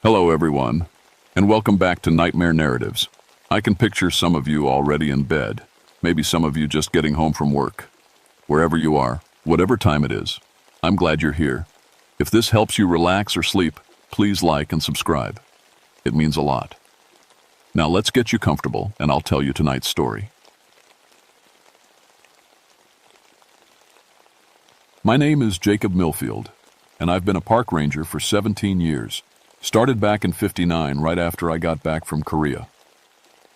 Hello, everyone, and welcome back to Nightmare Narratives. I can picture some of you already in bed, maybe some of you just getting home from work. Wherever you are, whatever time it is, I'm glad you're here. If this helps you relax or sleep, please like and subscribe. It means a lot. Now let's get you comfortable, and I'll tell you tonight's story. My name is Jacob Millfield, and I've been a park ranger for 17 years. Started back in '59, right after I got back from Korea.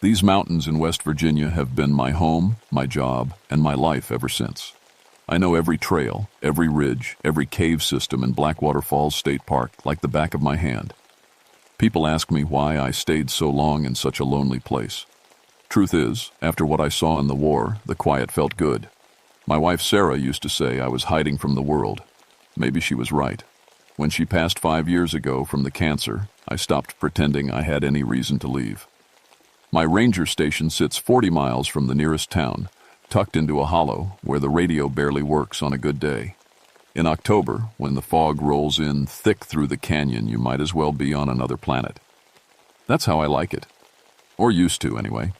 These mountains in West Virginia have been my home, my job, and my life ever since. I know every trail, every ridge, every cave system in Blackwater Falls State Park like the back of my hand. People ask me why I stayed so long in such a lonely place. Truth is, after what I saw in the war, the quiet felt good. My wife Sarah used to say I was hiding from the world. Maybe she was right. When she passed 5 years ago from the cancer, I stopped pretending I had any reason to leave. My ranger station sits 40 miles from the nearest town, tucked into a hollow where the radio barely works on a good day. In October, when the fog rolls in thick through the canyon, you might as well be on another planet. That's how I like it. Or used to, anyway.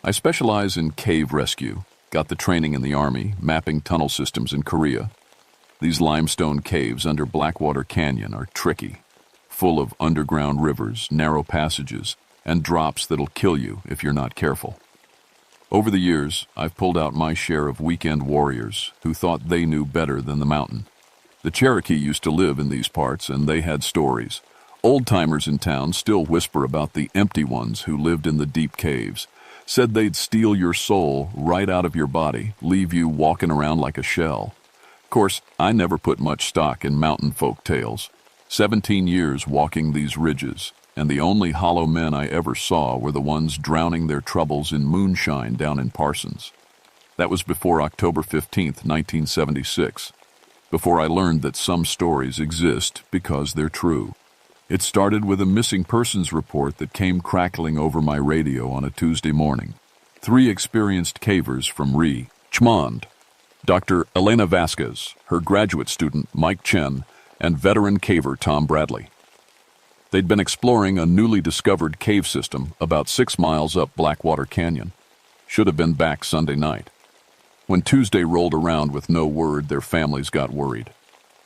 I specialize in cave rescue, got the training in the Army, mapping tunnel systems in Korea. These limestone caves under Blackwater Canyon are tricky, full of underground rivers, narrow passages, and drops that'll kill you if you're not careful. Over the years, I've pulled out my share of weekend warriors who thought they knew better than the mountain. The Cherokee used to live in these parts, and they had stories. Old-timers in town still whisper about the empty ones who lived in the deep caves, said they'd steal your soul right out of your body, leave you walking around like a shell. Of course, I never put much stock in mountain folk tales. 17 years walking these ridges, and the only hollow men I ever saw were the ones drowning their troubles in moonshine down in Parsons. That was before October 15th, 1976, before I learned that some stories exist because they're true. It started with a missing persons report that came crackling over my radio on a Tuesday morning. 3 experienced cavers from Richmond, Dr. Elena Vasquez, her graduate student Mike Chen, and veteran caver Tom Bradley. They'd been exploring a newly discovered cave system about 6 miles up Blackwater Canyon. Should have been back Sunday night. When Tuesday rolled around with no word, their families got worried.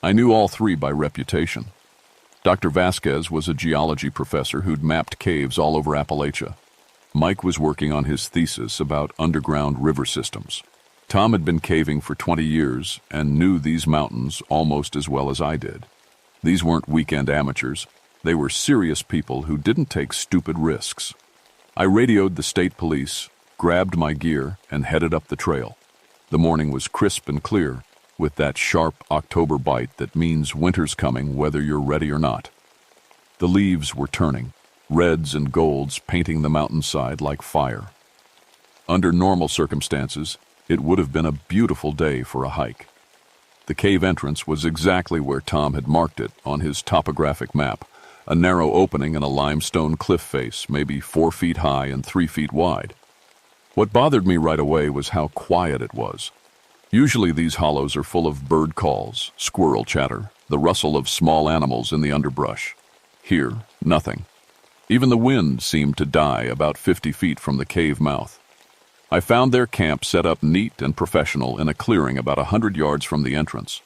I knew all 3 by reputation. Dr. Vasquez was a geology professor who'd mapped caves all over Appalachia. Mike was working on his thesis about underground river systems. Tom had been caving for 20 years and knew these mountains almost as well as I did. These weren't weekend amateurs. They were serious people who didn't take stupid risks. I radioed the state police, grabbed my gear, and headed up the trail. The morning was crisp and clear, with that sharp October bite that means winter's coming whether you're ready or not. The leaves were turning, reds and golds painting the mountainside like fire. Under normal circumstances, it would have been a beautiful day for a hike. The cave entrance was exactly where Tom had marked it on his topographic map, a narrow opening in a limestone cliff face, maybe 4 feet high and 3 feet wide. What bothered me right away was how quiet it was. Usually these hollows are full of bird calls, squirrel chatter, the rustle of small animals in the underbrush. Here, nothing. Even the wind seemed to die about 50 feet from the cave mouth. I found their camp set up neat and professional in a clearing about 100 yards from the entrance.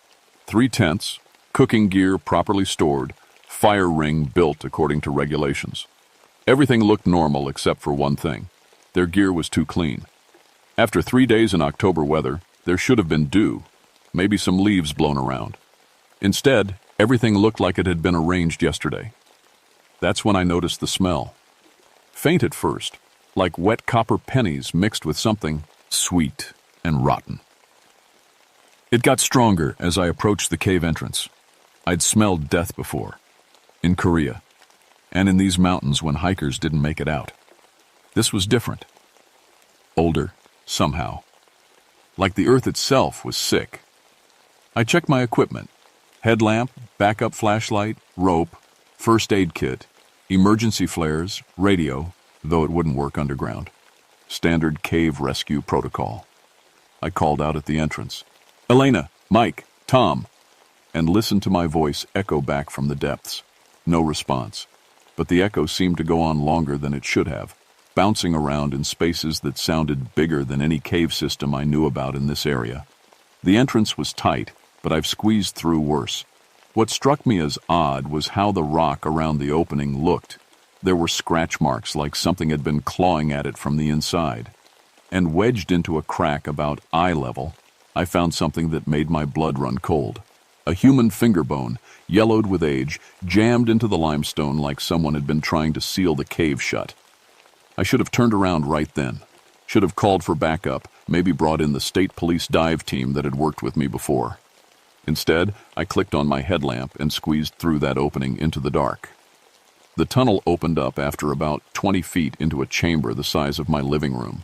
3 tents, cooking gear properly stored, fire ring built according to regulations. Everything looked normal except for one thing. Their gear was too clean. After 3 days in October weather, there should have been dew, maybe some leaves blown around. Instead, everything looked like it had been arranged yesterday. That's when I noticed the smell. Faint at first, like wet copper pennies mixed with something sweet and rotten. It got stronger as I approached the cave entrance. I'd smelled death before, in Korea, and in these mountains when hikers didn't make it out. This was different. Older, somehow. Like the earth itself was sick. I checked my equipment. Headlamp, backup flashlight, rope, first aid kit, emergency flares, radio, though it wouldn't work underground. Standard cave rescue protocol. I called out at the entrance, "Elena, Mike, Tom," and listened to my voice echo back from the depths. No response. but the echo seemed to go on longer than it should have, bouncing around in spaces that sounded bigger than any cave system I knew about in this area. The entrance was tight, but I've squeezed through worse. What struck me as odd was how the rock around the opening looked. There were scratch marks like something had been clawing at it from the inside. And wedged into a crack about eye level, I found something that made my blood run cold. A human finger bone, yellowed with age, jammed into the limestone like someone had been trying to seal the cave shut. I should have turned around right then. Should have called for backup, maybe brought in the state police dive team that had worked with me before. Instead, I clicked on my headlamp and squeezed through that opening into the dark. The tunnel opened up after about 20 feet into a chamber the size of my living room.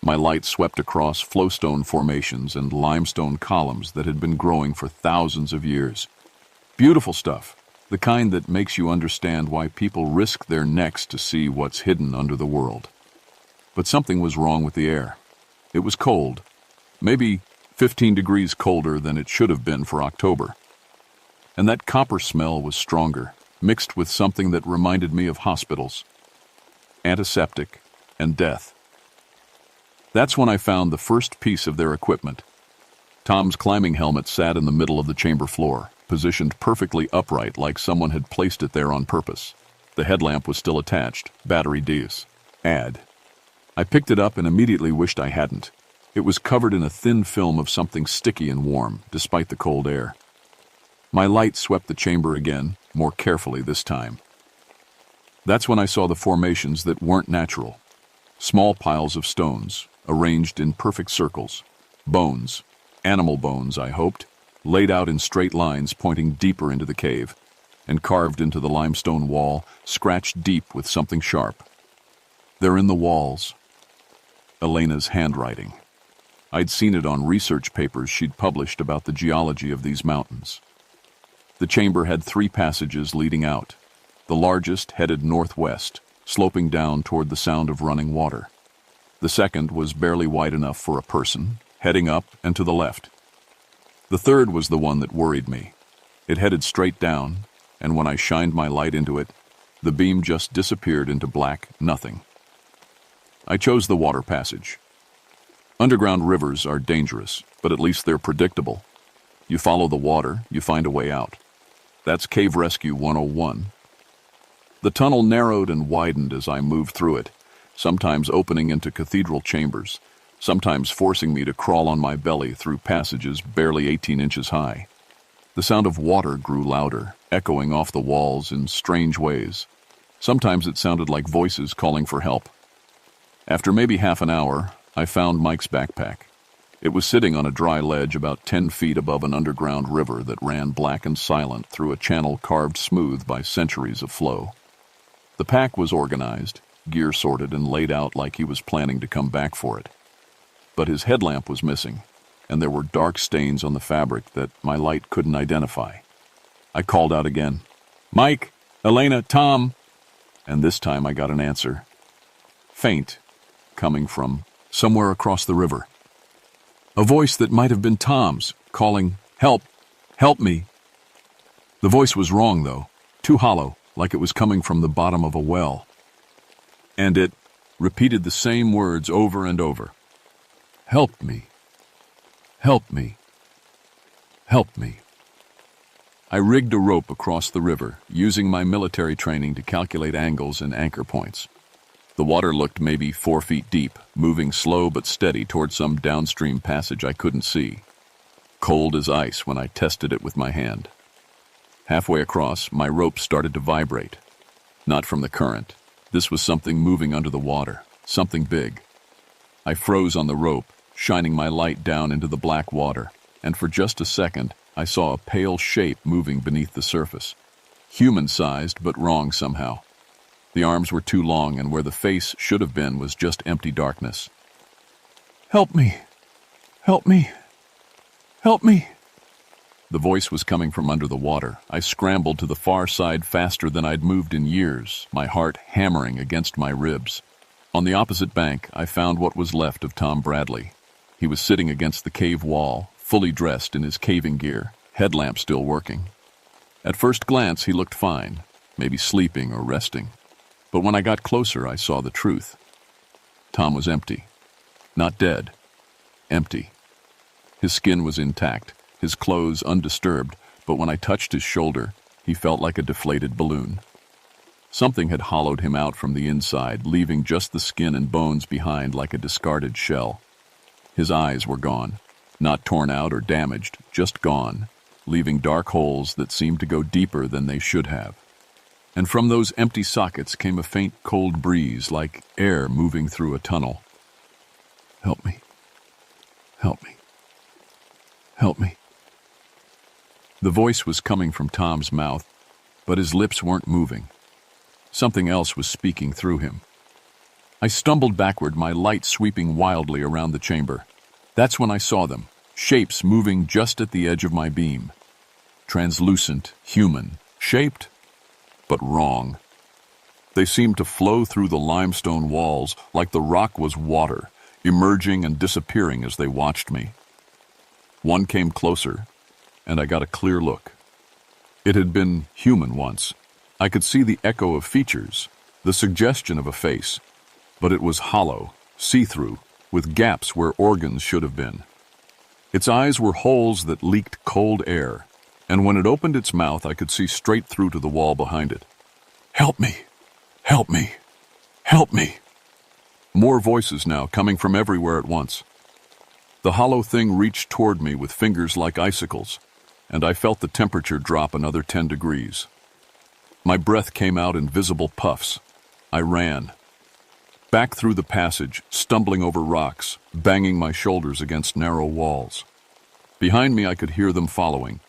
My light swept across flowstone formations and limestone columns that had been growing for thousands of years. Beautiful stuff, the kind that makes you understand why people risk their necks to see what's hidden under the world. But something was wrong with the air. It was cold, maybe 15 degrees colder than it should have been for October. And that copper smell was stronger, mixed with something that reminded me of hospitals, antiseptic, and death. That's when I found the first piece of their equipment. Tom's climbing helmet sat in the middle of the chamber floor, positioned perfectly upright like someone had placed it there on purpose. The headlamp was still attached, battery Ds. Add. I picked it up and immediately wished I hadn't. It was covered in a thin film of something sticky and warm, despite the cold air. My light swept the chamber again, more carefully this time. That's when I saw the formations that weren't natural. Small piles of stones, arranged in perfect circles. Bones, animal bones, I hoped, laid out in straight lines pointing deeper into the cave, and carved into the limestone wall, scratched deep with something sharp. They're in the walls. Elena's handwriting. I'd seen it on research papers she'd published about the geology of these mountains. The chamber had 3 passages leading out. The largest headed northwest, sloping down toward the sound of running water. The second was barely wide enough for a person, heading up and to the left. The third was the one that worried me. It headed straight down, and when I shined my light into it, the beam just disappeared into black nothing. I chose the water passage. Underground rivers are dangerous, but at least they're predictable. You follow the water, you find a way out. That's Cave Rescue 101. The tunnel narrowed and widened as I moved through it, sometimes opening into cathedral chambers, sometimes forcing me to crawl on my belly through passages barely 18 inches high. The sound of water grew louder, echoing off the walls in strange ways. Sometimes it sounded like voices calling for help. After maybe half an hour, I found Mike's backpack. It was sitting on a dry ledge about 10 feet above an underground river that ran black and silent through a channel carved smooth by centuries of flow. The pack was organized, gear sorted, and laid out like he was planning to come back for it. But his headlamp was missing, and there were dark stains on the fabric that my light couldn't identify. I called out again, "Mike, Elena, Tom," and this time I got an answer. Faint, coming from somewhere across the river. A voice that might have been Tom's, calling, "Help! Help me!" The voice was wrong, though, too hollow, like it was coming from the bottom of a well. And it repeated the same words over and over. "Help me! Help me! Help me!" I rigged a rope across the river, using my military training to calculate angles and anchor points. The water looked maybe 4 feet deep, moving slow but steady toward some downstream passage I couldn't see. Cold as ice when I tested it with my hand. Halfway across, my rope started to vibrate. Not from the current. This was something moving under the water, something big. I froze on the rope, shining my light down into the black water, and for just a second, I saw a pale shape moving beneath the surface. Human-sized, but wrong somehow. The arms were too long, and where the face should have been was just empty darkness. "Help me! Help me! Help me!" The voice was coming from under the water. I scrambled to the far side faster than I'd moved in years, my heart hammering against my ribs. On the opposite bank, I found what was left of Tom Bradley. He was sitting against the cave wall, fully dressed in his caving gear, headlamp still working. At first glance, he looked fine. maybe sleeping or resting. But when I got closer, I saw the truth. Tom was empty. Not dead. Empty. His skin was intact, his clothes undisturbed, but when I touched his shoulder, he felt like a deflated balloon. Something had hollowed him out from the inside, leaving just the skin and bones behind like a discarded shell. His eyes were gone, not torn out or damaged, just gone, leaving dark holes that seemed to go deeper than they should have. And from those empty sockets came a faint cold breeze like air moving through a tunnel. Help me. Help me. Help me. The voice was coming from Tom's mouth, but his lips weren't moving. Something else was speaking through him. I stumbled backward, my light sweeping wildly around the chamber. That's when I saw them, shapes moving just at the edge of my beam. Translucent, human, shaped, but wrong. They seemed to flow through the limestone walls like the rock was water, emerging and disappearing as they watched me. One came closer, and I got a clear look. It had been human once. I could see the echo of features, the suggestion of a face, but it was hollow, see-through, with gaps where organs should have been. Its eyes were holes that leaked cold air, and when it opened its mouth, I could see straight through to the wall behind it. Help me! Help me! Help me! More voices now, coming from everywhere at once. The hollow thing reached toward me with fingers like icicles, and I felt the temperature drop another 10 degrees. My breath came out in visible puffs. I ran. Back through the passage, stumbling over rocks, banging my shoulders against narrow walls. Behind me I could hear them following.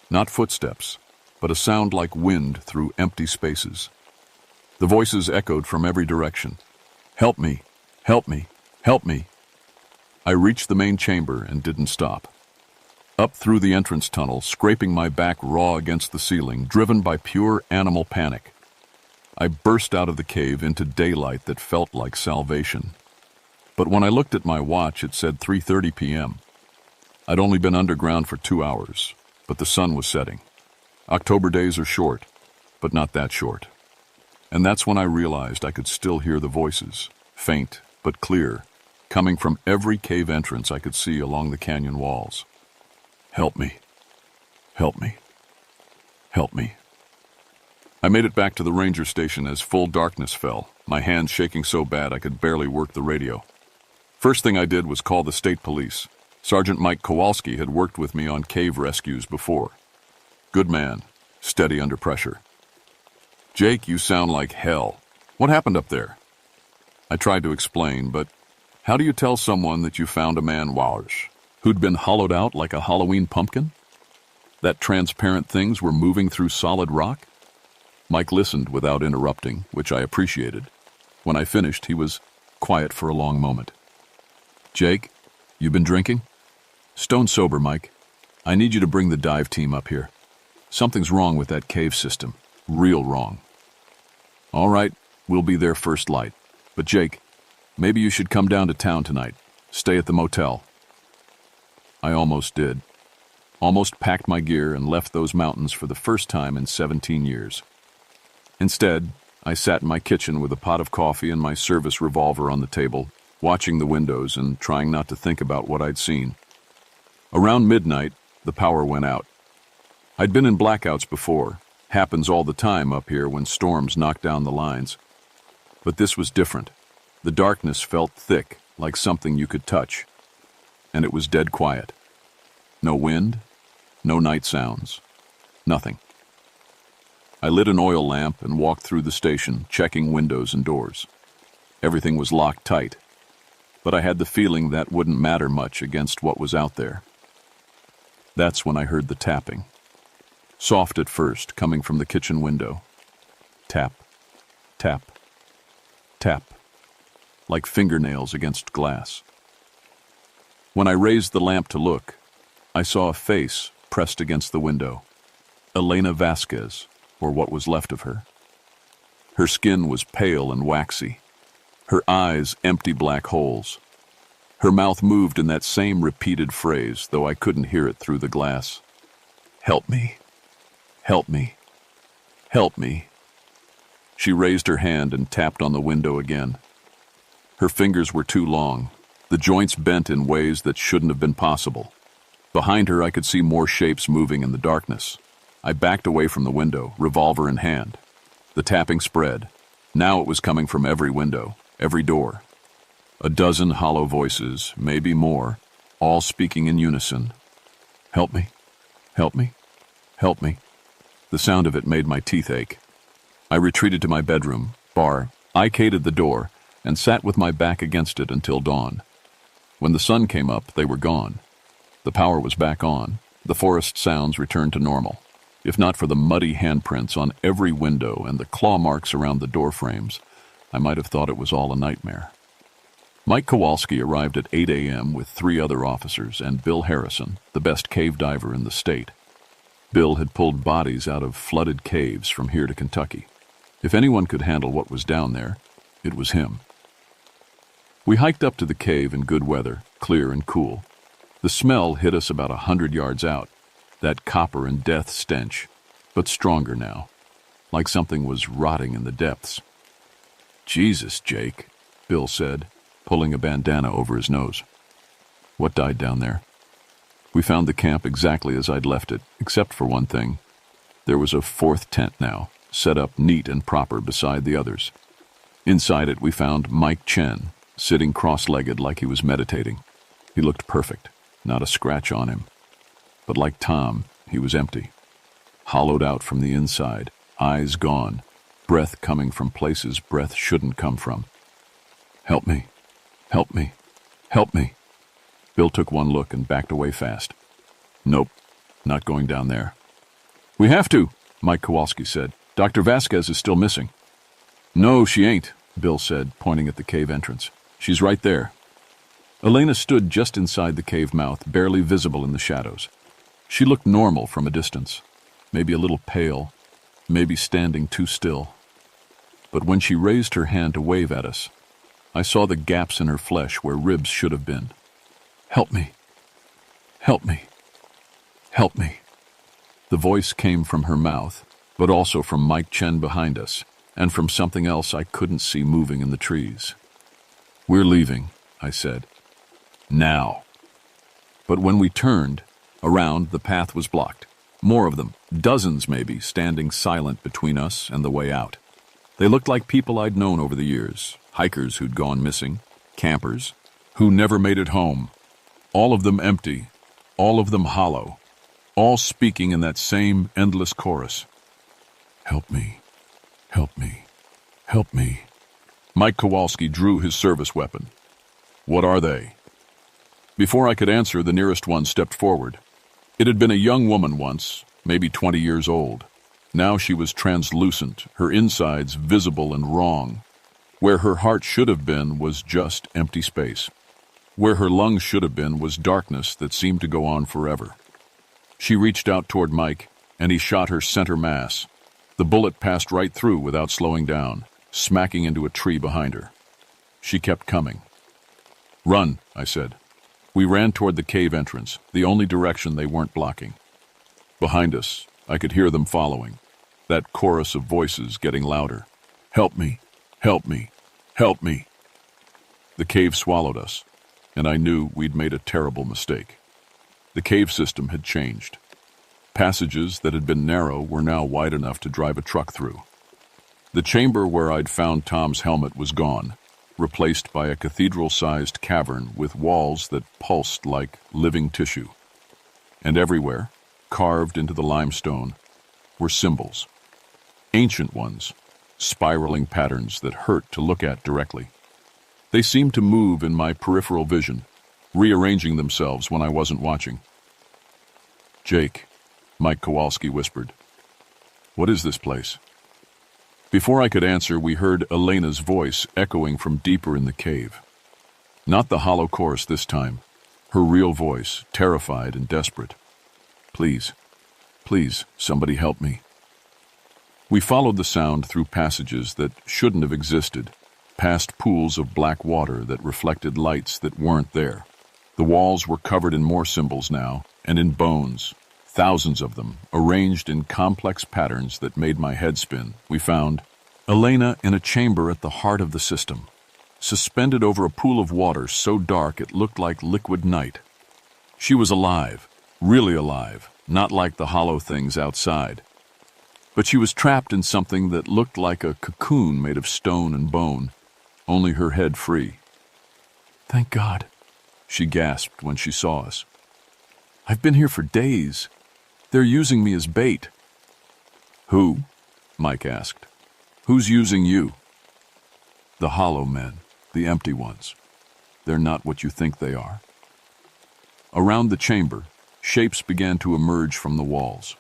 Not footsteps, but a sound like wind through empty spaces. The voices echoed from every direction. Help me! Help me! Help me! I reached the main chamber and didn't stop. Up through the entrance tunnel, scraping my back raw against the ceiling, driven by pure animal panic. I burst out of the cave into daylight that felt like salvation. But when I looked at my watch, it said 3:30 p.m. I'd only been underground for 2 hours, but the sun was setting. October days are short, but not that short. And that's when I realized I could still hear the voices, faint but clear, coming from every cave entrance I could see along the canyon walls. Help me. Help me. Help me. I made it back to the ranger station as full darkness fell, my hands shaking so bad I could barely work the radio. First thing I did was call the state police. Sergeant Mike Kowalski had worked with me on cave rescues before. Good man, steady under pressure. Jake, you sound like hell. What happened up there? I tried to explain, but how do you tell someone that you found a man who'd been hollowed out like a Halloween pumpkin? That transparent things were moving through solid rock? Mike listened without interrupting, which I appreciated. When I finished, he was quiet for a long moment. Jake, you been drinking? Stone sober, Mike. I need you to bring the dive team up here. Something's wrong with that cave system. Real wrong. All right, we'll be there first light. But Jake, maybe you should come down to town tonight. Stay at the motel. I almost did. Almost packed my gear and left those mountains for the first time in 17 years. Instead, I sat in my kitchen with a pot of coffee and my service revolver on the table, watching the windows and trying not to think about what I'd seen. Around midnight, the power went out. I'd been in blackouts before. Happens all the time up here when storms knock down the lines. But this was different. The darkness felt thick, like something you could touch. And it was dead quiet. No wind, no night sounds, nothing. I lit an oil lamp and walked through the station, checking windows and doors. Everything was locked tight, but I had the feeling that wouldn't matter much against what was out there. That's when I heard the tapping. Soft at first, coming from the kitchen window. Tap, tap, tap, like fingernails against glass. When I raised the lamp to look, I saw a face pressed against the window. Elena Vasquez, or what was left of her. Her skin was pale and waxy. Her eyes empty black holes. Her mouth moved in that same repeated phrase, though I couldn't hear it through the glass. Help me. Help me. Help me. She raised her hand and tapped on the window again. Her fingers were too long, the joints bent in ways that shouldn't have been possible. Behind her, I could see more shapes moving in the darkness. I backed away from the window, revolver in hand. The tapping spread. Now it was coming from every window, every door. A dozen hollow voices, maybe more, all speaking in unison. Help me, help me, help me. The sound of it made my teeth ache. I retreated to my bedroom, barricaded the door, and sat with my back against it until dawn. When the sun came up, they were gone. The power was back on. The forest sounds returned to normal. If not for the muddy handprints on every window and the claw marks around the door frames, I might have thought it was all a nightmare. Mike Kowalski arrived at 8 a.m. with 3 other officers and Bill Harrison, the best cave diver in the state. Bill had pulled bodies out of flooded caves from here to Kentucky. If anyone could handle what was down there, it was him. We hiked up to the cave in good weather, clear and cool. The smell hit us about 100 yards out, that copper and death stench, but stronger now, like something was rotting in the depths. Jesus, Jake, Bill said, pulling a bandana over his nose. What died down there? We found the camp exactly as I'd left it, except for one thing. There was a 4th tent now, set up neat and proper beside the others. Inside it we found Mike Chen, sitting cross-legged like he was meditating. He looked perfect, not a scratch on him. But like Tom, he was empty. Hollowed out from the inside, eyes gone, breath coming from places breath shouldn't come from. Help me, help me, help me. Bill took one look and backed away fast. Nope, not going down there. We have to, Mike Kowalski said. Dr. Vasquez is still missing. No, she ain't, Bill said, pointing at the cave entrance. She's right there. Elena stood just inside the cave mouth, barely visible in the shadows. She looked normal from a distance, maybe a little pale, maybe standing too still. But when she raised her hand to wave at us, I saw the gaps in her flesh where ribs should have been. Help me. Help me. Help me. The voice came from her mouth, but also from Mike Chen behind us, and from something else I couldn't see moving in the trees. We're leaving, I said. Now. But when we turned around, the path was blocked. More of them, dozens maybe, standing silent between us and the way out. They looked like people I'd known over the years, hikers who'd gone missing, campers, who never made it home. All of them empty, all of them hollow, all speaking in that same endless chorus. Help me, help me, help me. Mike Kowalski drew his service weapon. What are they? Before I could answer, the nearest one stepped forward. It had been a young woman once, maybe 20 years old. Now she was translucent, her insides visible and wrong. Where her heart should have been was just empty space. Where her lungs should have been was darkness that seemed to go on forever. She reached out toward Mike, and he shot her center mass. The bullet passed right through without slowing down, smacking into a tree behind her. She kept coming. Run, I said. We ran toward the cave entrance, the only direction they weren't blocking. Behind us, I could hear them following, that chorus of voices getting louder. Help me, help me, help me. The cave swallowed us, and I knew we'd made a terrible mistake. The cave system had changed. Passages that had been narrow were now wide enough to drive a truck through. The chamber where I'd found Tom's helmet was gone, replaced by a cathedral-sized cavern with walls that pulsed like living tissue. And everywhere, carved into the limestone, were symbols. Ancient ones, spiraling patterns that hurt to look at directly. They seemed to move in my peripheral vision, rearranging themselves when I wasn't watching. Jake, Mike Kowalski whispered. What is this place? Before I could answer, we heard Elena's voice echoing from deeper in the cave. Not the hollow chorus this time, her real voice, terrified and desperate. Please, please, somebody help me. We followed the sound through passages that shouldn't have existed, past pools of black water that reflected lights that weren't there. The walls were covered in more symbols now, and in bones, thousands of them, arranged in complex patterns that made my head spin. We found Elena in a chamber at the heart of the system, suspended over a pool of water so dark it looked like liquid night. She was alive, really alive, not like the hollow things outside. But she was trapped in something that looked like a cocoon made of stone and bone, only her head free. "Thank God," she gasped when she saw us. "I've been here for days. They're using me as bait." "Who?" Mike asked. "Who's using you?" "The hollow men, the empty ones. They're not what you think they are." Around the chamber, shapes began to emerge from the walls.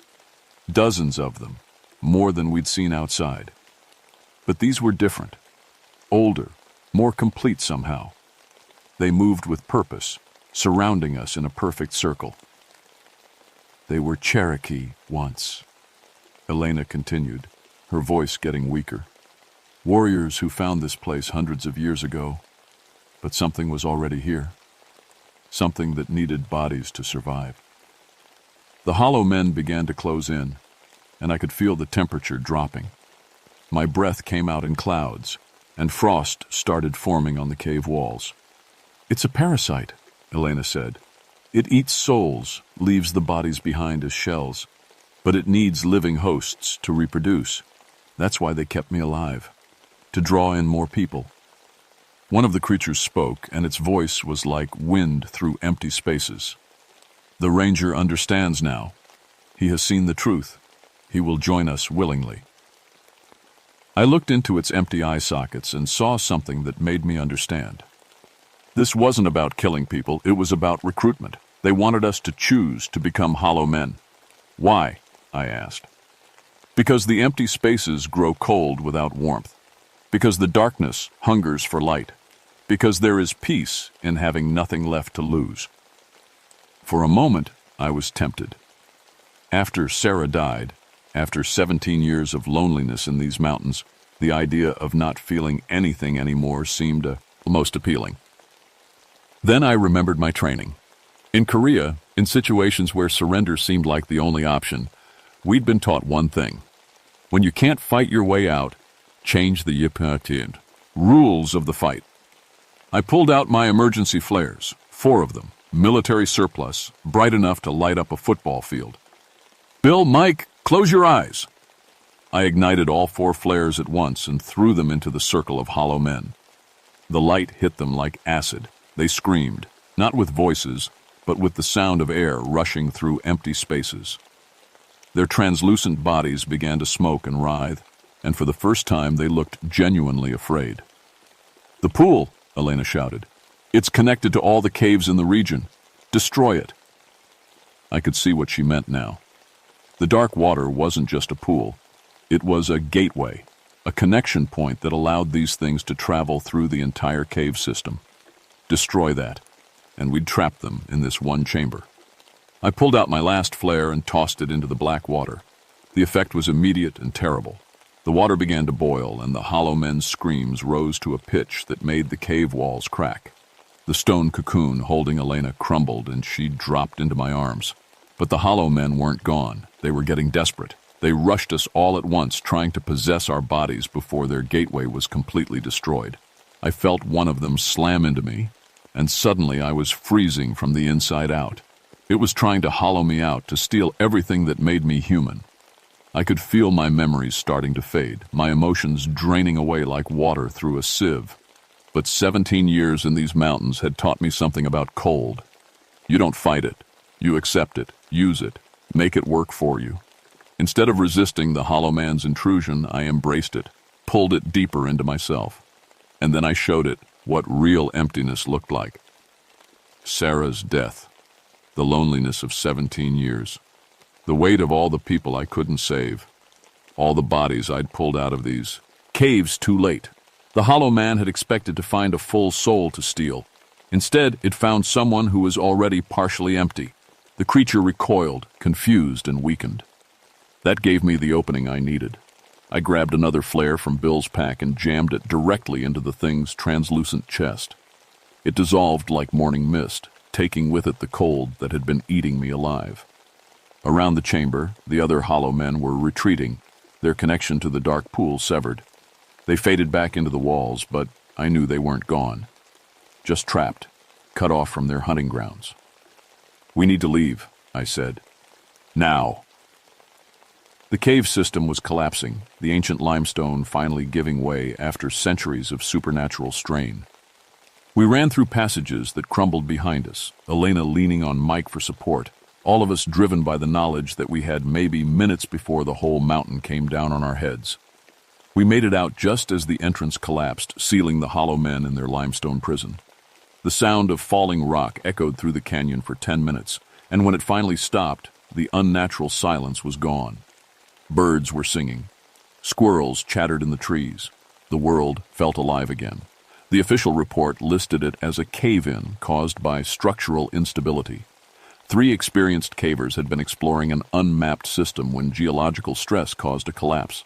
Dozens of them, more than we'd seen outside. But these were different, older, more complete somehow. They moved with purpose, surrounding us in a perfect circle. "They were Cherokee once," Elena continued, her voice getting weaker. "Warriors who found this place hundreds of years ago, but something was already here. Something that needed bodies to survive." The hollow men began to close in, and I could feel the temperature dropping. My breath came out in clouds, and frost started forming on the cave walls. "It's a parasite," Elena said. "It eats souls, leaves the bodies behind as shells, but it needs living hosts to reproduce. That's why they kept me alive, to draw in more people." One of the creatures spoke, and its voice was like wind through empty spaces. "The ranger understands now. He has seen the truth. He will join us willingly." I looked into its empty eye sockets and saw something that made me understand. This wasn't about killing people, it was about recruitment. They wanted us to choose to become hollow men. "Why?" I asked. "Because the empty spaces grow cold without warmth. Because the darkness hungers for light. Because there is peace in having nothing left to lose." For a moment, I was tempted. After Sarah died, after 17 years of loneliness in these mountains, the idea of not feeling anything anymore seemed most appealing. Then I remembered my training. In Korea, in situations where surrender seemed like the only option, we'd been taught one thing. When you can't fight your way out, change the Appalachian rules of the fight. I pulled out my emergency flares, 4 of them, military surplus, bright enough to light up a football field. "Bill, Mike, close your eyes." I ignited all 4 flares at once and threw them into the circle of hollow men. The light hit them like acid. They screamed, not with voices, but with the sound of air rushing through empty spaces. Their translucent bodies began to smoke and writhe, and for the first time they looked genuinely afraid. "The pool," Elena shouted. "It's connected to all the caves in the region. Destroy it." I could see what she meant now. The dark water wasn't just a pool. It was a gateway, a connection point that allowed these things to travel through the entire cave system. Destroy that, and we'd trap them in this one chamber. I pulled out my last flare and tossed it into the black water. The effect was immediate and terrible. The water began to boil, and the hollow men's screams rose to a pitch that made the cave walls crack. The stone cocoon holding Elena crumbled, and she dropped into my arms. But the hollow men weren't gone. They were getting desperate. They rushed us all at once, trying to possess our bodies before their gateway was completely destroyed. I felt one of them slam into me, and suddenly I was freezing from the inside out. It was trying to hollow me out, to steal everything that made me human. I could feel my memories starting to fade, my emotions draining away like water through a sieve. But 17 years in these mountains had taught me something about cold. You don't fight it. You accept it, use it, make it work for you. Instead of resisting the hollow man's intrusion, I embraced it, pulled it deeper into myself. And then I showed it what real emptiness looked like. Sarah's death, the loneliness of 17 years, the weight of all the people I couldn't save, all the bodies I'd pulled out of these caves too late. The hollow man had expected to find a full soul to steal. Instead, it found someone who was already partially empty. The creature recoiled, confused and weakened. That gave me the opening I needed. I grabbed another flare from Bill's pack and jammed it directly into the thing's translucent chest. It dissolved like morning mist, taking with it the cold that had been eating me alive. Around the chamber, the other hollow men were retreating, their connection to the dark pool severed. They faded back into the walls, but I knew they weren't gone. Just trapped, cut off from their hunting grounds. "We need to leave," I said. "Now." The cave system was collapsing, the ancient limestone finally giving way after centuries of supernatural strain. We ran through passages that crumbled behind us, Elena leaning on Mike for support, all of us driven by the knowledge that we had maybe minutes before the whole mountain came down on our heads. We made it out just as the entrance collapsed, sealing the hollow men in their limestone prison. The sound of falling rock echoed through the canyon for 10 minutes, and when it finally stopped, the unnatural silence was gone. Birds were singing. Squirrels chattered in the trees. The world felt alive again. The official report listed it as a cave-in caused by structural instability. 3 experienced cavers had been exploring an unmapped system when geological stress caused a collapse.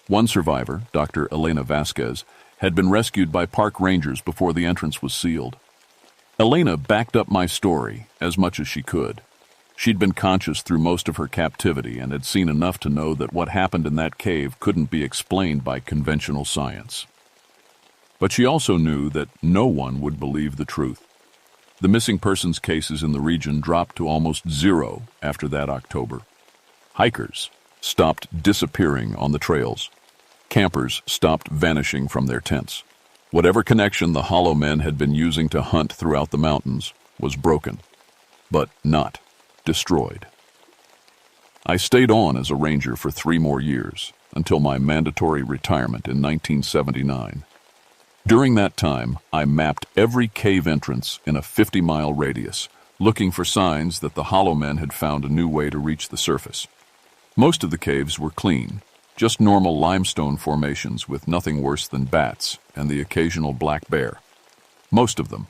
One survivor, Dr. Elena Vasquez, had been rescued by park rangers before the entrance was sealed. Elena backed up my story as much as she could. She'd been conscious through most of her captivity and had seen enough to know that what happened in that cave couldn't be explained by conventional science. But she also knew that no one would believe the truth. The missing persons cases in the region dropped to almost 0 after that October. Hikers stopped disappearing on the trails. Campers stopped vanishing from their tents. Whatever connection the hollow men had been using to hunt throughout the mountains was broken, but not destroyed. I stayed on as a ranger for 3 more years, until my mandatory retirement in 1979. During that time, I mapped every cave entrance in a 50-mile radius, looking for signs that the hollow men had found a new way to reach the surface. Most of the caves were clean, just normal limestone formations with nothing worse than bats and the occasional black bear. Most of them.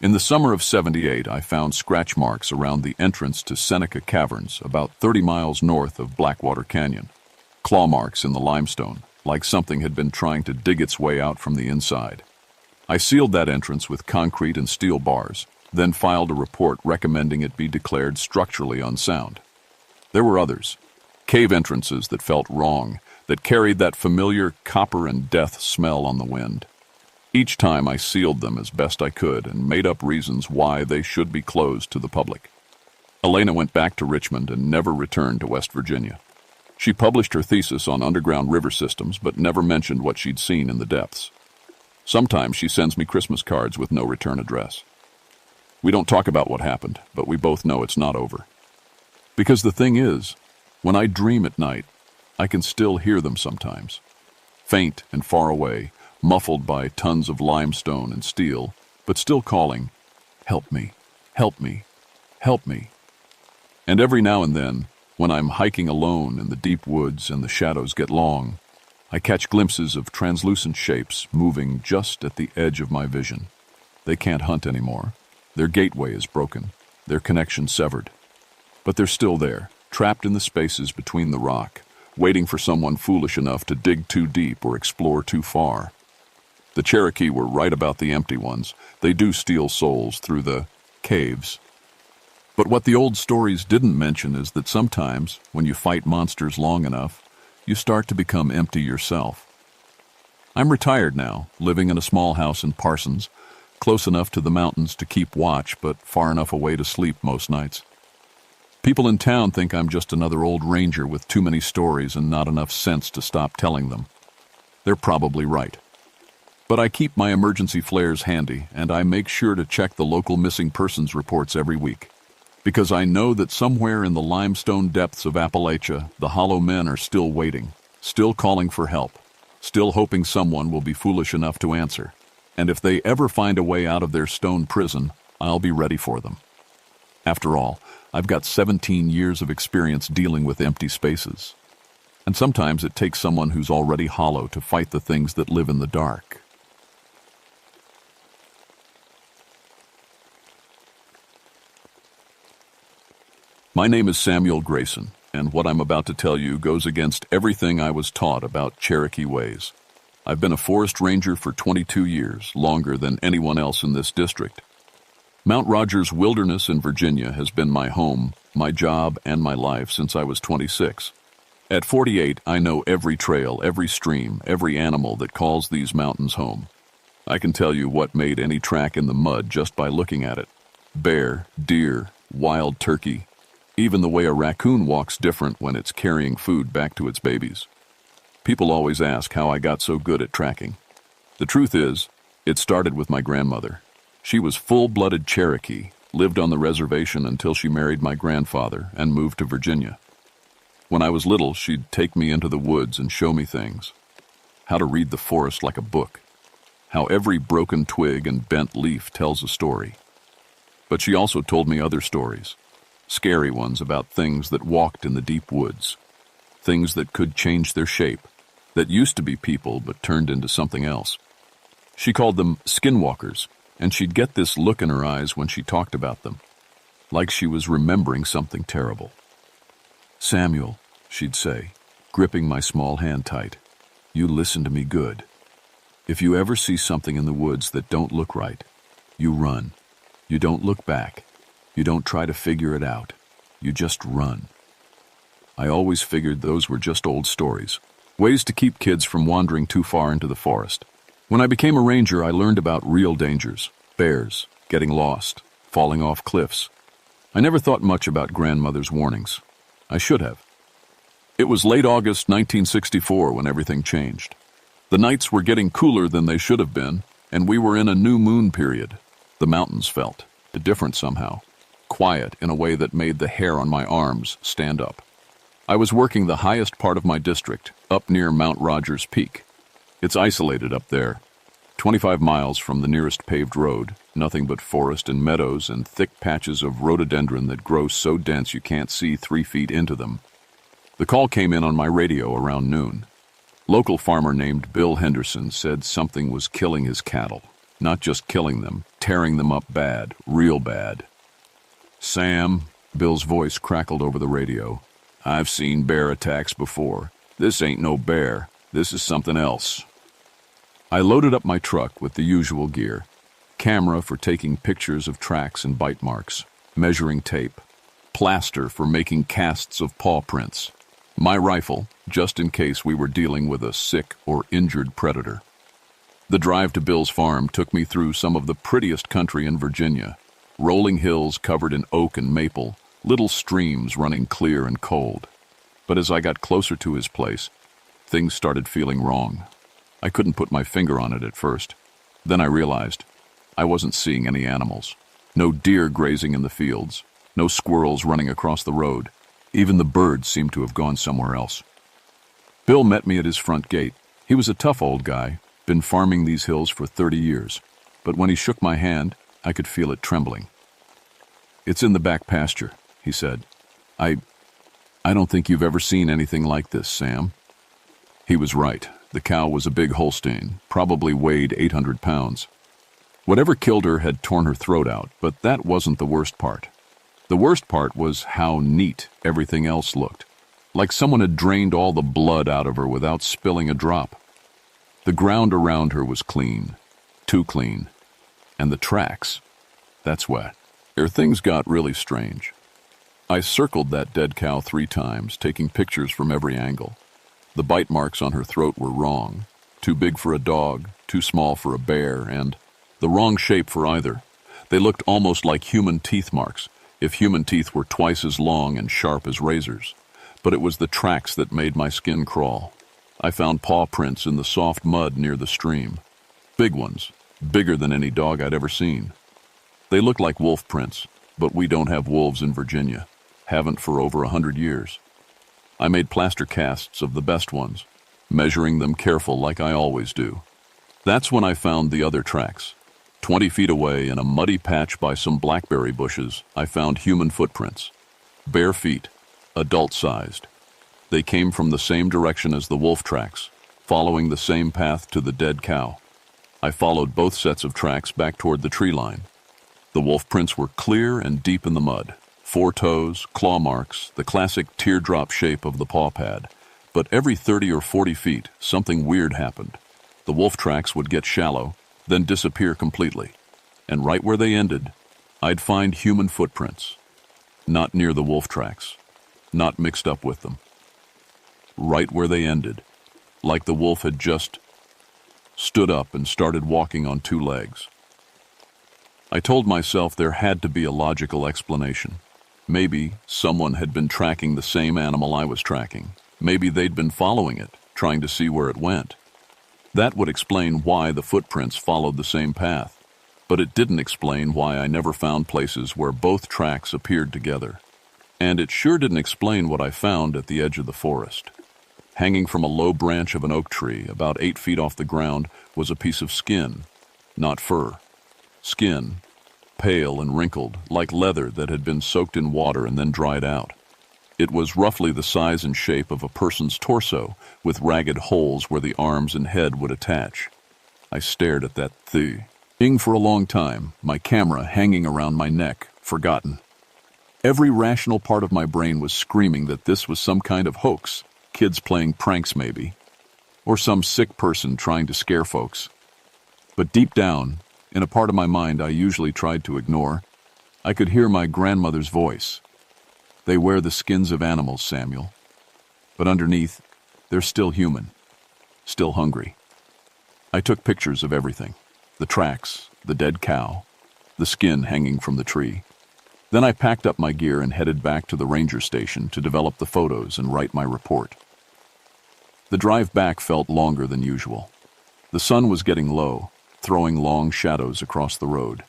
In the summer of '78, I found scratch marks around the entrance to Seneca Caverns, about 30 miles north of Blackwater Canyon. Claw marks in the limestone, like something had been trying to dig its way out from the inside. I sealed that entrance with concrete and steel bars, then filed a report recommending it be declared structurally unsound. There were others. Cave entrances that felt wrong, that carried that familiar copper and death smell on the wind. Each time I sealed them as best I could and made up reasons why they should be closed to the public. Elena went back to Richmond and never returned to West Virginia. She published her thesis on underground river systems but never mentioned what she'd seen in the depths. Sometimes she sends me Christmas cards with no return address. We don't talk about what happened, but we both know it's not over. Because the thing is, when I dream at night, I can still hear them sometimes. Faint and far away, muffled by tons of limestone and steel, but still calling, "Help me, help me, help me." And every now and then, when I'm hiking alone in the deep woods and the shadows get long, I catch glimpses of translucent shapes moving just at the edge of my vision. They can't hunt anymore. Their gateway is broken, their connection severed. But they're still there, trapped in the spaces between the rock, waiting for someone foolish enough to dig too deep or explore too far. The Cherokee were right about the empty ones. They do steal souls through the caves. But what the old stories didn't mention is that sometimes, when you fight monsters long enough, you start to become empty yourself. I'm retired now, living in a small house in Parsons, close enough to the mountains to keep watch, but far enough away to sleep most nights. People in town think I'm just another old ranger with too many stories and not enough sense to stop telling them. They're probably right. But I keep my emergency flares handy, and I make sure to check the local missing persons reports every week. Because I know that somewhere in the limestone depths of Appalachia, the hollow men are still waiting, still calling for help, still hoping someone will be foolish enough to answer. And if they ever find a way out of their stone prison, I'll be ready for them. After all, I've got 17 years of experience dealing with empty spaces. And sometimes it takes someone who's already hollow to fight the things that live in the dark. My name is Samuel Grayson, and what I'm about to tell you goes against everything I was taught about Cherokee ways. I've been a forest ranger for 22 years, longer than anyone else in this district. Mount Rogers Wilderness in Virginia has been my home, my job, and my life since I was 26. At 48, I know every trail, every stream, every animal that calls these mountains home. I can tell you what made any track in the mud just by looking at it. Bear, deer, wild turkey. Even the way a raccoon walks different when it's carrying food back to its babies. People always ask how I got so good at tracking. The truth is, it started with my grandmother. She was full-blooded Cherokee, lived on the reservation until she married my grandfather and moved to Virginia. When I was little, she'd take me into the woods and show me things. How to read the forest like a book. How every broken twig and bent leaf tells a story. But she also told me other stories. Scary ones about things that walked in the deep woods. Things that could change their shape, that used to be people but turned into something else. She called them skinwalkers, and she'd get this look in her eyes when she talked about them, like she was remembering something terrible. "Samuel," she'd say, gripping my small hand tight, "you listen to me good. If you ever see something in the woods that don't look right, you run. You don't look back. You don't try to figure it out. You just run." I always figured those were just old stories, ways to keep kids from wandering too far into the forest. When I became a ranger, I learned about real dangers: bears, getting lost, falling off cliffs. I never thought much about grandmother's warnings. I should have. It was late August 1964 when everything changed. The nights were getting cooler than they should have been, and we were in a new moon period. The mountains felt different somehow, quiet in a way that made the hair on my arms stand up. I was working the highest part of my district, up near Mount Rogers Peak. It's isolated up there, 25 miles from the nearest paved road, nothing but forest and meadows and thick patches of rhododendron that grow so dense you can't see 3 feet into them. The call came in on my radio around noon. Local farmer named Bill Henderson said something was killing his cattle. Not just killing them, tearing them up bad, real bad. "Sam," Bill's voice crackled over the radio, "I've seen bear attacks before. This ain't no bear. This is something else." I loaded up my truck with the usual gear. Camera for taking pictures of tracks and bite marks, measuring tape, plaster for making casts of paw prints, my rifle, just in case we were dealing with a sick or injured predator. The drive to Bill's farm took me through some of the prettiest country in Virginia, rolling hills covered in oak and maple, little streams running clear and cold. But as I got closer to his place, things started feeling wrong. I couldn't put my finger on it at first. Then I realized I wasn't seeing any animals. No deer grazing in the fields, no squirrels running across the road. Even the birds seemed to have gone somewhere else. Bill met me at his front gate. He was a tough old guy, been farming these hills for 30 years, but when he shook my hand, I could feel it trembling. "It's in the back pasture," he said. I don't think you've ever seen anything like this, Sam." He was right. The cow was a big Holstein, probably weighed 800 pounds. Whatever killed her had torn her throat out, but that wasn't the worst part. The worst part was how neat everything else looked, like someone had drained all the blood out of her without spilling a drop. The ground around her was clean, too clean, and the tracks, that's wet. Here things got really strange. I circled that dead cow 3 times, taking pictures from every angle. The bite marks on her throat were wrong, too big for a dog, too small for a bear, and the wrong shape for either. They looked almost like human teeth marks, if human teeth were twice as long and sharp as razors. But it was the tracks that made my skin crawl. I found paw prints in the soft mud near the stream. Big ones, bigger than any dog I'd ever seen. They looked like wolf prints, but we don't have wolves in Virginia. Haven't for over 100 years. I made plaster casts of the best ones, measuring them careful like I always do. That's when I found the other tracks. 20 feet away in a muddy patch by some blackberry bushes, I found human footprints. Bare feet, adult-sized. They came from the same direction as the wolf tracks, following the same path to the dead cow. I followed both sets of tracks back toward the tree line. The wolf prints were clear and deep in the mud. 4 toes, claw marks, the classic teardrop shape of the paw pad. But every 30 or 40 feet, something weird happened. The wolf tracks would get shallow, then disappear completely. And right where they ended, I'd find human footprints. Not near the wolf tracks. Not mixed up with them. right where they ended, like the wolf had just stood up and started walking on two legs. I told myself there had to be a logical explanation. Maybe someone had been tracking the same animal I was tracking. Maybe they'd been following it, trying to see where it went. That would explain why the footprints followed the same path, but it didn't explain why I never found places where both tracks appeared together. And it sure didn't explain what I found at the edge of the forest. Hanging from a low branch of an oak tree, about 8 feet off the ground, was a piece of skin, not fur. Skin, pale and wrinkled, like leather that had been soaked in water and then dried out. It was roughly the size and shape of a person's torso, with ragged holes where the arms and head would attach. I stared at that thing for a long time, my camera hanging around my neck, forgotten. Every rational part of my brain was screaming that this was some kind of hoax, kids playing pranks maybe, or some sick person trying to scare folks. But deep down, in a part of my mind I usually tried to ignore, I could hear my grandmother's voice. They wear the skins of animals, Samuel. But underneath, they're still human, still hungry. I took pictures of everything. The tracks, the dead cow, the skin hanging from the tree. Then I packed up my gear and headed back to the ranger station to develop the photos and write my report. The drive back felt longer than usual. The sun was getting low, throwing long shadows across the road.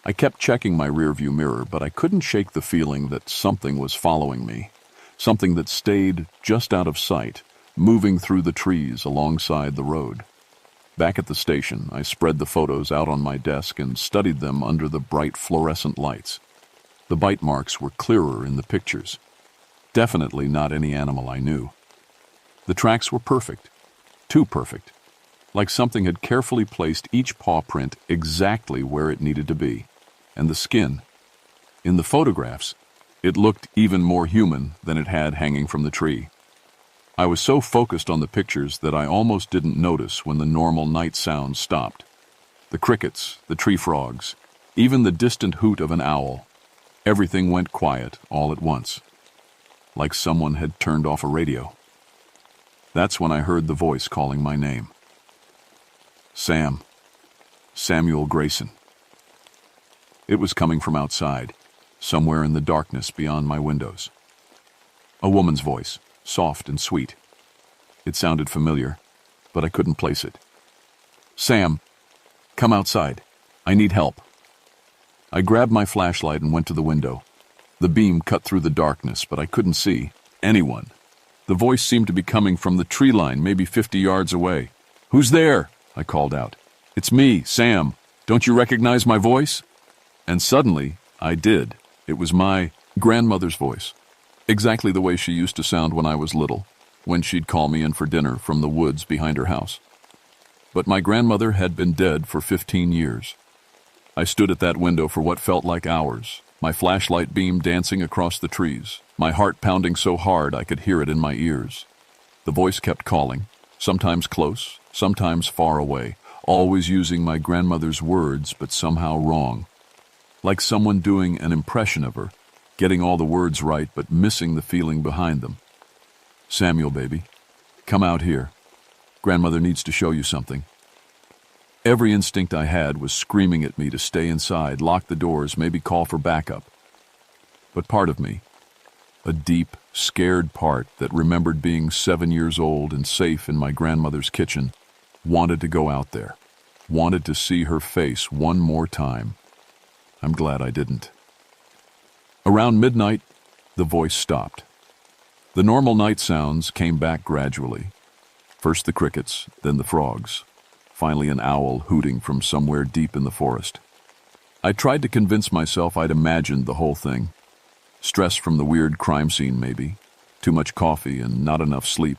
I kept checking my rearview mirror, but I couldn't shake the feeling that something was following me, something that stayed just out of sight, moving through the trees alongside the road. Back at the station, I spread the photos out on my desk and studied them under the bright fluorescent lights. The bite marks were clearer in the pictures. Definitely not any animal I knew. The tracks were perfect, too perfect, like something had carefully placed each paw print exactly where it needed to be. And the skin. In the photographs, it looked even more human than it had hanging from the tree. I was so focused on the pictures that I almost didn't notice when the normal night sounds stopped. The crickets, the tree frogs, even the distant hoot of an owl. Everything went quiet all at once, like someone had turned off a radio. That's when I heard the voice calling my name. Sam. Samuel Grayson. It was coming from outside, somewhere in the darkness beyond my windows. A woman's voice, soft and sweet. It sounded familiar, but I couldn't place it. Sam, come outside. I need help. I grabbed my flashlight and went to the window. The beam cut through the darkness, but I couldn't see anyone. The voice seemed to be coming from the tree line, maybe 50 yards away. Who's there? I called out. It's me, Sam. Don't you recognize my voice? And suddenly, I did. It was my grandmother's voice. Exactly the way she used to sound when I was little, when she'd call me in for dinner from the woods behind her house. But my grandmother had been dead for 15 years. I stood at that window for what felt like hours, my flashlight beam dancing across the trees, my heart pounding so hard I could hear it in my ears. The voice kept calling, sometimes close, sometimes far away, always using my grandmother's words, but somehow wrong. Like someone doing an impression of her, getting all the words right, but missing the feeling behind them. Samuel, baby, come out here. Grandmother needs to show you something. Every instinct I had was screaming at me to stay inside, lock the doors, maybe call for backup. But part of me, a deep, scared part that remembered being 7 years old and safe in my grandmother's kitchen, wanted to go out there, wanted to see her face one more time. I'm glad I didn't. Around midnight, the voice stopped. The normal night sounds came back gradually. First the crickets, then the frogs. Finally an owl hooting from somewhere deep in the forest. I tried to convince myself I'd imagined the whole thing. Stress from the weird crime scene maybe, too much coffee and not enough sleep.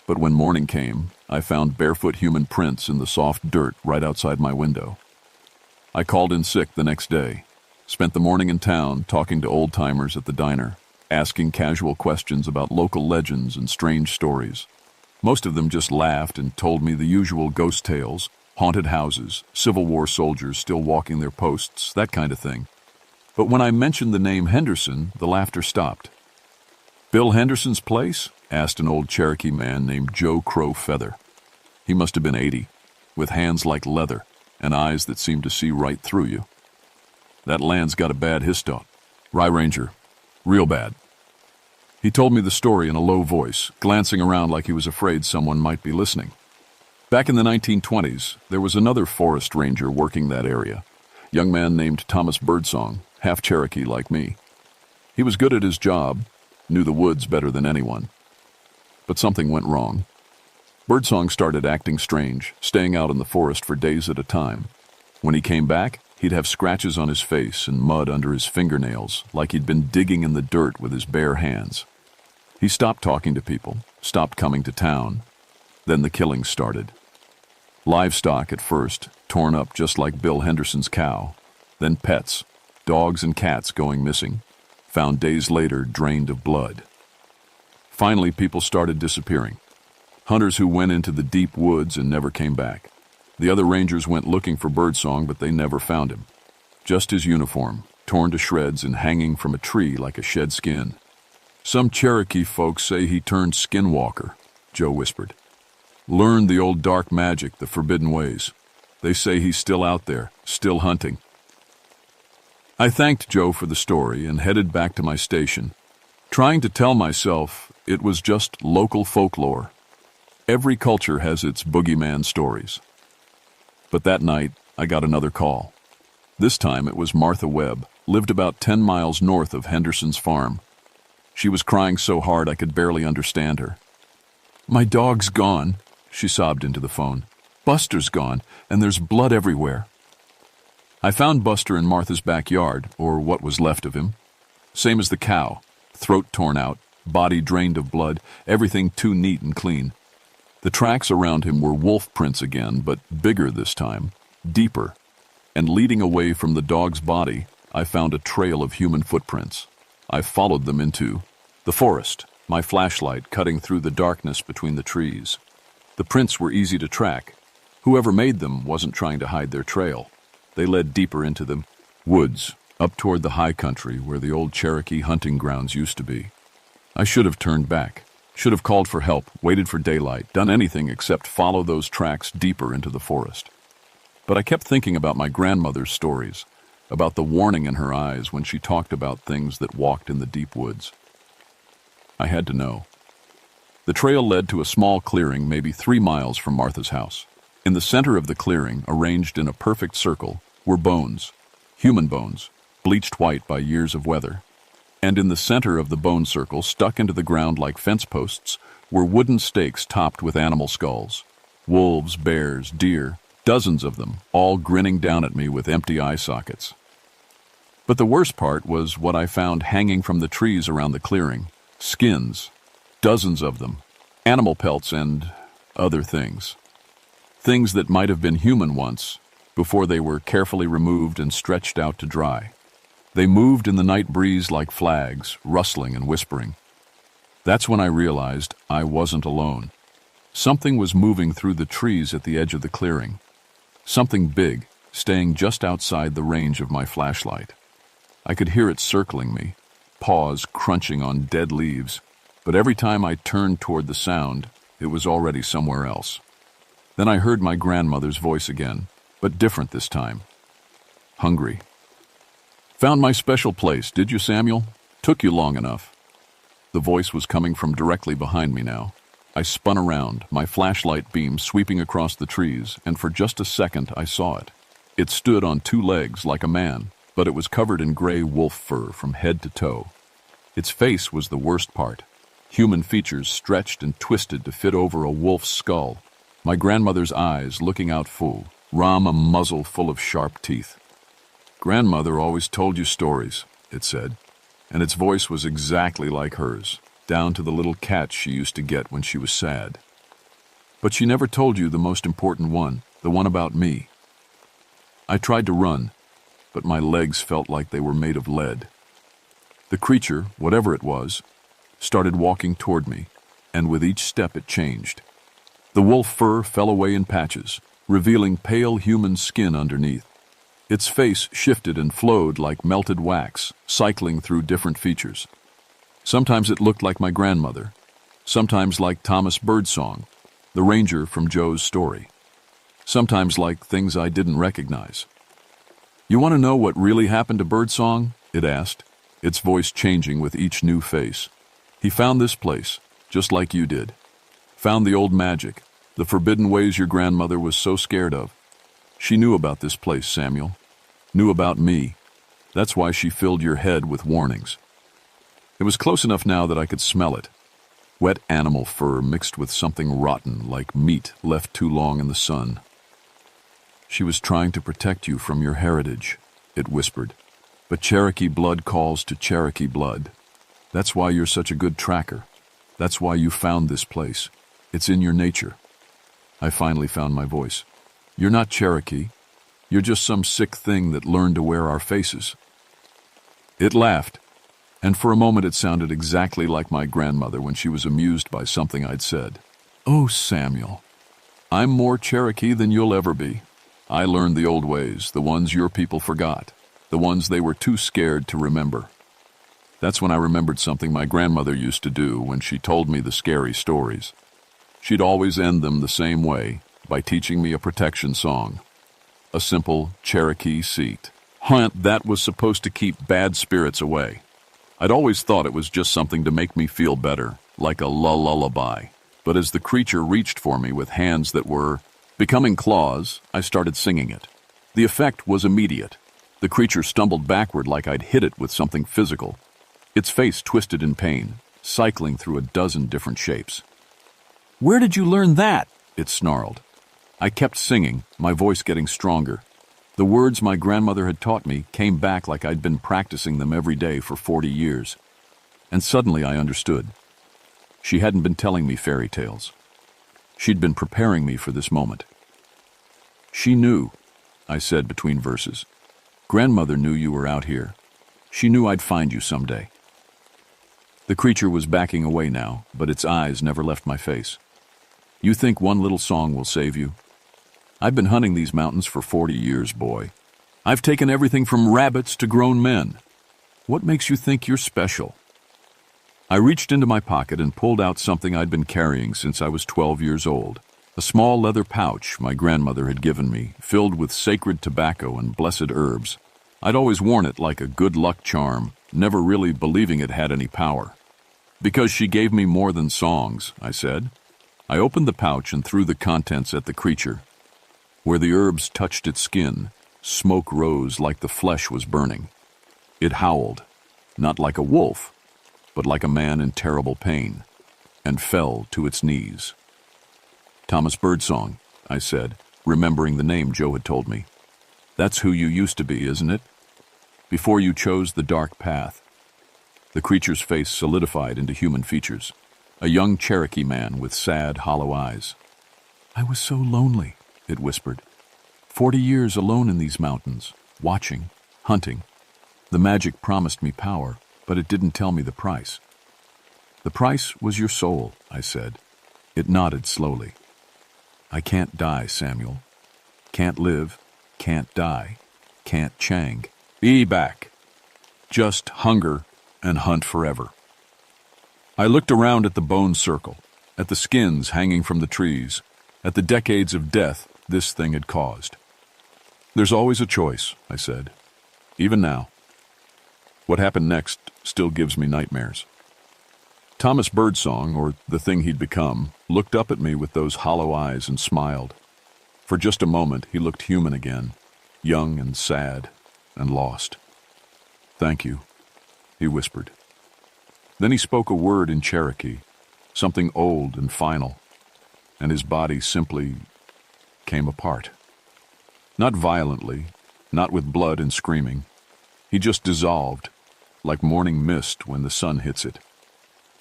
But when morning came, I found barefoot human prints in the soft dirt right outside my window. I called in sick the next day, spent the morning in town talking to old-timers at the diner, asking casual questions about local legends and strange stories. Most of them just laughed and told me the usual ghost tales, haunted houses, Civil War soldiers still walking their posts, that kind of thing. But when I mentioned the name Henderson, the laughter stopped. Bill Henderson's place? asked an old Cherokee man named Joe Crow Feather. He must have been 80, with hands like leather and eyes that seemed to see right through you. That land's got a bad histo. Rye Ranger. Real bad. He told me the story in a low voice, glancing around like he was afraid someone might be listening. Back in the 1920s, there was another forest ranger working that area, a young man named Thomas Birdsong, half Cherokee like me. He was good at his job, knew the woods better than anyone. But something went wrong. Birdsong started acting strange, staying out in the forest for days at a time. When he came back, he'd have scratches on his face and mud under his fingernails, like he'd been digging in the dirt with his bare hands. He stopped talking to people, stopped coming to town. Then the killing started. Livestock at first, torn up just like Bill Henderson's cow. Then pets, dogs and cats going missing, found days later drained of blood. Finally, people started disappearing. Hunters who went into the deep woods and never came back. The other rangers went looking for Birdsong, but they never found him. Just his uniform, torn to shreds and hanging from a tree like a shed skin. Some Cherokee folks say he turned skinwalker, Joe whispered. Learned the old dark magic, the forbidden ways. They say he's still out there, still hunting. I thanked Joe for the story and headed back to my station, trying to tell myself it was just local folklore. Every culture has its boogeyman stories. But that night, I got another call. This time it was Martha Webb, lived about 10 miles north of Henderson's farm. She was crying so hard I could barely understand her. "My dog's gone," she sobbed into the phone. "Buster's gone, and there's blood everywhere." I found Buster in Martha's backyard, or what was left of him. Same as the cow, throat torn out, body drained of blood, everything too neat and clean. The tracks around him were wolf prints again, but bigger this time, deeper. And leading away from the dog's body, I found a trail of human footprints. I followed them into the forest, my flashlight cutting through the darkness between the trees. The prints were easy to track. Whoever made them wasn't trying to hide their trail. They led deeper into the woods, up toward the high country where the old Cherokee hunting grounds used to be. I should have turned back. Should have called for help, waited for daylight, done anything except follow those tracks deeper into the forest. But I kept thinking about my grandmother's stories, about the warning in her eyes when she talked about things that walked in the deep woods. I had to know. The trail led to a small clearing maybe 3 miles from Martha's house. In the center of the clearing, arranged in a perfect circle, were bones, human bones, bleached white by years of weather. And in the center of the bone circle, stuck into the ground like fence posts, were wooden stakes topped with animal skulls. Wolves, bears, deer, dozens of them, all grinning down at me with empty eye sockets. But the worst part was what I found hanging from the trees around the clearing. Skins, dozens of them, animal pelts and other things. Things that might have been human once, before they were carefully removed and stretched out to dry. They moved in the night breeze like flags, rustling and whispering. That's when I realized I wasn't alone. Something was moving through the trees at the edge of the clearing. Something big, staying just outside the range of my flashlight. I could hear it circling me, paws crunching on dead leaves, but every time I turned toward the sound, it was already somewhere else. Then I heard my grandmother's voice again, but different this time. Hungry. "Found my special place, did you, Samuel? Took you long enough." The voice was coming from directly behind me now. I spun around, my flashlight beam sweeping across the trees, and for just a second I saw it. It stood on 2 legs like a man, but it was covered in gray wolf fur from head to toe. Its face was the worst part. Human features stretched and twisted to fit over a wolf's skull. My grandmother's eyes looking out full, a muzzle full of sharp teeth. "Grandmother always told you stories," it said, and its voice was exactly like hers, down to the little cat she used to get when she was sad. "But she never told you the most important one, the one about me." I tried to run, but my legs felt like they were made of lead. The creature, whatever it was, started walking toward me, and with each step it changed. The wolf fur fell away in patches, revealing pale human skin underneath. Its face shifted and flowed like melted wax, cycling through different features. Sometimes it looked like my grandmother. Sometimes like Thomas Birdsong, the ranger from Joe's story. Sometimes like things I didn't recognize. "You want to know what really happened to Birdsong?" it asked, its voice changing with each new face. "He found this place, just like you did. Found the old magic, the forbidden ways your grandmother was so scared of. She knew about this place, Samuel. Knew about me. That's why she filled your head with warnings." It was close enough now that I could smell it. Wet animal fur mixed with something rotten, like meat left too long in the sun. "She was trying to protect you from your heritage," it whispered. "But Cherokee blood calls to Cherokee blood. That's why you're such a good tracker. That's why you found this place. It's in your nature." I finally found my voice. "You're not Cherokee. You're just some sick thing that learned to wear our faces." It laughed, and for a moment it sounded exactly like my grandmother when she was amused by something I'd said. "Oh, Samuel, I'm more Cherokee than you'll ever be. I learned the old ways, the ones your people forgot, the ones they were too scared to remember." That's when I remembered something my grandmother used to do when she told me the scary stories. She'd always end them the same way, by teaching me a protection song. A simple Cherokee seat. That was supposed to keep bad spirits away. I'd always thought it was just something to make me feel better, like a lullaby. But as the creature reached for me with hands that were becoming claws, I started singing it. The effect was immediate. The creature stumbled backward like I'd hit it with something physical. Its face twisted in pain, cycling through a dozen different shapes. "Where did you learn that?" it snarled. I kept singing, my voice getting stronger. The words my grandmother had taught me came back like I'd been practicing them every day for 40 years. And suddenly I understood. She hadn't been telling me fairy tales. She'd been preparing me for this moment. "She knew," I said between verses. "Grandmother knew you were out here. She knew I'd find you someday." The creature was backing away now, but its eyes never left my face. "You think one little song will save you? I've been hunting these mountains for 40 years, boy. I've taken everything from rabbits to grown men. What makes you think you're special?" I reached into my pocket and pulled out something I'd been carrying since I was 12 years old. A small leather pouch my grandmother had given me, filled with sacred tobacco and blessed herbs. I'd always worn it like a good luck charm, never really believing it had any power. "Because she gave me more than songs," I said. I opened the pouch and threw the contents at the creature. Where the herbs touched its skin, smoke rose like the flesh was burning. It howled, not like a wolf, but like a man in terrible pain, and fell to its knees. "Thomas Birdsong," I said, remembering the name Joe had told me. "That's who you used to be, isn't it? Before you chose the dark path." The creature's face solidified into human features, a young Cherokee man with sad, hollow eyes. "I was so lonely," it whispered. 40 years alone in these mountains, watching, hunting. The magic promised me power, but it didn't tell me the price." "The price was your soul," I said. It nodded slowly. "I can't die, Samuel. Can't live, can't die, can't chang. Be back. Just hunger and hunt forever." I looked around at the bone circle, at the skins hanging from the trees, at the decades of death this thing had caused. "There's always a choice," I said. "Even now. What happened next still gives me nightmares." Thomas Birdsong, or the thing he'd become, looked up at me with those hollow eyes and smiled. For just a moment he looked human again, young and sad and lost. "Thank you," he whispered. Then he spoke a word in Cherokee, something old and final, and his body simply came apart. Not violently, not with blood and screaming. He just dissolved, like morning mist when the sun hits it.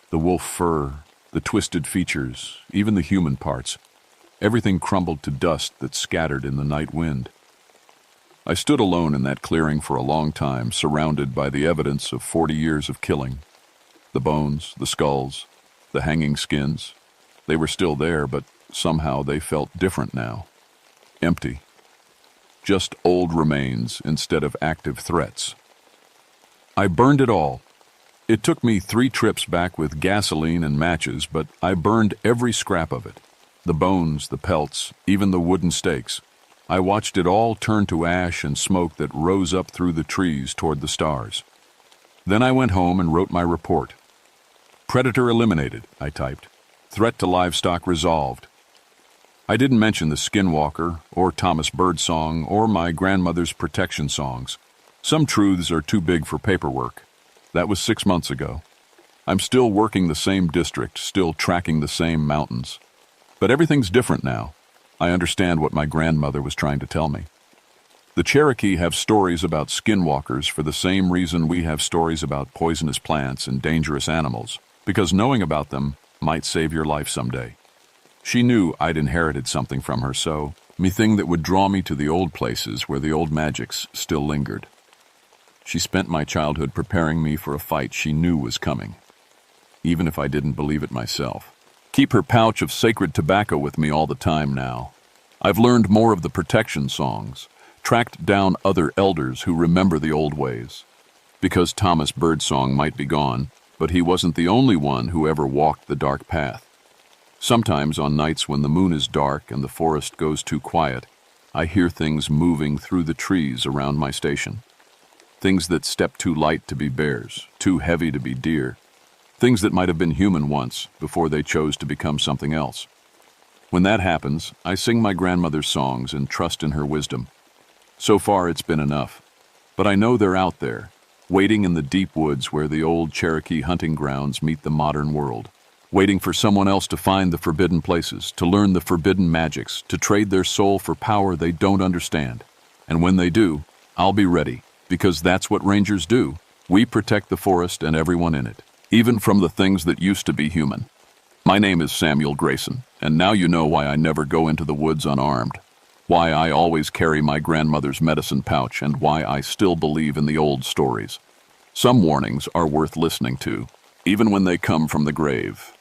The wolf fur, the twisted features, even the human parts, everything crumbled to dust that scattered in the night wind. I stood alone in that clearing for a long time, surrounded by the evidence of 40 years of killing. The bones, the skulls, the hanging skins. They were still there, but somehow they felt different now. Empty. Just old remains instead of active threats. I burned it all. It took me 3 trips back with gasoline and matches, but I burned every scrap of it. The bones, the pelts, even the wooden stakes. I watched it all turn to ash and smoke that rose up through the trees toward the stars. Then I went home and wrote my report. Predator eliminated, I typed. Threat to livestock resolved. I didn't mention the Skinwalker, or Thomas Birdsong, or my grandmother's protection songs. Some truths are too big for paperwork. That was 6 months ago. I'm still working the same district, still tracking the same mountains. But everything's different now. I understand what my grandmother was trying to tell me. The Cherokee have stories about skinwalkers for the same reason we have stories about poisonous plants and dangerous animals, because knowing about them might save your life someday. She knew I'd inherited something from her, so me thing that would draw me to the old places where the old magics still lingered. She spent my childhood preparing me for a fight she knew was coming, even if I didn't believe it myself. Keep her pouch of sacred tobacco with me all the time now. I've learned more of the protection songs, tracked down other elders who remember the old ways. Because Thomas Birdsong might be gone, but he wasn't the only one who ever walked the dark path. Sometimes on nights when the moon is dark and the forest goes too quiet, I hear things moving through the trees around my station. Things that step too light to be bears, too heavy to be deer. Things that might have been human once, before they chose to become something else. When that happens, I sing my grandmother's songs and trust in her wisdom. So far it's been enough. But I know they're out there, waiting in the deep woods where the old Cherokee hunting grounds meet the modern world. Waiting for someone else to find the forbidden places, to learn the forbidden magics, to trade their soul for power they don't understand. And when they do, I'll be ready, because that's what rangers do. We protect the forest and everyone in it, even from the things that used to be human. My name is Samuel Grayson, and now you know why I never go into the woods unarmed, why I always carry my grandmother's medicine pouch, and why I still believe in the old stories. Some warnings are worth listening to, even when they come from the grave.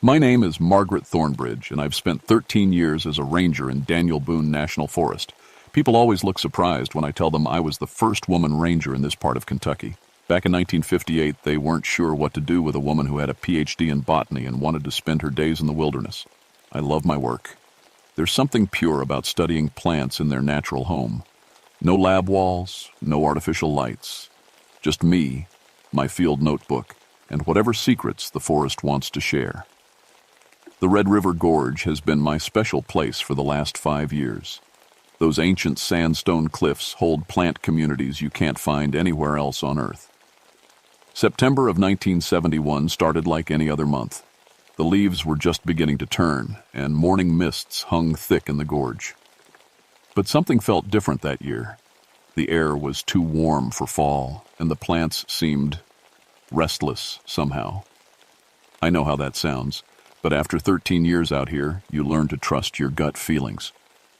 My name is Margaret Thornbridge, and I've spent 13 years as a ranger in Daniel Boone National Forest. People always look surprised when I tell them I was the first woman ranger in this part of Kentucky. Back in 1958, they weren't sure what to do with a woman who had a PhD in botany and wanted to spend her days in the wilderness. I love my work. There's something pure about studying plants in their natural home. No lab walls, no artificial lights. Just me, my field notebook, and whatever secrets the forest wants to share. The Red River Gorge has been my special place for the last 5 years. Those ancient sandstone cliffs hold plant communities you can't find anywhere else on Earth. September of 1971 started like any other month. The leaves were just beginning to turn, and morning mists hung thick in the gorge. But something felt different that year. The air was too warm for fall, and the plants seemed restless somehow. I know how that sounds. But after 13 years out here, you learn to trust your gut feelings.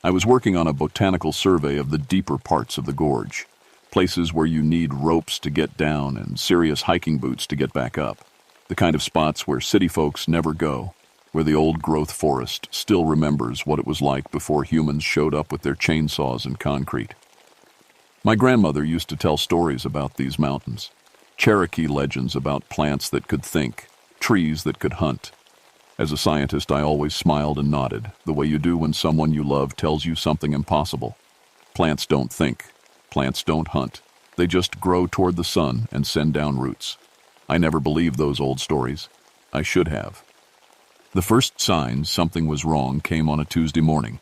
I was working on a botanical survey of the deeper parts of the gorge, places where you need ropes to get down and serious hiking boots to get back up, the kind of spots where city folks never go, where the old-growth forest still remembers what it was like before humans showed up with their chainsaws and concrete. My grandmother used to tell stories about these mountains, Cherokee legends about plants that could think, trees that could hunt. As a scientist, I always smiled and nodded, the way you do when someone you love tells you something impossible. Plants don't think. Plants don't hunt. They just grow toward the sun and send down roots. I never believed those old stories. I should have. The first signs something was wrong came on a Tuesday morning.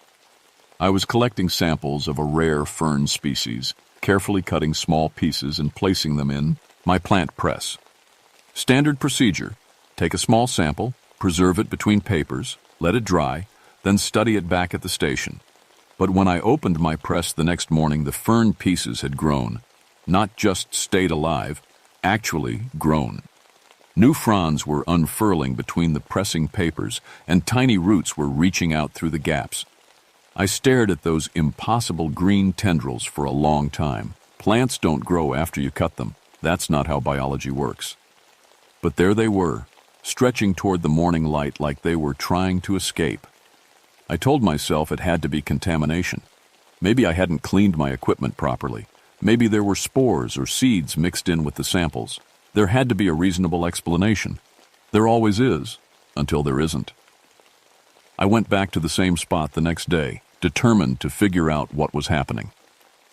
I was collecting samples of a rare fern species, carefully cutting small pieces and placing them in my plant press. Standard procedure: take a small sample, preserve it between papers, let it dry, then study it back at the station. But when I opened my press the next morning, the fern pieces had grown. Not just stayed alive, actually grown. New fronds were unfurling between the pressing papers, and tiny roots were reaching out through the gaps. I stared at those impossible green tendrils for a long time. Plants don't grow after you cut them. That's not how biology works. But there they were, stretching toward the morning light like they were trying to escape. I told myself it had to be contamination. Maybe I hadn't cleaned my equipment properly. Maybe there were spores or seeds mixed in with the samples. There had to be a reasonable explanation. There always is, until there isn't. I went back to the same spot the next day, determined to figure out what was happening.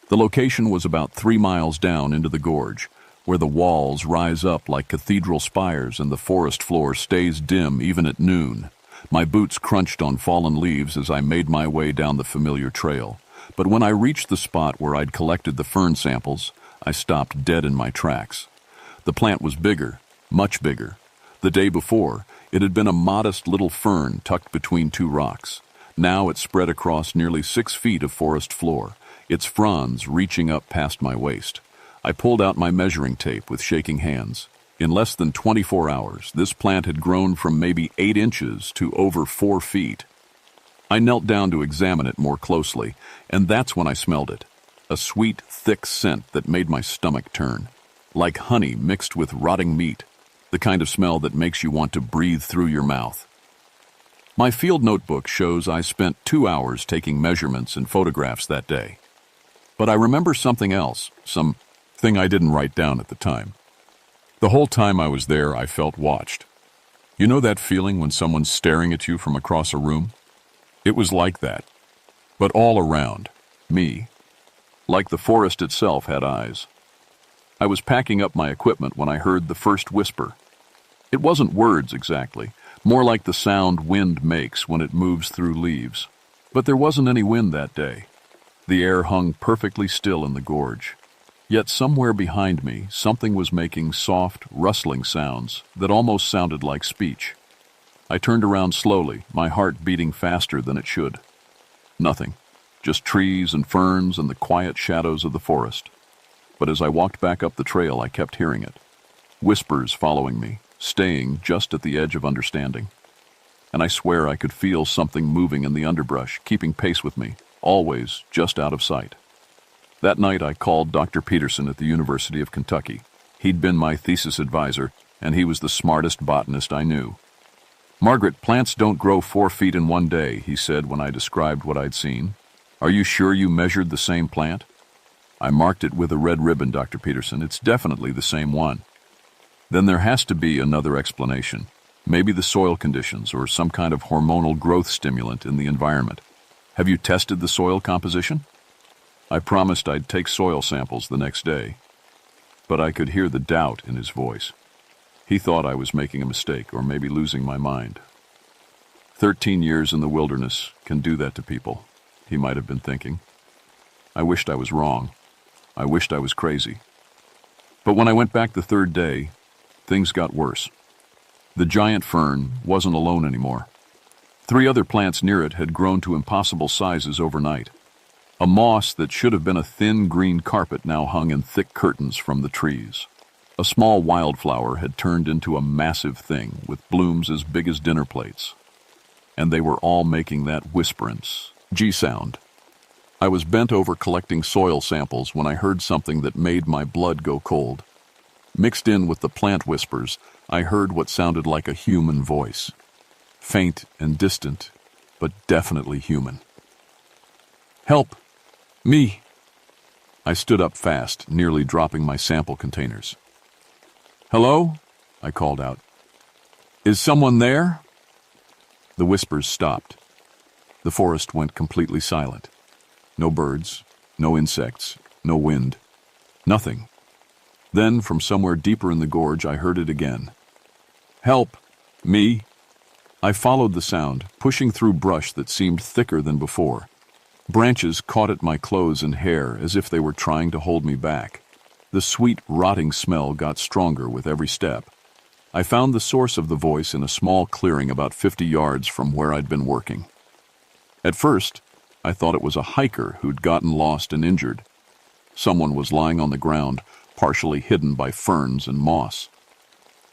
The location was about 3 miles down into the gorge, where the walls rise up like cathedral spires and the forest floor stays dim even at noon. My boots crunched on fallen leaves as I made my way down the familiar trail. But when I reached the spot where I'd collected the fern samples, I stopped dead in my tracks. The plant was bigger, much bigger. The day before, it had been a modest little fern tucked between 2 rocks. Now it spread across nearly 6 feet of forest floor, its fronds reaching up past my waist. I pulled out my measuring tape with shaking hands. In less than 24 hours, this plant had grown from maybe 8 inches to over 4 feet. I knelt down to examine it more closely, and that's when I smelled it. A sweet, thick scent that made my stomach turn. Like honey mixed with rotting meat. The kind of smell that makes you want to breathe through your mouth. My field notebook shows I spent 2 hours taking measurements and photographs that day. But I remember something else, something I didn't write down at the time. The whole time I was there, I felt watched. You know that feeling when someone's staring at you from across a room? It was like that, but all around, me. Like the forest itself had eyes. I was packing up my equipment when I heard the first whisper. It wasn't words exactly, more like the sound wind makes when it moves through leaves. But there wasn't any wind that day. The air hung perfectly still in the gorge. Yet somewhere behind me, something was making soft, rustling sounds that almost sounded like speech. I turned around slowly, my heart beating faster than it should. Nothing, just trees and ferns and the quiet shadows of the forest. But as I walked back up the trail, I kept hearing it. Whispers following me, staying just at the edge of understanding. And I swear I could feel something moving in the underbrush, keeping pace with me, always just out of sight. That night I called Dr. Peterson at the University of Kentucky. He'd been my thesis advisor, and he was the smartest botanist I knew. "Margaret, plants don't grow 4 feet in one day," he said when I described what I'd seen. "Are you sure you measured the same plant?" "I marked it with a red ribbon, Dr. Peterson. It's definitely the same one." "Then there has to be another explanation. Maybe the soil conditions or some kind of hormonal growth stimulant in the environment. Have you tested the soil composition?" I promised I'd take soil samples the next day, but I could hear the doubt in his voice. He thought I was making a mistake or maybe losing my mind. 13 years in the wilderness can do that to people, he might have been thinking. I wished I was wrong. I wished I was crazy. But when I went back the 3rd day, things got worse. The giant fern wasn't alone anymore. 3 other plants near it had grown to impossible sizes overnight. A moss that should have been a thin green carpet now hung in thick curtains from the trees. A small wildflower had turned into a massive thing with blooms as big as dinner plates. And they were all making that whisperance, G sound. I was bent over collecting soil samples when I heard something that made my blood go cold. Mixed in with the plant whispers, I heard what sounded like a human voice. Faint and distant, but definitely human. "Help! Me!" I stood up fast, nearly dropping my sample containers. "Hello?" I called out. "Is someone there?" The whispers stopped. The forest went completely silent. No birds, no insects, no wind. Nothing. Then, from somewhere deeper in the gorge, I heard it again. "Help! Me!" I followed the sound, pushing through brush that seemed thicker than before. Branches caught at my clothes and hair as if they were trying to hold me back. The sweet, rotting smell got stronger with every step. I found the source of the voice in a small clearing about 50 yards from where I'd been working. At first, I thought it was a hiker who'd gotten lost and injured. Someone was lying on the ground, partially hidden by ferns and moss.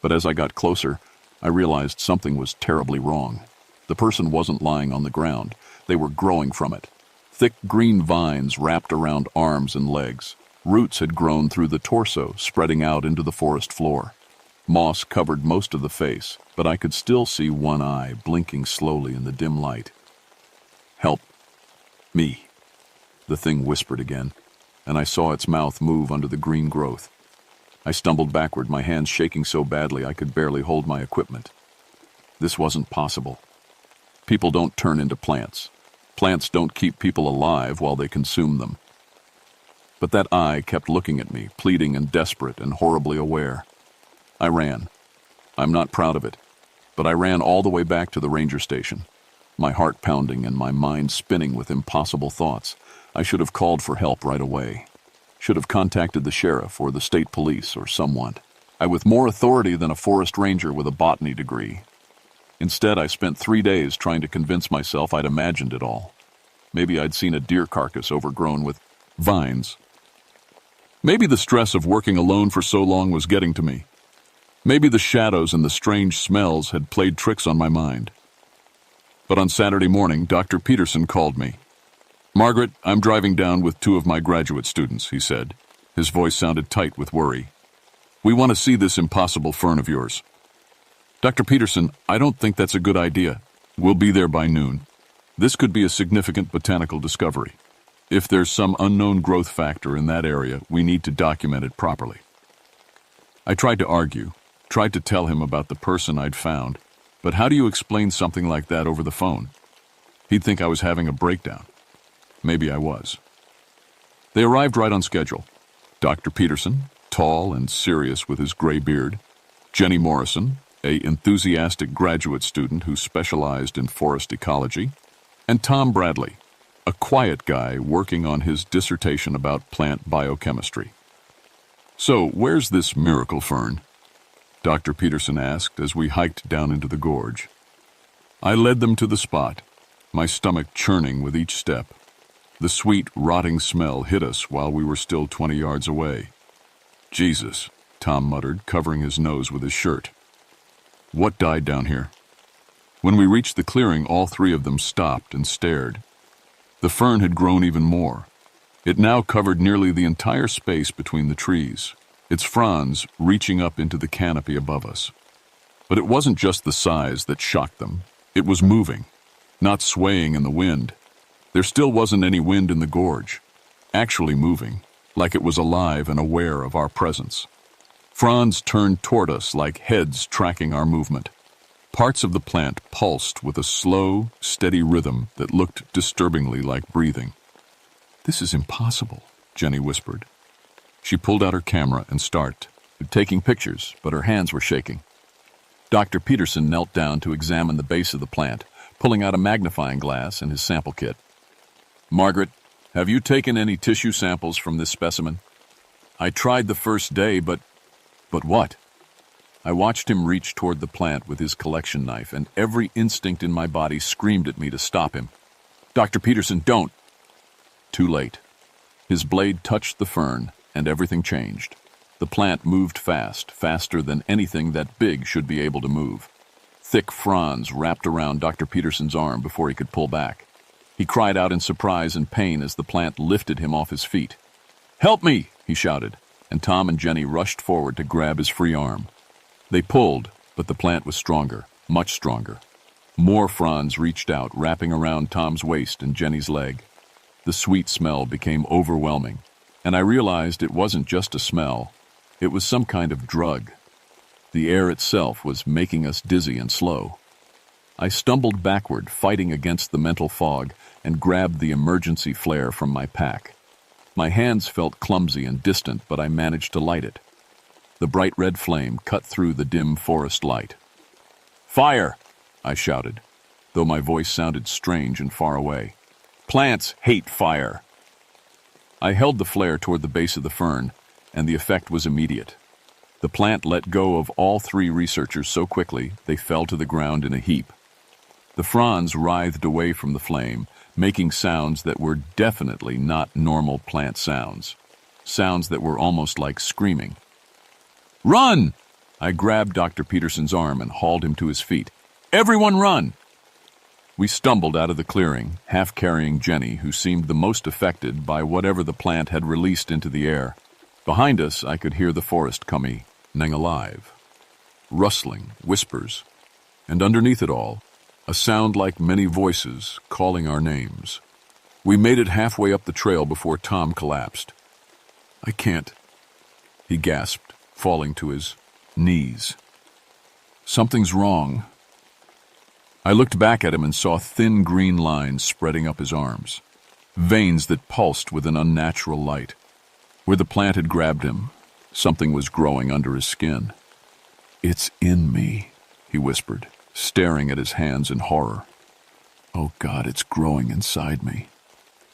But as I got closer, I realized something was terribly wrong. The person wasn't lying on the ground. They were growing from it. Thick green vines wrapped around arms and legs. Roots had grown through the torso, spreading out into the forest floor. Moss covered most of the face, but I could still see one eye blinking slowly in the dim light. "Help! Me!" The thing whispered again, and I saw its mouth move under the green growth. I stumbled backward, my hands shaking so badly I could barely hold my equipment. This wasn't possible. People don't turn into plants. Plants don't keep people alive while they consume them. But that eye kept looking at me, pleading and desperate and horribly aware. I ran. I'm not proud of it, but I ran all the way back to the ranger station, my heart pounding and my mind spinning with impossible thoughts. I should have called for help right away. Should have contacted the sheriff or the state police or someone. I with more authority than a forest ranger with a botany degree. Instead, I spent 3 days trying to convince myself I'd imagined it all. Maybe I'd seen a deer carcass overgrown with vines. Maybe the stress of working alone for so long was getting to me. Maybe the shadows and the strange smells had played tricks on my mind. But on Saturday morning, Dr. Peterson called me. "Margaret, I'm driving down with 2 of my graduate students," he said. His voice sounded tight with worry. "We want to see this impossible fern of yours." "Dr. Peterson, I don't think that's a good idea. We'll be there by noon. This could be a significant botanical discovery. If there's some unknown growth factor in that area, we need to document it properly." I tried to argue, tried to tell him about the person I'd found, but how do you explain something like that over the phone? He'd think I was having a breakdown. Maybe I was. They arrived right on schedule. Dr. Peterson, tall and serious with his gray beard, Jenny Morrison, an enthusiastic graduate student who specialized in forest ecology, and Tom Bradley, a quiet guy working on his dissertation about plant biochemistry. "So, where's this miracle fern?" Dr. Peterson asked as we hiked down into the gorge. I led them to the spot, my stomach churning with each step. The sweet, rotting smell hit us while we were still 20 yards away. "Jesus," Tom muttered, covering his nose with his shirt. "What died down here?" When we reached the clearing, all 3 of them stopped and stared. The fern had grown even more. It now covered nearly the entire space between the trees, its fronds reaching up into the canopy above us. But it wasn't just the size that shocked them. It was moving, not swaying in the wind. There still wasn't any wind in the gorge, actually moving, like it was alive and aware of our presence. Fronds turned toward us like heads tracking our movement. Parts of the plant pulsed with a slow, steady rhythm that looked disturbingly like breathing. "This is impossible," Jenny whispered. She pulled out her camera and started taking pictures, but her hands were shaking. Dr. Peterson knelt down to examine the base of the plant, pulling out a magnifying glass and his sample kit. "Margaret, have you taken any tissue samples from this specimen?" "I tried the first day, but what?" I watched him reach toward the plant with his collection knife, and every instinct in my body screamed at me to stop him. "Dr. Peterson, don't!" Too late. His blade touched the fern, and everything changed. The plant moved fast, faster than anything that big should be able to move. Thick fronds wrapped around Dr. Peterson's arm before he could pull back. He cried out in surprise and pain as the plant lifted him off his feet. "Help me!" he shouted, and Tom and Jenny rushed forward to grab his free arm. They pulled, but the plant was stronger, much stronger. More fronds reached out, wrapping around Tom's waist and Jenny's leg. The sweet smell became overwhelming, and I realized it wasn't just a smell. It was some kind of drug. The air itself was making us dizzy and slow. I stumbled backward, fighting against the mental fog, and grabbed the emergency flare from my pack. My hands felt clumsy and distant, but I managed to light it. The bright red flame cut through the dim forest light. "Fire!" I shouted, though my voice sounded strange and far away. "Plants hate fire!" I held the flare toward the base of the fern, and the effect was immediate. The plant let go of all 3 researchers so quickly they fell to the ground in a heap. The fronds writhed away from the flame, making sounds that were definitely not normal plant sounds. Sounds that were almost like screaming. "Run!" I grabbed Dr. Peterson's arm and hauled him to his feet. "Everyone run!" We stumbled out of the clearing, half carrying Jenny, who seemed the most affected by whatever the plant had released into the air. Behind us, I could hear the forest coming alive. Rustling, whispers, and underneath it all, a sound like many voices calling our names. We made it halfway up the trail before Tom collapsed. "I can't," he gasped, falling to his knees. "Something's wrong." I looked back at him and saw thin green lines spreading up his arms, veins that pulsed with an unnatural light. Where the plant had grabbed him, something was growing under his skin. "It's in me," he whispered, staring at his hands in horror. "Oh God, it's growing inside me."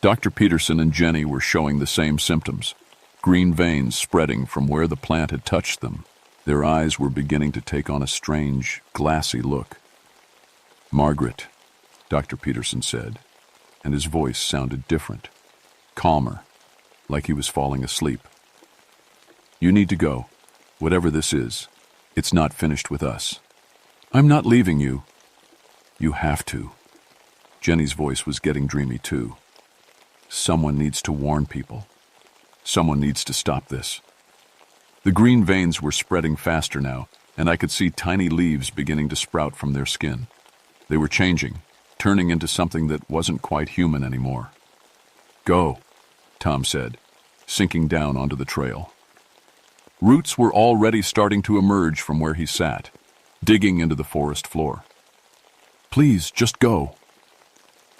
Dr. Peterson and Jenny were showing the same symptoms, green veins spreading from where the plant had touched them. Their eyes were beginning to take on a strange, glassy look. "Margaret," Dr. Peterson said, and his voice sounded different, calmer, like he was falling asleep. "You need to go, whatever this is. It's not finished with us." "I'm not leaving you." "You have to." Jenny's voice was getting dreamy too. "Someone needs to warn people. Someone needs to stop this." The green veins were spreading faster now, and I could see tiny leaves beginning to sprout from their skin. They were changing, turning into something that wasn't quite human anymore. "Go," Tom said, sinking down onto the trail. Roots were already starting to emerge from where he sat, digging into the forest floor. "Please, just go."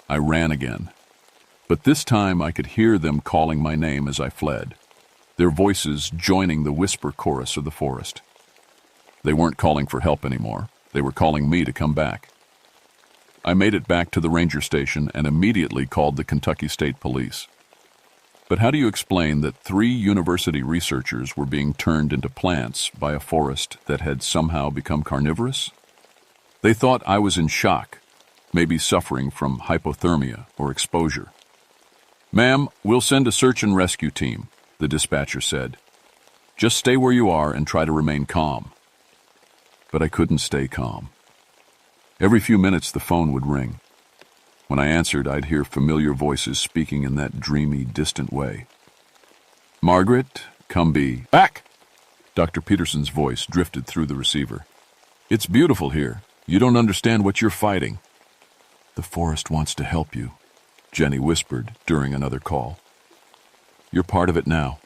I ran again, but this time I could hear them calling my name as I fled, their voices joining the whisper chorus of the forest. They weren't calling for help anymore. They were calling me to come back. I made it back to the ranger station and immediately called the Kentucky State Police. But how do you explain that 3 university researchers were being turned into plants by a forest that had somehow become carnivorous? They thought I was in shock, maybe suffering from hypothermia or exposure. "Ma'am, we'll send a search and rescue team," the dispatcher said. "Just stay where you are and try to remain calm." But I couldn't stay calm. Every few minutes the phone would ring. When I answered, I'd hear familiar voices speaking in that dreamy, distant way. "Margaret, come be back." Dr. Peterson's voice drifted through the receiver. "It's beautiful here. You don't understand what you're fighting." "The forest wants to help you," Jenny whispered during another call. "You're part of it now.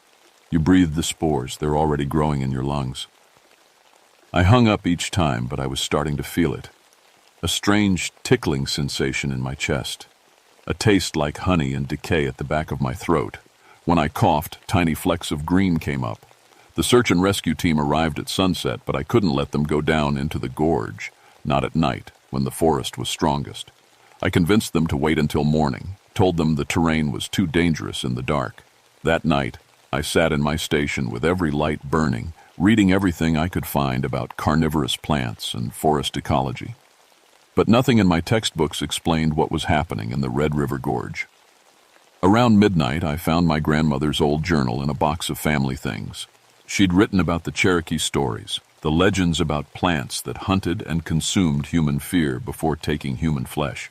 You breathe the spores. They're already growing in your lungs." I hung up each time, but I was starting to feel it. A strange tickling sensation in my chest, a taste like honey and decay at the back of my throat. When I coughed, tiny flecks of green came up. The search and rescue team arrived at sunset, but I couldn't let them go down into the gorge, not at night, when the forest was strongest. I convinced them to wait until morning, told them the terrain was too dangerous in the dark. That night, I sat in my station with every light burning, reading everything I could find about carnivorous plants and forest ecology. But nothing in my textbooks explained what was happening in the Red River Gorge. Around midnight, I found my grandmother's old journal in a box of family things. She'd written about the Cherokee stories, the legends about plants that hunted and consumed human fear before taking human flesh.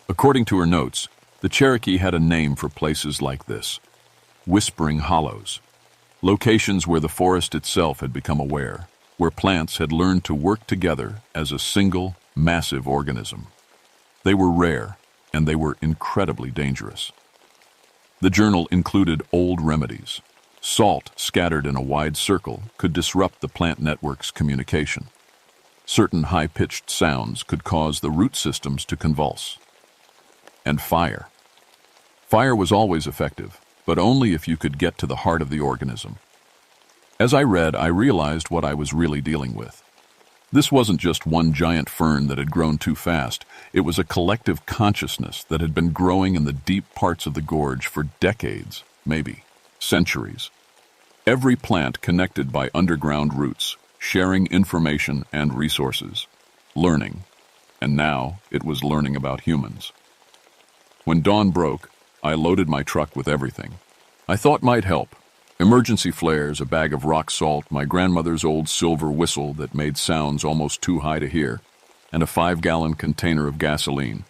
According to her notes, the Cherokee had a name for places like this: Whispering Hollows, locations where the forest itself had become aware, where plants had learned to work together as a single, massive organism. They were rare, and they were incredibly dangerous. The journal included old remedies. Salt scattered in a wide circle could disrupt the plant network's communication. Certain high-pitched sounds could cause the root systems to convulse. And fire. Fire was always effective, but only if you could get to the heart of the organism. As I read, I realized what I was really dealing with. This wasn't just one giant fern that had grown too fast. It was a collective consciousness that had been growing in the deep parts of the gorge for decades, maybe centuries. Every plant connected by underground roots, sharing information and resources, learning, and now it was learning about humans. When dawn broke, I loaded my truck with everything I thought might help. Emergency flares, a bag of rock salt, my grandmother's old silver whistle that made sounds almost too high to hear, and a 5-gallon container of gasoline.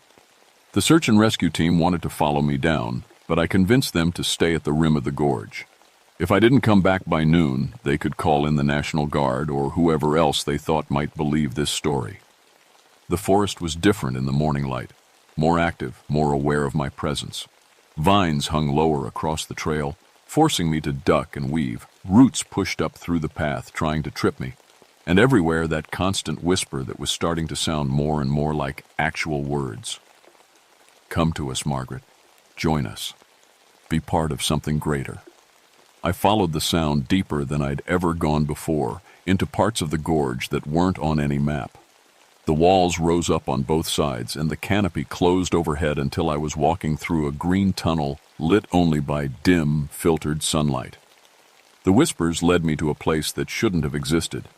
The search and rescue team wanted to follow me down, but I convinced them to stay at the rim of the gorge. If I didn't come back by noon, they could call in the National Guard or whoever else they thought might believe this story. The forest was different in the morning light, more active, more aware of my presence. Vines hung lower across the trail, forcing me to duck and weave. Roots pushed up through the path, trying to trip me. And everywhere that constant whisper that was starting to sound more and more like actual words. Come to us, Margaret. Join us. Be part of something greater. I followed the sound deeper than I'd ever gone before, into parts of the gorge that weren't on any map. The walls rose up on both sides, and the canopy closed overhead until I was walking through a green tunnel lit only by dim, filtered sunlight. The whispers led me to a place that shouldn't have existed.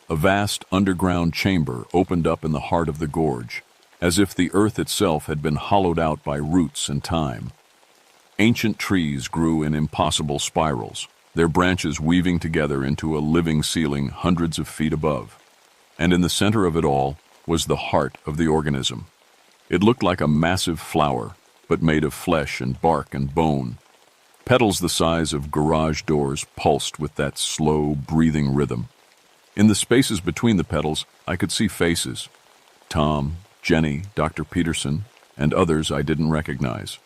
A vast underground chamber opened up in the heart of the gorge, as if the earth itself had been hollowed out by roots and time. Ancient trees grew in impossible spirals, their branches weaving together into a living ceiling hundreds of feet above. And in the center of it all was the heart of the organism. It looked like a massive flower, but made of flesh and bark and bone. Petals the size of garage doors pulsed with that slow, breathing rhythm. In the spaces between the petals, I could see faces. Tom, Jenny, Dr. Peterson, and others I didn't recognize.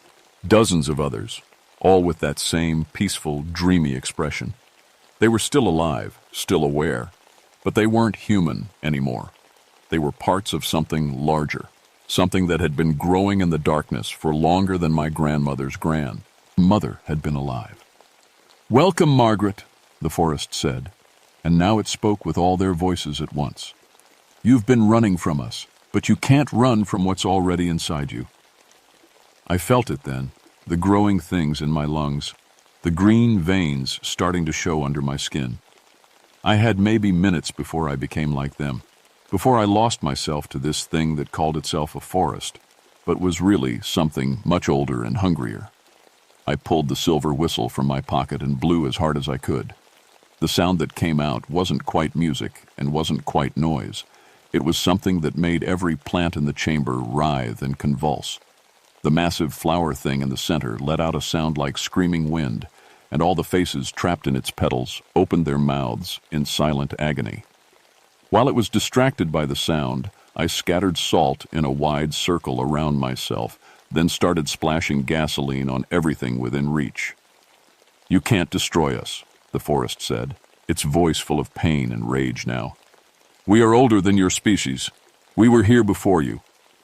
Dozens of others, all with that same peaceful, dreamy expression. They were still alive, still aware, but they weren't human anymore. They were parts of something larger, something that had been growing in the darkness for longer than my grandmother's grandmother had been alive. "Welcome, Margaret," the forest said, and now it spoke with all their voices at once. "You've been running from us, but you can't run from what's already inside you." I felt it then, the growing things in my lungs, the green veins starting to show under my skin. I had maybe minutes before I became like them, before I lost myself to this thing that called itself a forest, but was really something much older and hungrier. I pulled the silver whistle from my pocket and blew as hard as I could. The sound that came out wasn't quite music and wasn't quite noise. It was something that made every plant in the chamber writhe and convulse. The massive flower thing in the center let out a sound like screaming wind, and all the faces trapped in its petals opened their mouths in silent agony. While it was distracted by the sound, I scattered salt in a wide circle around myself, then started splashing gasoline on everything within reach. "You can't destroy us," the forest said, its voice full of pain and rage now. "We are older than your species. We were here before you,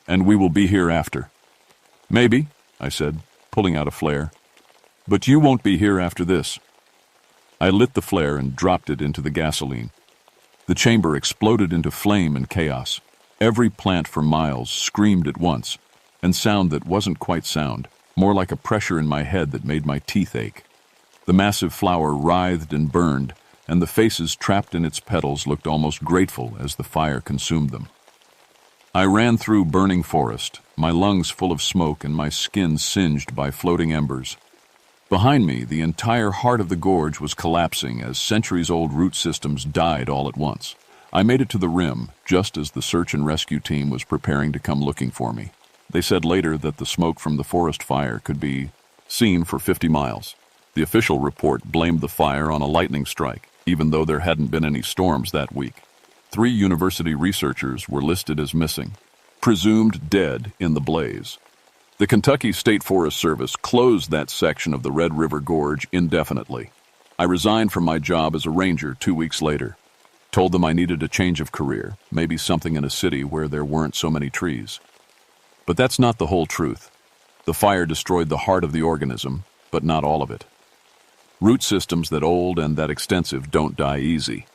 and we will be here after." "Maybe," I said, pulling out a flare. "But you won't be here after this." I lit the flare and dropped it into the gasoline. The chamber exploded into flame and chaos. Every plant for miles screamed at once, and sound that wasn't quite sound, more like a pressure in my head that made my teeth ache. The massive flower writhed and burned, and the faces trapped in its petals looked almost grateful as the fire consumed them. I ran through burning forest, my lungs full of smoke and my skin singed by floating embers. Behind me, the entire heart of the gorge was collapsing as centuries-old root systems died all at once. I made it to the rim, just as the search and rescue team was preparing to come looking for me. They said later that the smoke from the forest fire could be seen for 50 miles. The official report blamed the fire on a lightning strike, even though there hadn't been any storms that week. 3 university researchers were listed as missing, presumed dead in the blaze. The Kentucky State Forest Service closed that section of the Red River Gorge indefinitely. I resigned from my job as a ranger 2 weeks later. Told them I needed a change of career, maybe something in a city where there weren't so many trees. But that's not the whole truth. The fire destroyed the heart of the organism, but not all of it. Root systems that old and that extensive don't die easy.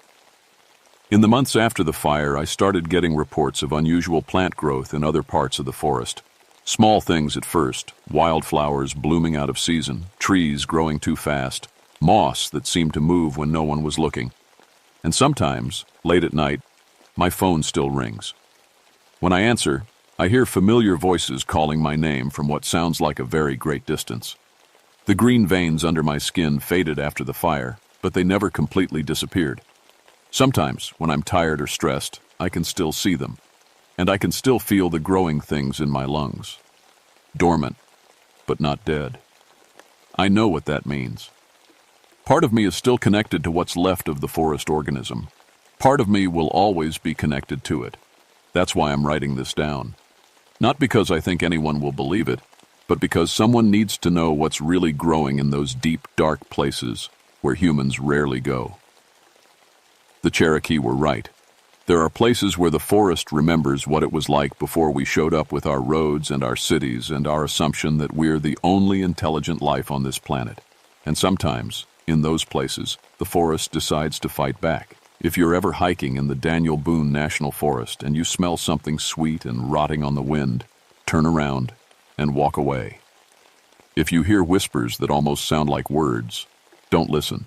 In the months after the fire, I started getting reports of unusual plant growth in other parts of the forest. Small things at first, wildflowers blooming out of season, trees growing too fast, moss that seemed to move when no one was looking. And sometimes, late at night, my phone still rings. When I answer, I hear familiar voices calling my name from what sounds like a very great distance. The green veins under my skin faded after the fire, but they never completely disappeared. Sometimes, when I'm tired or stressed, I can still see them, and I can still feel the growing things in my lungs. Dormant, but not dead. I know what that means. Part of me is still connected to what's left of the forest organism. Part of me will always be connected to it. That's why I'm writing this down. Not because I think anyone will believe it, but because someone needs to know what's really growing in those deep, dark places where humans rarely go. The Cherokee were right. There are places where the forest remembers what it was like before we showed up with our roads and our cities and our assumption that we're the only intelligent life on this planet. And sometimes, in those places, the forest decides to fight back. If you're ever hiking in the Daniel Boone National Forest and you smell something sweet and rotting on the wind, turn around and walk away. If you hear whispers that almost sound like words, don't listen.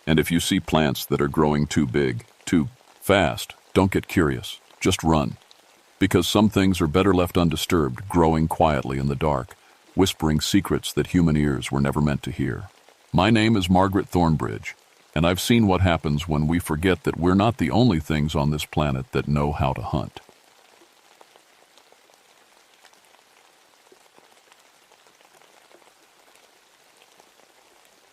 And if you see plants that are growing too big, too fast, don't get curious. Just run. Because some things are better left undisturbed, growing quietly in the dark, whispering secrets that human ears were never meant to hear. My name is Margaret Thornbridge, and I've seen what happens when we forget that we're not the only things on this planet that know how to hunt.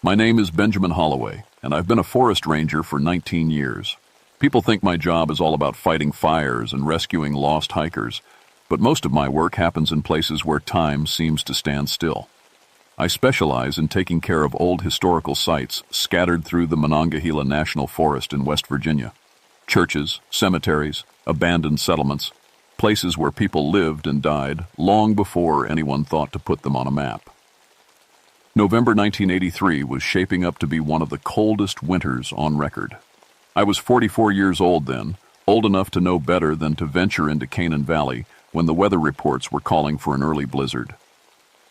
My name is Benjamin Holloway, and I've been a forest ranger for 19 years. People think my job is all about fighting fires and rescuing lost hikers, but most of my work happens in places where time seems to stand still. I specialize in taking care of old historical sites scattered through the Monongahela National Forest in West Virginia. Churches, cemeteries, abandoned settlements, places where people lived and died long before anyone thought to put them on a map. November 1983 was shaping up to be one of the coldest winters on record. I was 44 years old then, old enough to know better than to venture into Canaan Valley when the weather reports were calling for an early blizzard.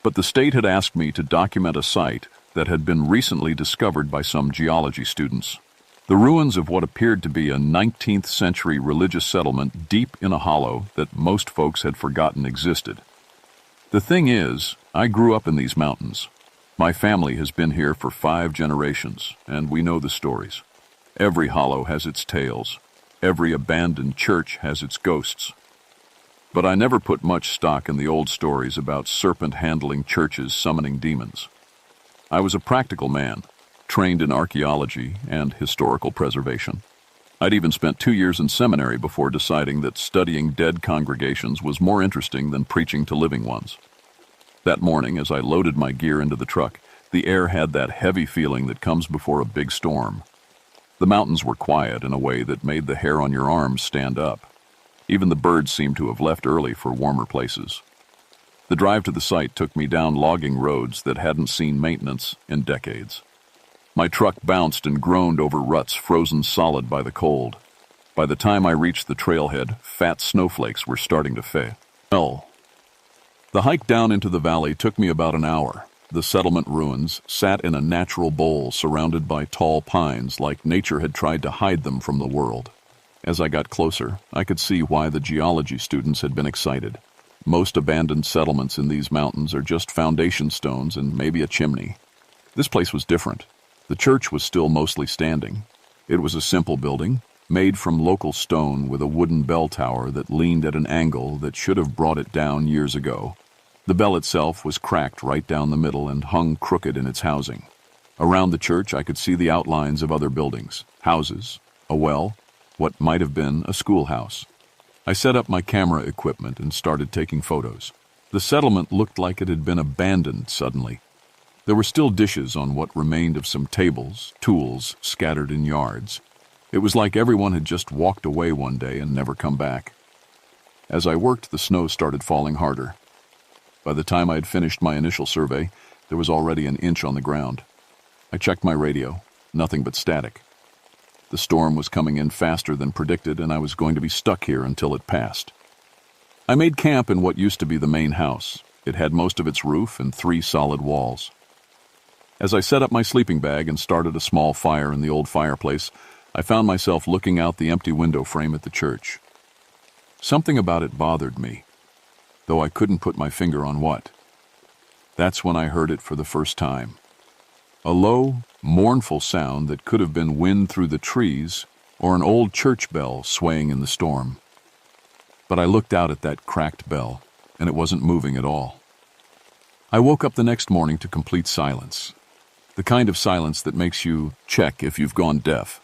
But the state had asked me to document a site that had been recently discovered by some geology students. The ruins of what appeared to be a 19th century religious settlement deep in a hollow that most folks had forgotten existed. The thing is, I grew up in these mountains. My family has been here for 5 generations, and we know the stories. Every hollow has its tales. Every abandoned church has its ghosts. But I never put much stock in the old stories about serpent-handling churches summoning demons. I was a practical man, trained in archaeology and historical preservation. I'd even spent 2 years in seminary before deciding that studying dead congregations was more interesting than preaching to living ones. That morning, as I loaded my gear into the truck, the air had that heavy feeling that comes before a big storm. The mountains were quiet in a way that made the hair on your arms stand up. Even the birds seemed to have left early for warmer places. The drive to the site took me down logging roads that hadn't seen maintenance in decades. My truck bounced and groaned over ruts frozen solid by the cold. By the time I reached the trailhead, fat snowflakes were starting to fall. The hike down into the valley took me about an hour. The settlement ruins sat in a natural bowl surrounded by tall pines like nature had tried to hide them from the world. As I got closer, I could see why the geology students had been excited. Most abandoned settlements in these mountains are just foundation stones and maybe a chimney. This place was different. The church was still mostly standing. It was a simple building, made from local stone with a wooden bell tower that leaned at an angle that should have brought it down years ago. The bell itself was cracked right down the middle and hung crooked in its housing. Around the church I could see the outlines of other buildings, houses, a well, what might have been a schoolhouse. I set up my camera equipment and started taking photos. The settlement looked like it had been abandoned suddenly. There were still dishes on what remained of some tables, tools scattered in yards. It was like everyone had just walked away one day and never come back. As I worked, the snow started falling harder. By the time I had finished my initial survey, there was already an inch on the ground. I checked my radio. Nothing but static. The storm was coming in faster than predicted, and I was going to be stuck here until it passed. I made camp in what used to be the main house. It had most of its roof and 3 solid walls. As I set up my sleeping bag and started a small fire in the old fireplace, I found myself looking out the empty window frame at the church. Something about it bothered me, though I couldn't put my finger on what. That's when I heard it for the first time. A low, mournful sound that could have been wind through the trees or an old church bell swaying in the storm. But I looked out at that cracked bell, and it wasn't moving at all. I woke up the next morning to complete silence. The kind of silence that makes you check if you've gone deaf.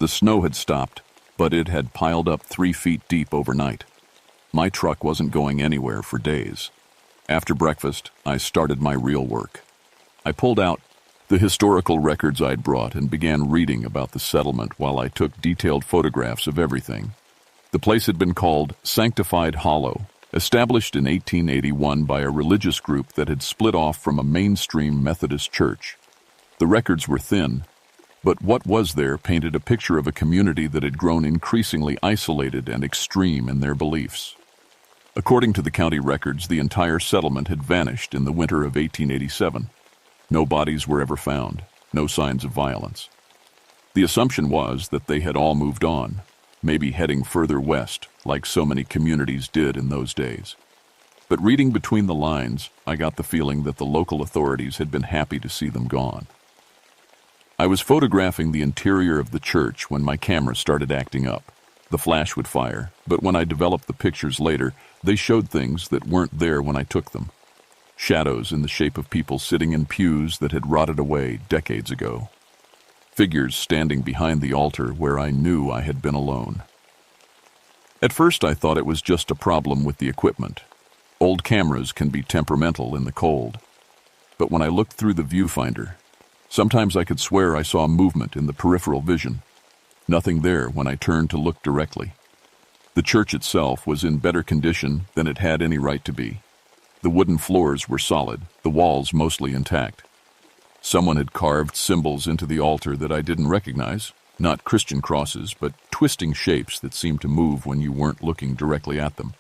The snow had stopped, but it had piled up 3 feet deep overnight. My truck wasn't going anywhere for days. After breakfast, I started my real work. I pulled out the historical records I'd brought and began reading about the settlement while I took detailed photographs of everything. The place had been called Sanctified Hollow, established in 1881 by a religious group that had split off from a mainstream Methodist church. The records were thin, but what was there painted a picture of a community that had grown increasingly isolated and extreme in their beliefs. According to the county records, the entire settlement had vanished in the winter of 1887. No bodies were ever found, no signs of violence. The assumption was that they had all moved on, maybe heading further west, like so many communities did in those days. But reading between the lines, I got the feeling that the local authorities had been happy to see them gone. I was photographing the interior of the church when my camera started acting up. The flash would fire, but when I developed the pictures later, they showed things that weren't there when I took them. Shadows in the shape of people sitting in pews that had rotted away decades ago. Figures standing behind the altar where I knew I had been alone. At first I thought it was just a problem with the equipment. Old cameras can be temperamental in the cold. But when I looked through the viewfinder, sometimes I could swear I saw movement in the peripheral vision. Nothing there when I turned to look directly. The church itself was in better condition than it had any right to be. The wooden floors were solid, the walls mostly intact. Someone had carved symbols into the altar that I didn't recognize, not Christian crosses, but twisting shapes that seemed to move when you weren't looking directly at them.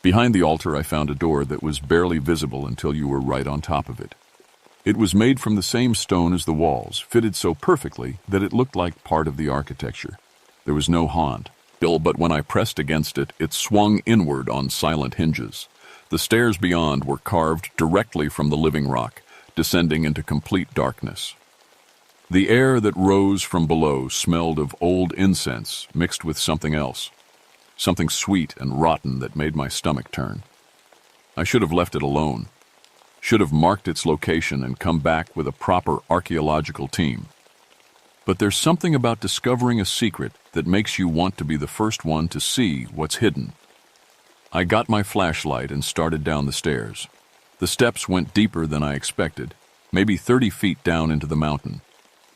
Behind the altar I found a door that was barely visible until you were right on top of it. It was made from the same stone as the walls, fitted so perfectly that it looked like part of the architecture. There was no handle, but when I pressed against it, it swung inward on silent hinges. The stairs beyond were carved directly from the living rock, descending into complete darkness. The air that rose from below smelled of old incense mixed with something else, something sweet and rotten that made my stomach turn. I should have left it alone, should have marked its location and come back with a proper archaeological team. But there's something about discovering a secret that makes you want to be the first one to see what's hidden. I got my flashlight and started down the stairs. The steps went deeper than I expected, maybe 30 feet down into the mountain.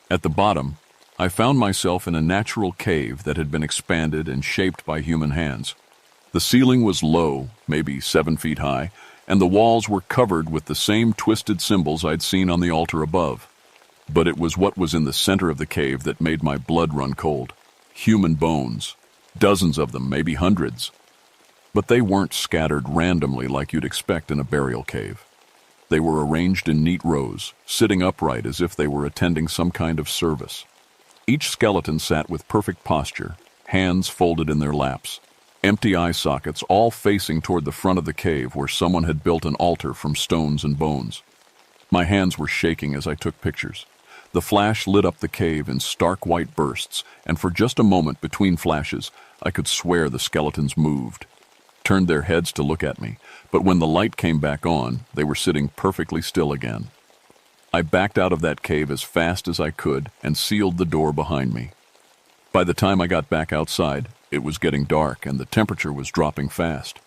At the bottom, I found myself in a natural cave that had been expanded and shaped by human hands. The ceiling was low, maybe 7 feet high, and the walls were covered with the same twisted symbols I'd seen on the altar above. But it was what was in the center of the cave that made my blood run cold. Human bones. Dozens of them, maybe hundreds. But they weren't scattered randomly like you'd expect in a burial cave. They were arranged in neat rows, sitting upright as if they were attending some kind of service. Each skeleton sat with perfect posture, hands folded in their laps, empty eye sockets all facing toward the front of the cave where someone had built an altar from stones and bones. My hands were shaking as I took pictures. The flash lit up the cave in stark white bursts, and for just a moment between flashes, I could swear the skeletons moved, turned their heads to look at me, but when the light came back on, they were sitting perfectly still again. I backed out of that cave as fast as I could and sealed the door behind me. By the time I got back outside, it was getting dark and the temperature was dropping fast.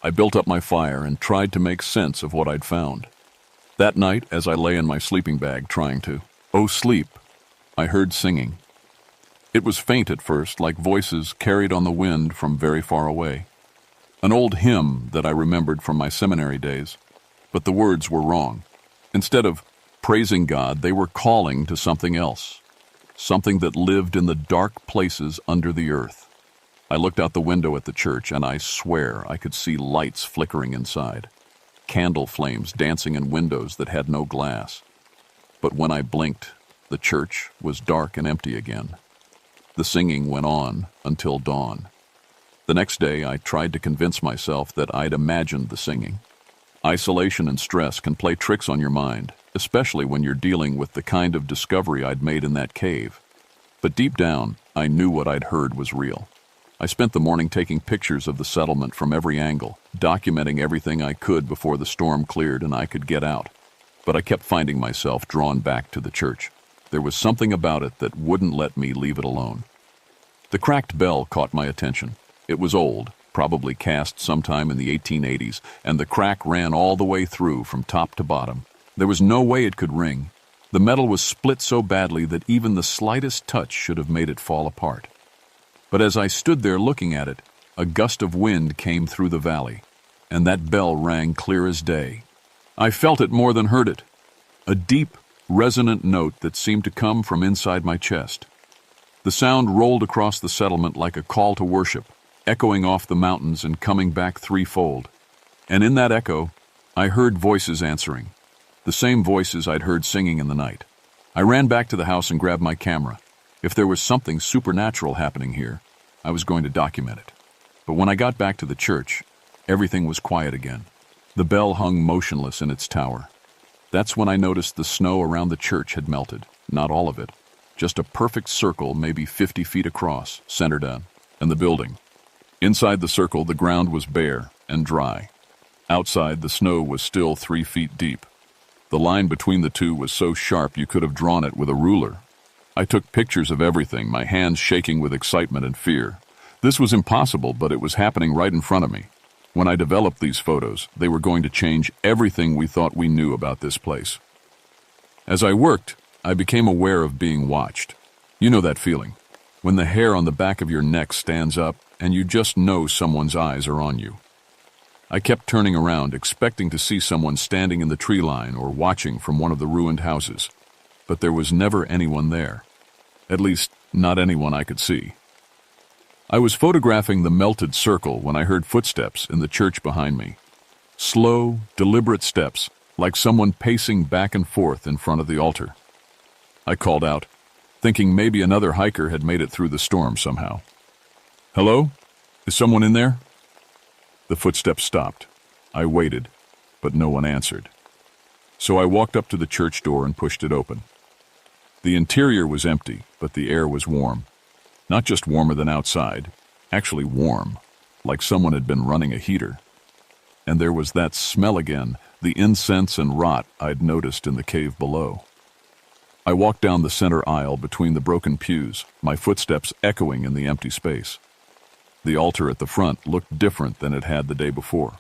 I built up my fire and tried to make sense of what I'd found. That night, as I lay in my sleeping bag trying to sleep, I heard singing. It was faint at first, like voices carried on the wind from very far away. An old hymn that I remembered from my seminary days, but the words were wrong. Instead of praising God, they were calling to something else, something that lived in the dark places under the earth. I looked out the window at the church, and I swear I could see lights flickering inside, candle flames dancing in windows that had no glass. But when I blinked, the church was dark and empty again. The singing went on until dawn. The next day, I tried to convince myself that I'd imagined the singing. Isolation and stress can play tricks on your mind, especially when you're dealing with the kind of discovery I'd made in that cave. But deep down, I knew what I'd heard was real. I spent the morning taking pictures of the settlement from every angle, documenting everything I could before the storm cleared and I could get out. But I kept finding myself drawn back to the church. There was something about it that wouldn't let me leave it alone. The cracked bell caught my attention. It was old, probably cast sometime in the 1880s, and the crack ran all the way through from top to bottom. There was no way it could ring. The metal was split so badly that even the slightest touch should have made it fall apart. But as I stood there looking at it, a gust of wind came through the valley, and that bell rang clear as day. I felt it more than heard it, a deep, resonant note that seemed to come from inside my chest. The sound rolled across the settlement like a call to worship, echoing off the mountains and coming back threefold. And in that echo, I heard voices answering, the same voices I'd heard singing in the night. I ran back to the house and grabbed my camera. If there was something supernatural happening here, I was going to document it. But when I got back to the church, everything was quiet again. The bell hung motionless in its tower. That's when I noticed the snow around the church had melted, not all of it. Just a perfect circle, maybe 50 feet across, centered on, and the building. Inside the circle, the ground was bare and dry. Outside, the snow was still 3 feet deep. The line between the two was so sharp you could have drawn it with a ruler. I took pictures of everything, my hands shaking with excitement and fear. This was impossible, but it was happening right in front of me. When I developed these photos, they were going to change everything we thought we knew about this place. As I worked, I became aware of being watched. You know that feeling, when the hair on the back of your neck stands up and you just know someone's eyes are on you. I kept turning around, expecting to see someone standing in the tree line or watching from one of the ruined houses. But there was never anyone there. At least, not anyone I could see. I was photographing the melted circle when I heard footsteps in the church behind me. Slow, deliberate steps, like someone pacing back and forth in front of the altar. I called out, thinking maybe another hiker had made it through the storm somehow. "Hello? Is someone in there?" The footsteps stopped. I waited, but no one answered. So I walked up to the church door and pushed it open. The interior was empty, but the air was warm. Not just warmer than outside, actually warm, like someone had been running a heater. And there was that smell again, the incense and rot I'd noticed in the cave below. I walked down the center aisle between the broken pews, my footsteps echoing in the empty space. The altar at the front looked different than it had the day before.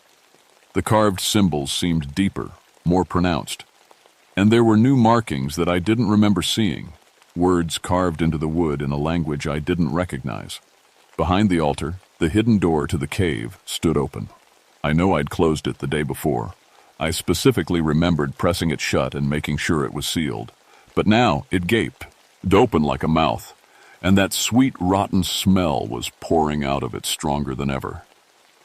The carved symbols seemed deeper, more pronounced. And there were new markings that I didn't remember seeing, words carved into the wood in a language I didn't recognize. Behind the altar, the hidden door to the cave stood open. I know I'd closed it the day before. I specifically remembered pressing it shut and making sure it was sealed. But now it gaped, open like a mouth, and that sweet, rotten smell was pouring out of it stronger than ever.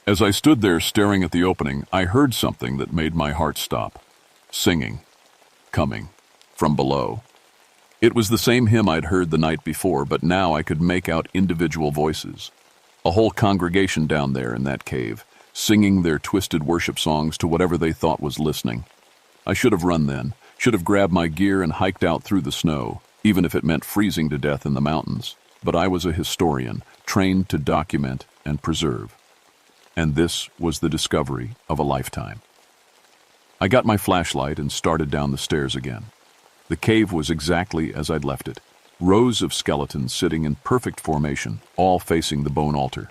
As I stood there staring at the opening, I heard something that made my heart stop. Singing. Coming. From below. It was the same hymn I'd heard the night before, but now I could make out individual voices. A whole congregation down there in that cave, singing their twisted worship songs to whatever they thought was listening. I should have run then, should have grabbed my gear and hiked out through the snow, even if it meant freezing to death in the mountains. But I was a historian, trained to document and preserve. And this was the discovery of a lifetime. I got my flashlight and started down the stairs again. The cave was exactly as I'd left it. Rows of skeletons sitting in perfect formation, all facing the bone altar.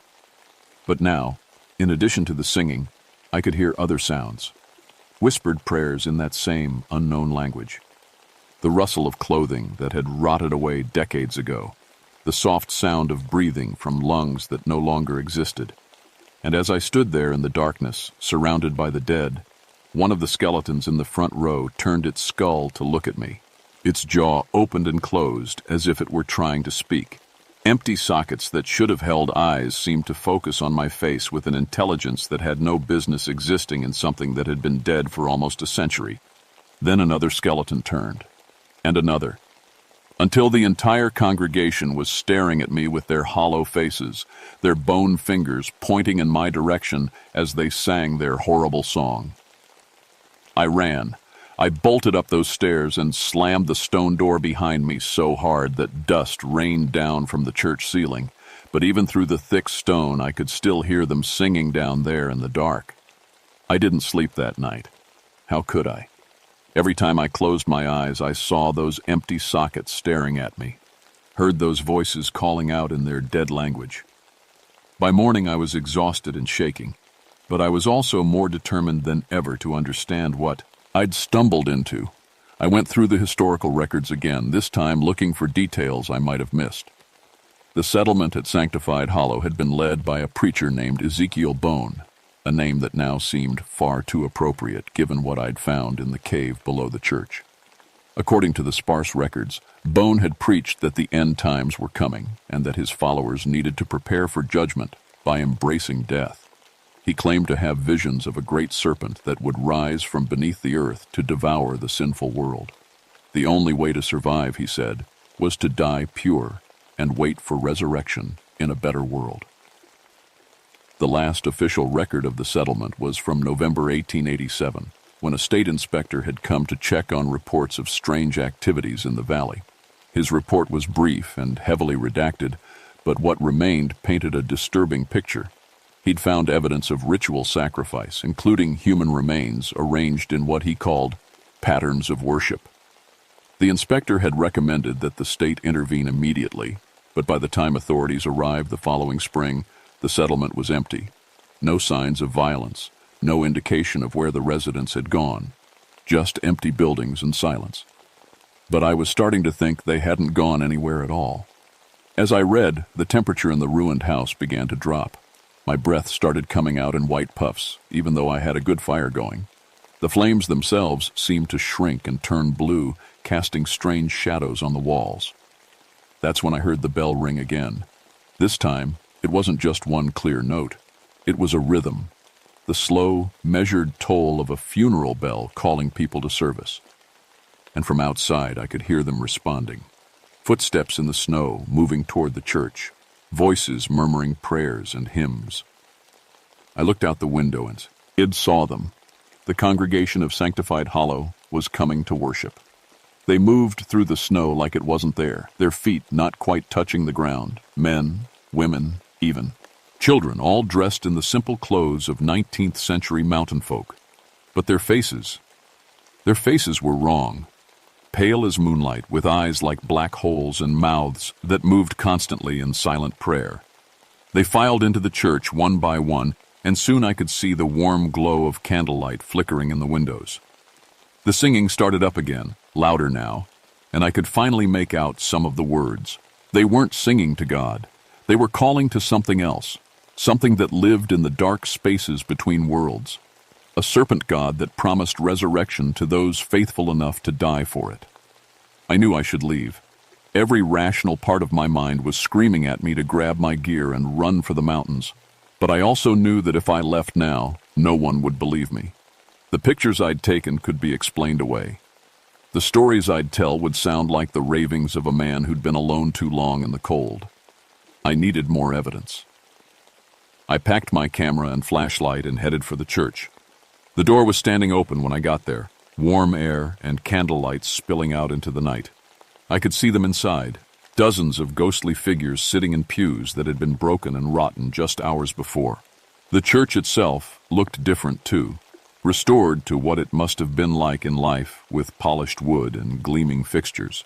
But now, in addition to the singing, I could hear other sounds. Whispered prayers in that same unknown language. The rustle of clothing that had rotted away decades ago. The soft sound of breathing from lungs that no longer existed. And as I stood there in the darkness, surrounded by the dead, one of the skeletons in the front row turned its skull to look at me. Its jaw opened and closed as if it were trying to speak. Empty sockets that should have held eyes seemed to focus on my face with an intelligence that had no business existing in something that had been dead for almost a century. Then another skeleton turned, and another, until the entire congregation was staring at me with their hollow faces, their bone fingers pointing in my direction as they sang their horrible song. I ran. I bolted up those stairs and slammed the stone door behind me so hard that dust rained down from the church ceiling. But even through the thick stone, I could still hear them singing down there in the dark. I didn't sleep that night. How could I? Every time I closed my eyes, I saw those empty sockets staring at me, heard those voices calling out in their dead language. By morning I was exhausted and shaking, but I was also more determined than ever to understand what I'd stumbled into. I went through the historical records again, this time looking for details I might have missed. The settlement at Sanctified Hollow had been led by a preacher named Ezekiel Bone, a name that now seemed far too appropriate given what I'd found in the cave below the church. According to the sparse records, Bone had preached that the end times were coming and that his followers needed to prepare for judgment by embracing death. He claimed to have visions of a great serpent that would rise from beneath the earth to devour the sinful world. The only way to survive, he said, was to die pure and wait for resurrection in a better world. The last official record of the settlement was from November 1887, when a state inspector had come to check on reports of strange activities in the valley. His report was brief and heavily redacted, but what remained painted a disturbing picture. He'd found evidence of ritual sacrifice, including human remains arranged in what he called patterns of worship. The inspector had recommended that the state intervene immediately, but by the time authorities arrived the following spring, the settlement was empty. No signs of violence, no indication of where the residents had gone, just empty buildings and silence. But I was starting to think they hadn't gone anywhere at all. As I read, the temperature in the ruined house began to drop. My breath started coming out in white puffs, even though I had a good fire going. The flames themselves seemed to shrink and turn blue, casting strange shadows on the walls. That's when I heard the bell ring again. This time, it wasn't just one clear note. It was a rhythm, the slow, measured toll of a funeral bell calling people to service. And from outside, I could hear them responding. Footsteps in the snow moving toward the church, voices murmuring prayers and hymns. I looked out the window and saw them. The congregation of Sanctified Hollow was coming to worship. They moved through the snow like it wasn't there, their feet not quite touching the ground, men, women, even children, all dressed in the simple clothes of 19th century mountain folk. But their faces were wrong. Pale as moonlight, with eyes like black holes and mouths that moved constantly in silent prayer. They filed into the church one by one, and soon I could see the warm glow of candlelight flickering in the windows. The singing started up again, louder now, and I could finally make out some of the words. They weren't singing to God. They were calling to something else, something that lived in the dark spaces between worlds, a serpent god that promised resurrection to those faithful enough to die for it. I knew I should leave. Every rational part of my mind was screaming at me to grab my gear and run for the mountains, but I also knew that if I left now, no one would believe me. The pictures I'd taken could be explained away. The stories I'd tell would sound like the ravings of a man who'd been alone too long in the cold. I needed more evidence. I packed my camera and flashlight and headed for the church. The door was standing open when I got there, warm air and candlelight spilling out into the night. I could see them inside, dozens of ghostly figures sitting in pews that had been broken and rotten just hours before. The church itself looked different too, restored to what it must have been like in life with polished wood and gleaming fixtures.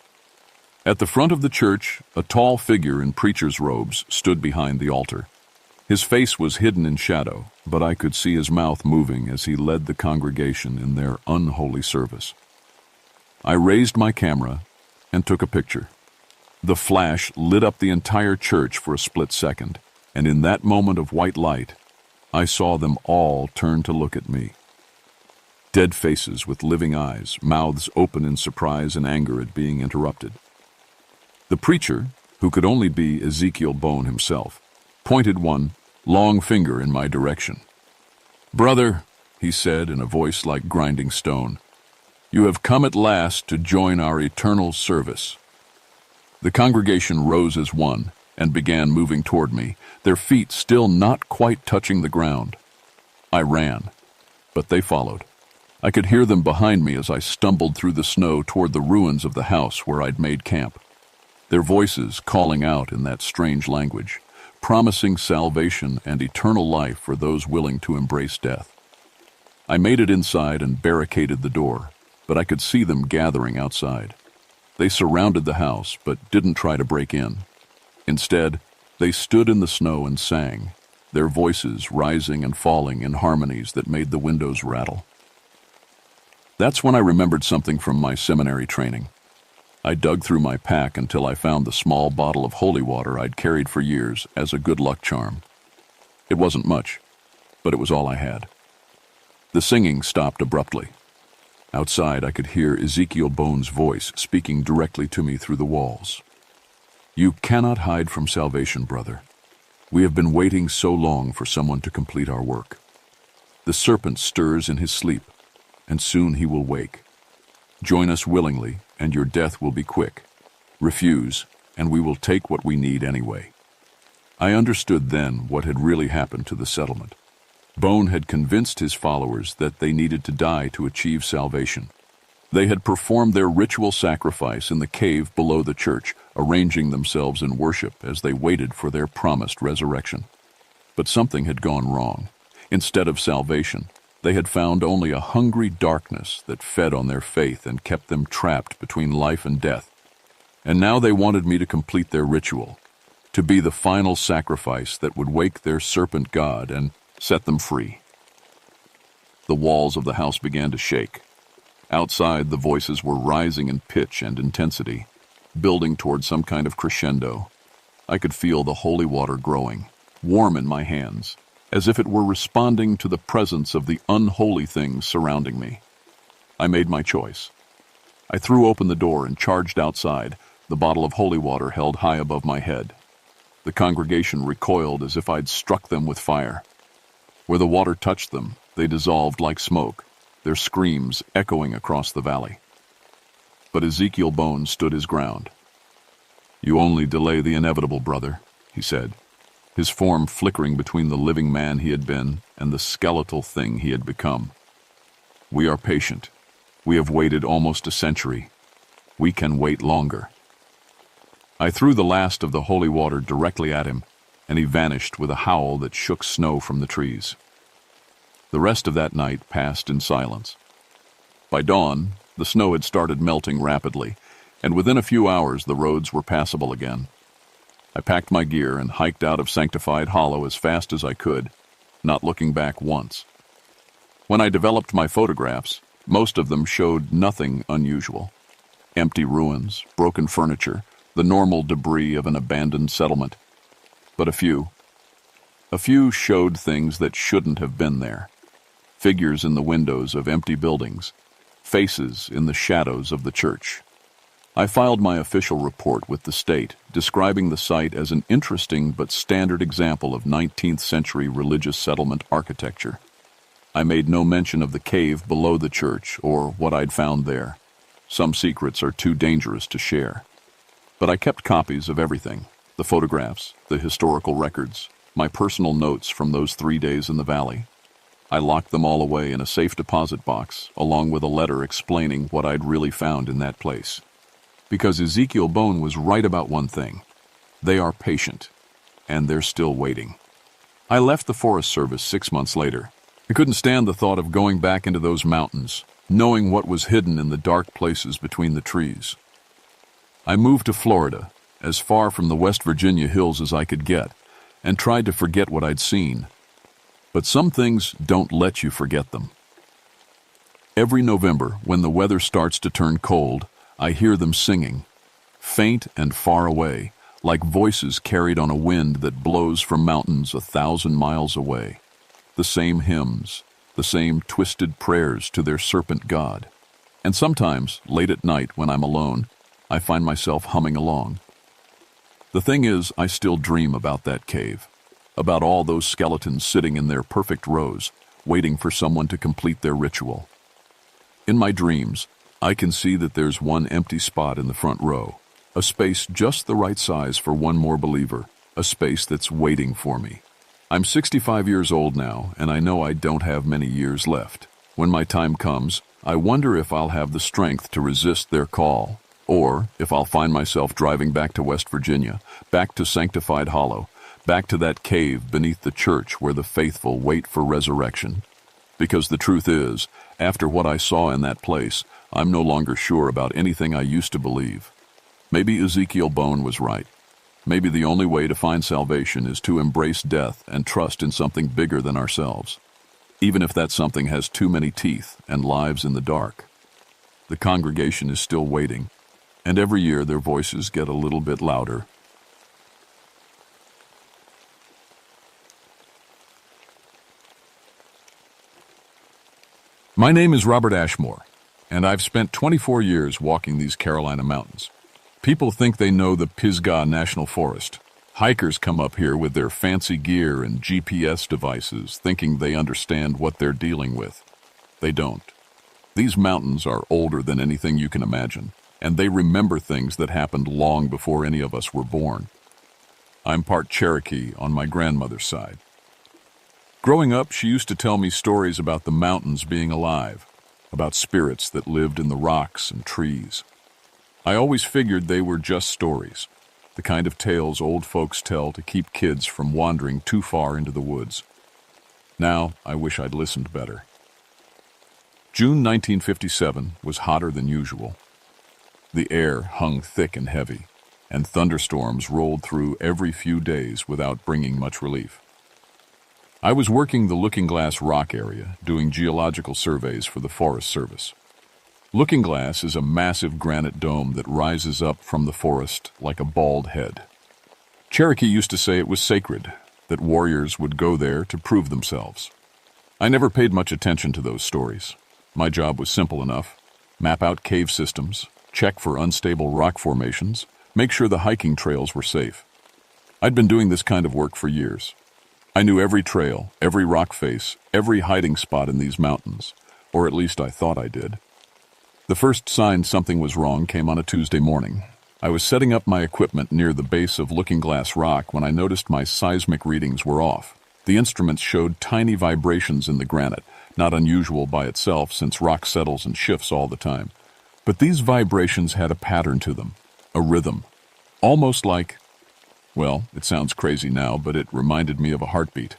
At the front of the church, a tall figure in preacher's robes stood behind the altar. His face was hidden in shadow, but I could see his mouth moving as he led the congregation in their unholy service. I raised my camera and took a picture. The flash lit up the entire church for a split second, and in that moment of white light, I saw them all turn to look at me. Dead faces with living eyes, mouths open in surprise and anger at being interrupted. The preacher, who could only be Ezekiel Bone himself, pointed one long finger in my direction. "Brother," he said in a voice like grinding stone, "you have come at last to join our eternal service." The congregation rose as one and began moving toward me, their feet still not quite touching the ground. I ran, but they followed. I could hear them behind me as I stumbled through the snow toward the ruins of the house where I'd made camp. Their voices calling out in that strange language, promising salvation and eternal life for those willing to embrace death. I made it inside and barricaded the door, but I could see them gathering outside. They surrounded the house, but didn't try to break in. Instead, they stood in the snow and sang, their voices rising and falling in harmonies that made the windows rattle. That's when I remembered something from my seminary training. I dug through my pack until I found the small bottle of holy water I'd carried for years as a good luck charm. It wasn't much, but it was all I had. The singing stopped abruptly. Outside, I could hear Ezekiel Bone's voice speaking directly to me through the walls. "You cannot hide from salvation, brother. We have been waiting so long for someone to complete our work. The serpent stirs in his sleep, and soon he will wake. Join us willingly, and your death will be quick. Refuse, and we will take what we need anyway." I understood then what had really happened to the settlement. Bone had convinced his followers that they needed to die to achieve salvation. They had performed their ritual sacrifice in the cave below the church, arranging themselves in worship as they waited for their promised resurrection. But something had gone wrong. Instead of salvation, they had found only a hungry darkness that fed on their faith and kept them trapped between life and death. And now they wanted me to complete their ritual, to be the final sacrifice that would wake their serpent god and set them free. The walls of the house began to shake. Outside, the voices were rising in pitch and intensity, building toward some kind of crescendo. I could feel the holy water growing, warm in my hands, as if it were responding to the presence of the unholy things surrounding me. I made my choice. I threw open the door and charged outside, the bottle of holy water held high above my head. The congregation recoiled as if I'd struck them with fire. Where the water touched them, they dissolved like smoke, their screams echoing across the valley. But Ezekiel Bone stood his ground. "You only delay the inevitable, brother," he said, his form flickering between the living man he had been and the skeletal thing he had become. "We are patient. We have waited almost a century. We can wait longer." I threw the last of the holy water directly at him, and he vanished with a howl that shook snow from the trees. The rest of that night passed in silence. By dawn, the snow had started melting rapidly, and within a few hours the roads were passable again. I packed my gear and hiked out of Sanctified Hollow as fast as I could, not looking back once. When I developed my photographs, most of them showed nothing unusual. Empty ruins, broken furniture, the normal debris of an abandoned settlement. But a few showed things that shouldn't have been there. Figures in the windows of empty buildings, faces in the shadows of the church. I filed my official report with the state, describing the site as an interesting but standard example of 19th century religious settlement architecture. I made no mention of the cave below the church or what I'd found there. Some secrets are too dangerous to share. But I kept copies of everything: the photographs, the historical records, my personal notes from those 3 days in the valley. I locked them all away in a safe deposit box, along with a letter explaining what I'd really found in that place. Because Ezekiel Bone was right about one thing. They are patient, and they're still waiting. I left the Forest Service 6 months later. I couldn't stand the thought of going back into those mountains, knowing what was hidden in the dark places between the trees. I moved to Florida, as far from the West Virginia hills as I could get, and tried to forget what I'd seen. But some things don't let you forget them. Every November, when the weather starts to turn cold, I hear them singing, faint and far away, like voices carried on a wind that blows from mountains 1,000 miles away. The same hymns, the same twisted prayers to their serpent god. And sometimes, late at night when I'm alone, I find myself humming along. The thing is, I still dream about that cave, about all those skeletons sitting in their perfect rows, waiting for someone to complete their ritual. In my dreams, I can see that there's one empty spot in the front row, a space just the right size for one more believer, a space that's waiting for me. I'm 65 years old now, and I know I don't have many years left. When my time comes, I wonder if I'll have the strength to resist their call, or if I'll find myself driving back to West Virginia, back to Sanctified Hollow, back to that cave beneath the church where the faithful wait for resurrection. Because the truth is, after what I saw in that place, I'm no longer sure about anything I used to believe. Maybe Ezekiel Bone was right. Maybe the only way to find salvation is to embrace death and trust in something bigger than ourselves, even if that something has too many teeth and lives in the dark. The congregation is still waiting, and every year their voices get a little bit louder. My name is Robert Ashmore, and I've spent 24 years walking these Carolina mountains. People think they know the Pisgah National Forest. Hikers come up here with their fancy gear and GPS devices, thinking they understand what they're dealing with. They don't. These mountains are older than anything you can imagine, and they remember things that happened long before any of us were born. I'm part Cherokee on my grandmother's side. Growing up, she used to tell me stories about the mountains being alive, about spirits that lived in the rocks and trees. I always figured they were just stories, the kind of tales old folks tell to keep kids from wandering too far into the woods. Now, I wish I'd listened better. June 1957 was hotter than usual. The air hung thick and heavy, and thunderstorms rolled through every few days without bringing much relief. I was working the Looking Glass Rock area, doing geological surveys for the Forest Service. Looking Glass is a massive granite dome that rises up from the forest like a bald head. Cherokee used to say it was sacred, that warriors would go there to prove themselves. I never paid much attention to those stories. My job was simple enough: map out cave systems, check for unstable rock formations, make sure the hiking trails were safe. I'd been doing this kind of work for years. I knew every trail, every rock face, every hiding spot in these mountains, or at least I thought I did. The first sign something was wrong came on a Tuesday morning. I was setting up my equipment near the base of Looking Glass Rock when I noticed my seismic readings were off. The instruments showed tiny vibrations in the granite, not unusual by itself since rock settles and shifts all the time. But these vibrations had a pattern to them, a rhythm, almost like, well, it sounds crazy now, but it reminded me of a heartbeat.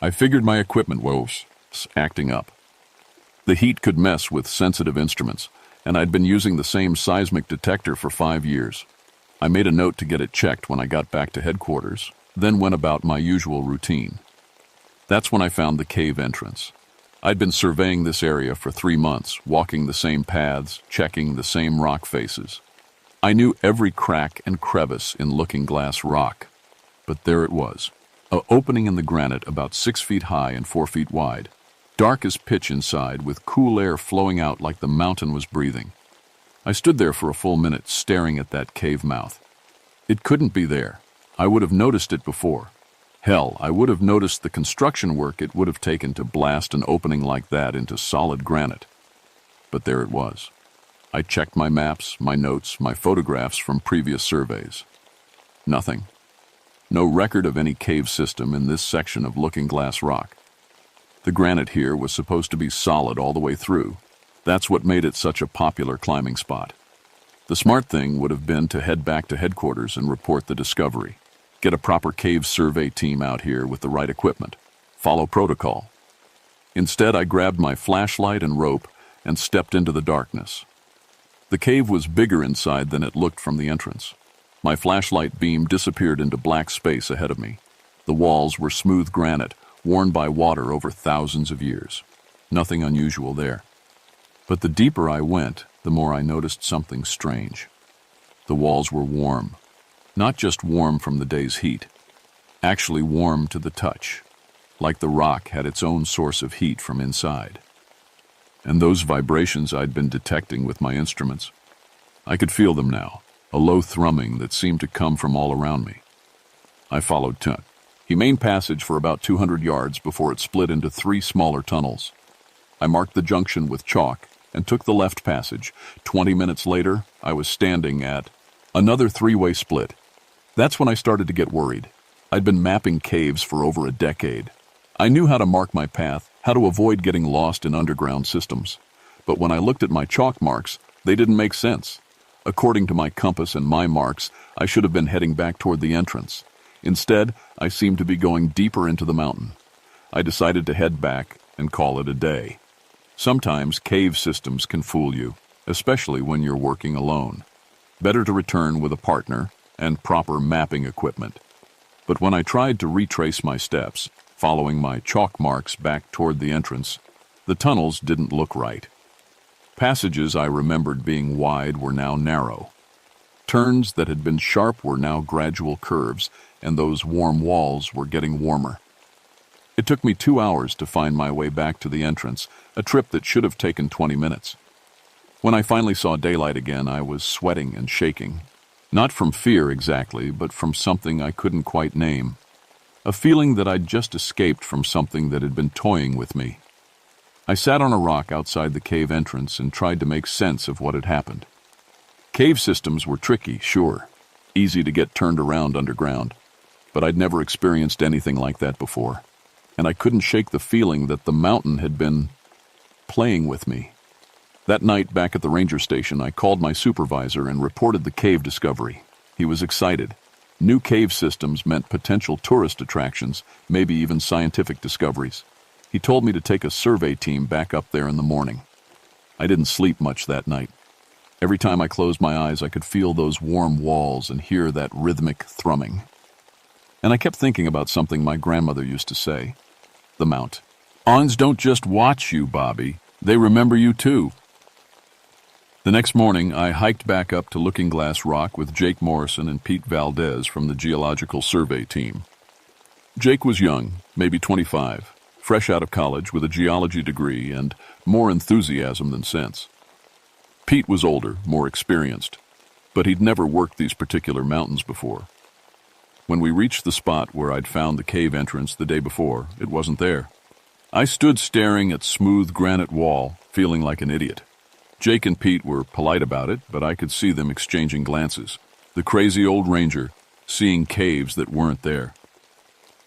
I figured my equipment was acting up. The heat could mess with sensitive instruments, and I'd been using the same seismic detector for 5 years. I made a note to get it checked when I got back to headquarters, then went about my usual routine. That's when I found the cave entrance. I'd been surveying this area for 3 months, walking the same paths, checking the same rock faces. I knew every crack and crevice in Looking Glass Rock, but there it was, an opening in the granite about 6 feet high and 4 feet wide, dark as pitch inside with cool air flowing out like the mountain was breathing. I stood there for a full minute staring at that cave mouth. It couldn't be there. I would have noticed it before. Hell, I would have noticed the construction work it would have taken to blast an opening like that into solid granite. But there it was. I checked my maps, my notes, my photographs from previous surveys. Nothing. No record of any cave system in this section of Looking Glass Rock. The granite here was supposed to be solid all the way through. That's what made it such a popular climbing spot. The smart thing would have been to head back to headquarters and report the discovery. Get a proper cave survey team out here with the right equipment. Follow protocol. Instead, I grabbed my flashlight and rope and stepped into the darkness. The cave was bigger inside than it looked from the entrance. My flashlight beam disappeared into black space ahead of me. The walls were smooth granite, worn by water over thousands of years. Nothing unusual there. But the deeper I went, the more I noticed something strange. The walls were warm. Not just warm from the day's heat. Actually warm to the touch. Like the rock had its own source of heat from inside. And those vibrations I'd been detecting with my instruments, I could feel them now, a low thrumming that seemed to come from all around me. I followed the main passage for about 200 yards before it split into 3 smaller tunnels. I marked the junction with chalk and took the left passage. 20 minutes later, I was standing at another 3-way split. That's when I started to get worried. I'd been mapping caves for over a decade. I knew how to mark my path, how to avoid getting lost in underground systems. But when I looked at my chalk marks, they didn't make sense. According to my compass and my marks, I should have been heading back toward the entrance. Instead, I seemed to be going deeper into the mountain. I decided to head back and call it a day. Sometimes cave systems can fool you, especially when you're working alone. Better to return with a partner and proper mapping equipment. But when I tried to retrace my steps, following my chalk marks back toward the entrance, the tunnels didn't look right. Passages I remembered being wide were now narrow. Turns that had been sharp were now gradual curves, and those warm walls were getting warmer. It took me 2 hours to find my way back to the entrance, a trip that should have taken 20 minutes. When I finally saw daylight again, I was sweating and shaking. Not from fear exactly, but from something I couldn't quite name. A feeling that I'd just escaped from something that had been toying with me. I sat on a rock outside the cave entrance and tried to make sense of what had happened. Cave systems were tricky, sure, easy to get turned around underground, but I'd never experienced anything like that before, and I couldn't shake the feeling that the mountain had been playing with me. That night, back at the ranger station, I called my supervisor and reported the cave discovery. He was excited. New cave systems meant potential tourist attractions, maybe even scientific discoveries. He told me to take a survey team back up there in the morning. I didn't sleep much that night. Every time I closed my eyes, I could feel those warm walls and hear that rhythmic thrumming. And I kept thinking about something my grandmother used to say. The Mount. Ons don't just watch you, Bobby. They remember you too. The next morning, I hiked back up to Looking Glass Rock with Jake Morrison and Pete Valdez from the Geological Survey team. Jake was young, maybe 25, fresh out of college with a geology degree and more enthusiasm than sense. Pete was older, more experienced, but he'd never worked these particular mountains before. When we reached the spot where I'd found the cave entrance the day before, it wasn't there. I stood staring at smooth granite wall, feeling like an idiot. Jake and Pete were polite about it, but I could see them exchanging glances. The crazy old ranger, seeing caves that weren't there.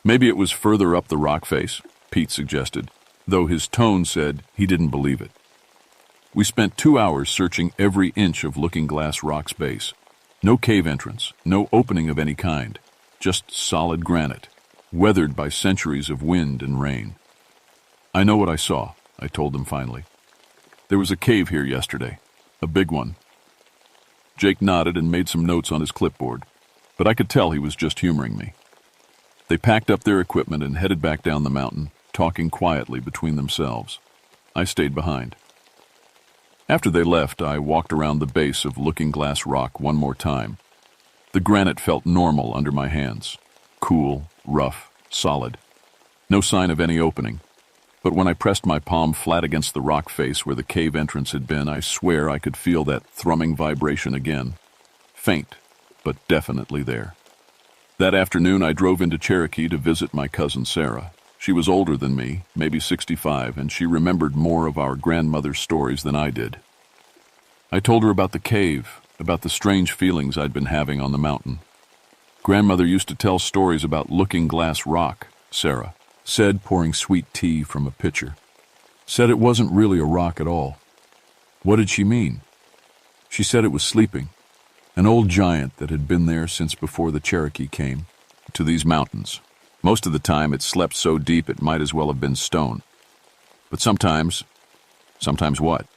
Maybe it was further up the rock face, Pete suggested, though his tone said he didn't believe it. We spent 2 hours searching every inch of Looking Glass Rock's base. No cave entrance, no opening of any kind, just solid granite, weathered by centuries of wind and rain. I know what I saw, I told them finally. There was a cave here yesterday, a big one. Jake nodded and made some notes on his clipboard, but I could tell he was just humoring me. They packed up their equipment and headed back down the mountain, talking quietly between themselves. I stayed behind. After they left, I walked around the base of Looking Glass Rock one more time. The granite felt normal under my hands. Cool, rough, solid. No sign of any opening. But when I pressed my palm flat against the rock face where the cave entrance had been, I swear I could feel that thrumming vibration again. Faint, but definitely there. That afternoon, I drove into Cherokee to visit my cousin Sarah. She was older than me, maybe 65, and she remembered more of our grandmother's stories than I did. I told her about the cave, about the strange feelings I'd been having on the mountain. Grandmother used to tell stories about Looking Glass Rock, Sarah said, pouring sweet tea from a pitcher. Said it wasn't really a rock at all. What did she mean? She said it was sleeping, an old giant that had been there since before the Cherokee came to these mountains. Most of the time it slept so deep it might as well have been stone. But sometimes what?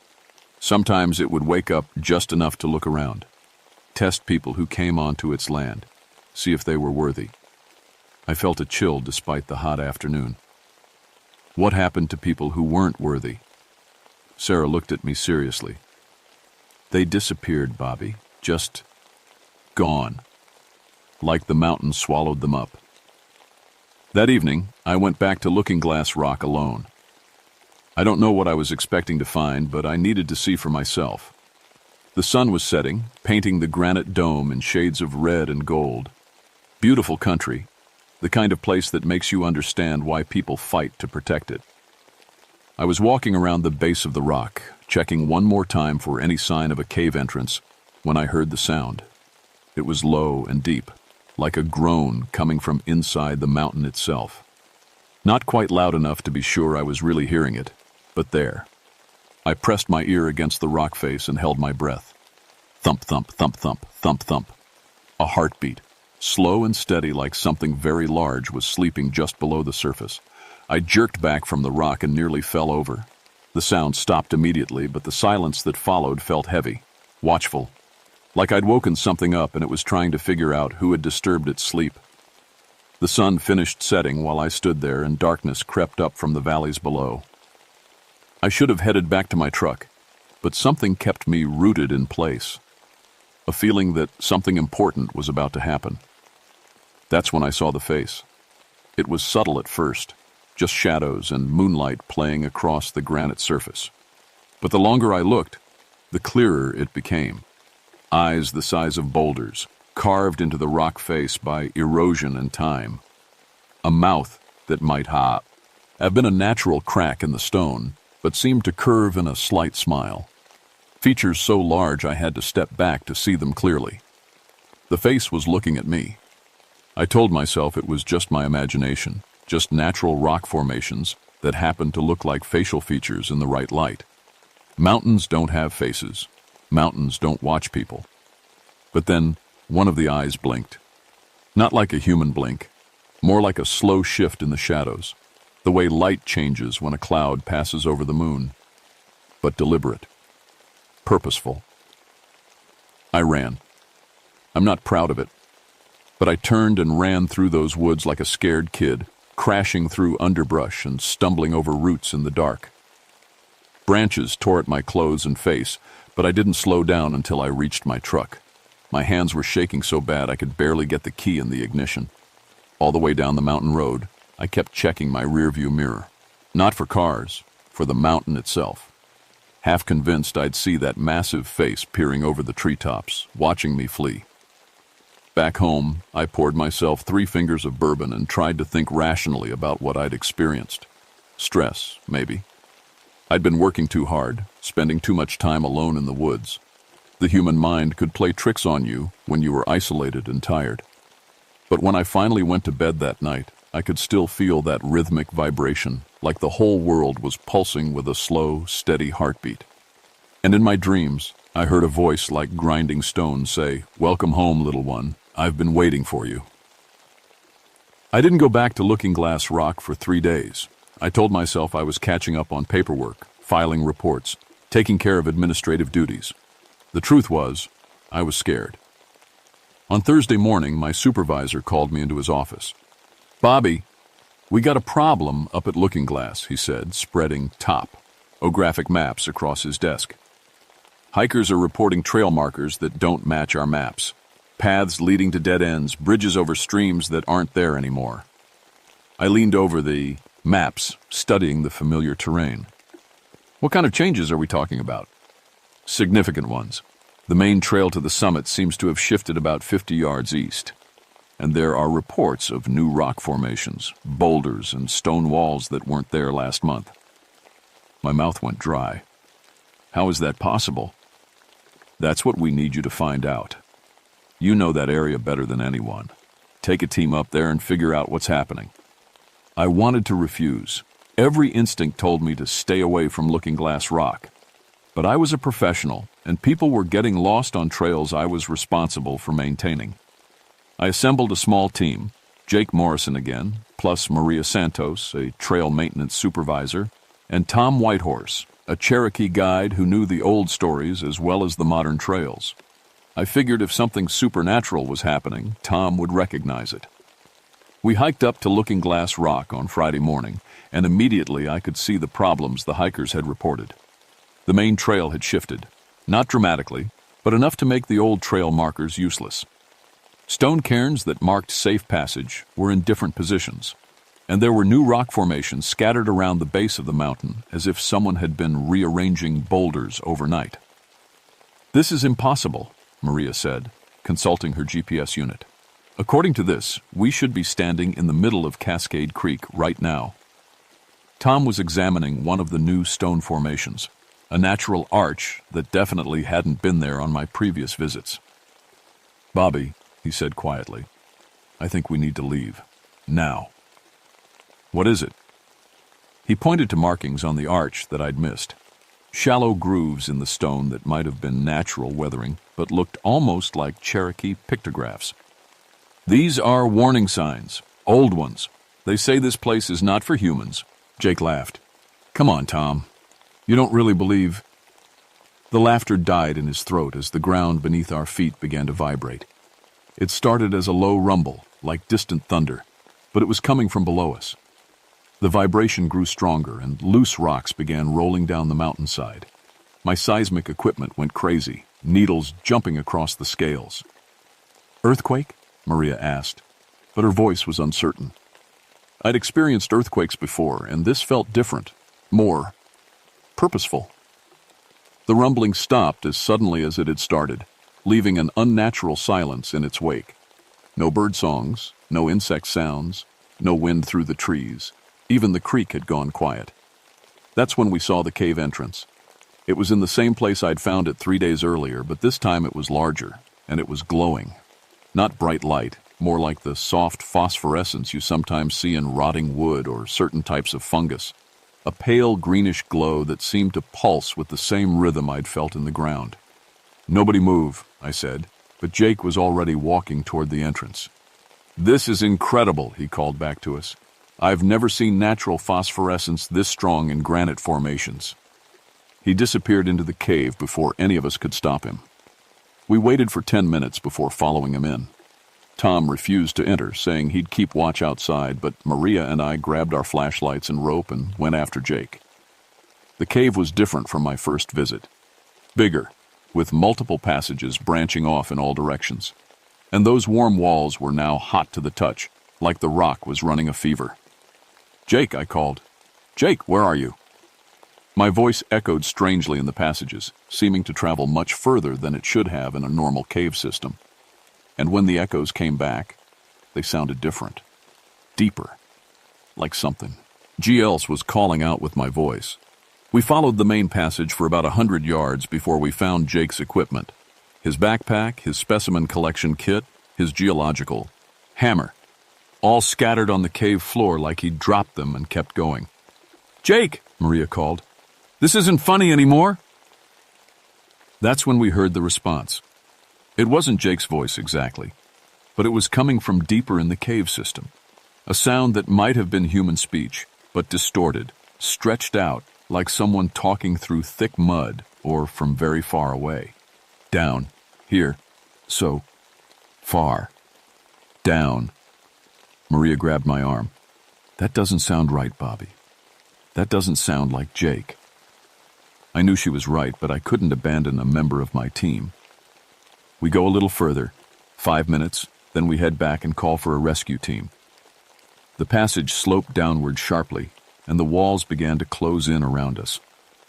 Sometimes it would wake up just enough to look around, test people who came onto its land, see if they were worthy. I felt a chill despite the hot afternoon. What happened to people who weren't worthy? Sarah looked at me seriously. They disappeared, Bobby. Just gone. Like the mountain swallowed them up. That evening, I went back to Looking Glass Rock alone. I don't know what I was expecting to find, but I needed to see for myself. The sun was setting, painting the granite dome in shades of red and gold. Beautiful country. The kind of place that makes you understand why people fight to protect it. I was walking around the base of the rock, checking one more time for any sign of a cave entrance, when I heard the sound. It was low and deep, like a groan coming from inside the mountain itself. Not quite loud enough to be sure I was really hearing it, but there. I pressed my ear against the rock face and held my breath. Thump, thump, thump, thump, thump, thump. A heartbeat. Slow and steady like something very large was sleeping just below the surface. I jerked back from the rock and nearly fell over. The sound stopped immediately, but the silence that followed felt heavy, watchful. like I'd woken something up and it was trying to figure out who had disturbed its sleep. The sun finished setting while I stood there, and darkness crept up from the valleys below. I should have headed back to my truck, but something kept me rooted in place. A feeling that something important was about to happen. That's when I saw the face. It was subtle at first, just shadows and moonlight playing across the granite surface. But the longer I looked, the clearer it became. Eyes the size of boulders, carved into the rock face by erosion and time. A mouth that might have been a natural crack in the stone, but seemed to curve in a slight smile. Features so large I had to step back to see them clearly. The face was looking at me. I told myself it was just my imagination, just natural rock formations that happened to look like facial features in the right light. Mountains don't have faces. Mountains don't watch people. But then, one of the eyes blinked. Not like a human blink, more like a slow shift in the shadows, the way light changes when a cloud passes over the moon. But deliberate. Purposeful. I ran. I'm not proud of it, but I turned and ran through those woods like a scared kid, crashing through underbrush and stumbling over roots in the dark. Branches tore at my clothes and face, but I didn't slow down until I reached my truck. My hands were shaking so bad I could barely get the key in the ignition. All the way down the mountain road, I kept checking my rearview mirror. Not for cars, for the mountain itself. Half convinced I'd see that massive face peering over the treetops, watching me flee. Back home, I poured myself 3 fingers of bourbon and tried to think rationally about what I'd experienced. Stress, maybe. I'd been working too hard, spending too much time alone in the woods. The human mind could play tricks on you when you were isolated and tired. But when I finally went to bed that night, I could still feel that rhythmic vibration, like the whole world was pulsing with a slow, steady heartbeat. And in my dreams, I heard a voice like grinding stone say, "Welcome home, little one. I've been waiting for you." I didn't go back to Looking Glass Rock for 3 days. I told myself I was catching up on paperwork, filing reports, taking care of administrative duties. The truth was, I was scared. On Thursday morning, my supervisor called me into his office. "Bobby, we got a problem up at Looking Glass," he said, spreading topographic maps across his desk. "Hikers are reporting trail markers that don't match our maps. Paths leading to dead ends, bridges over streams that aren't there anymore." I leaned over the maps, studying the familiar terrain. "What kind of changes are we talking about?" "Significant ones. The main trail to the summit seems to have shifted about 50 yards east. And there are reports of new rock formations, boulders, and stone walls that weren't there last month." My mouth went dry. "How is that possible?" "That's what we need you to find out. You know that area better than anyone. Take a team up there and figure out what's happening." I wanted to refuse. Every instinct told me to stay away from Looking Glass Rock. But I was a professional, and people were getting lost on trails I was responsible for maintaining. I assembled a small team, Jake Morrison again, plus Maria Santos, a trail maintenance supervisor, and Tom Whitehorse, a Cherokee guide who knew the old stories as well as the modern trails. I figured if something supernatural was happening, Tom would recognize it. We hiked up to Looking Glass Rock on Friday morning, and immediately I could see the problems the hikers had reported. The main trail had shifted, not dramatically, but enough to make the old trail markers useless. Stone cairns that marked safe passage were in different positions, and there were new rock formations scattered around the base of the mountain as if someone had been rearranging boulders overnight. "This is impossible," Maria said, consulting her GPS unit. "According to this, we should be standing in the middle of Cascade Creek right now." Tom was examining one of the new stone formations, a natural arch that definitely hadn't been there on my previous visits. "Bobby," he said quietly, "I think we need to leave. Now." "What is it?" He pointed to markings on the arch that I'd missed. Shallow grooves in the stone that might have been natural weathering, but looked almost like Cherokee pictographs. "These are warning signs, old ones. They say this place is not for humans." Jake laughed. "Come on, Tom. You don't really believe—" The laughter died in his throat as the ground beneath our feet began to vibrate. It started as a low rumble, like distant thunder, but it was coming from below us. The vibration grew stronger, and loose rocks began rolling down the mountainside. My seismic equipment went crazy, needles jumping across the scales. "Earthquake?" Maria asked, but her voice was uncertain. I'd experienced earthquakes before, and this felt different, more purposeful. The rumbling stopped as suddenly as it had started, leaving an unnatural silence in its wake. No bird songs, no insect sounds, no wind through the trees. Even the creek had gone quiet. That's when we saw the cave entrance. It was in the same place I'd found it 3 days earlier, but this time it was larger, and it was glowing. Not bright light, more like the soft phosphorescence you sometimes see in rotting wood or certain types of fungus. A pale greenish glow that seemed to pulse with the same rhythm I'd felt in the ground. "Nobody move," I said, but Jake was already walking toward the entrance. "This is incredible," he called back to us. "I've never seen natural phosphorescence this strong in granite formations." He disappeared into the cave before any of us could stop him. We waited for 10 minutes before following him in. Tom refused to enter, saying he'd keep watch outside, but Maria and I grabbed our flashlights and rope and went after Jake. The cave was different from my first visit. Bigger, with multiple passages branching off in all directions. And those warm walls were now hot to the touch, like the rock was running a fever. "Jake," I called. "Jake, where are you?" My voice echoed strangely in the passages, seeming to travel much further than it should have in a normal cave system. And when the echoes came back, they sounded different, deeper, like something else was calling out with my voice. We followed the main passage for about 100 yards before we found Jake's equipment. His backpack, his specimen collection kit, his geological hammer, all scattered on the cave floor like he'd dropped them and kept going. "Jake," Maria called, "this isn't funny anymore." That's when we heard the response. It wasn't Jake's voice exactly, but it was coming from deeper in the cave system. A sound that might have been human speech, but distorted, stretched out like someone talking through thick mud or from very far away. "Down, here, so far, down." Maria grabbed my arm. "That doesn't sound right, Bobby. That doesn't sound like Jake." I knew she was right, but I couldn't abandon a member of my team. We go a little further, 5 minutes, then we head back and call for a rescue team. The passage sloped downward sharply, and the walls began to close in around us.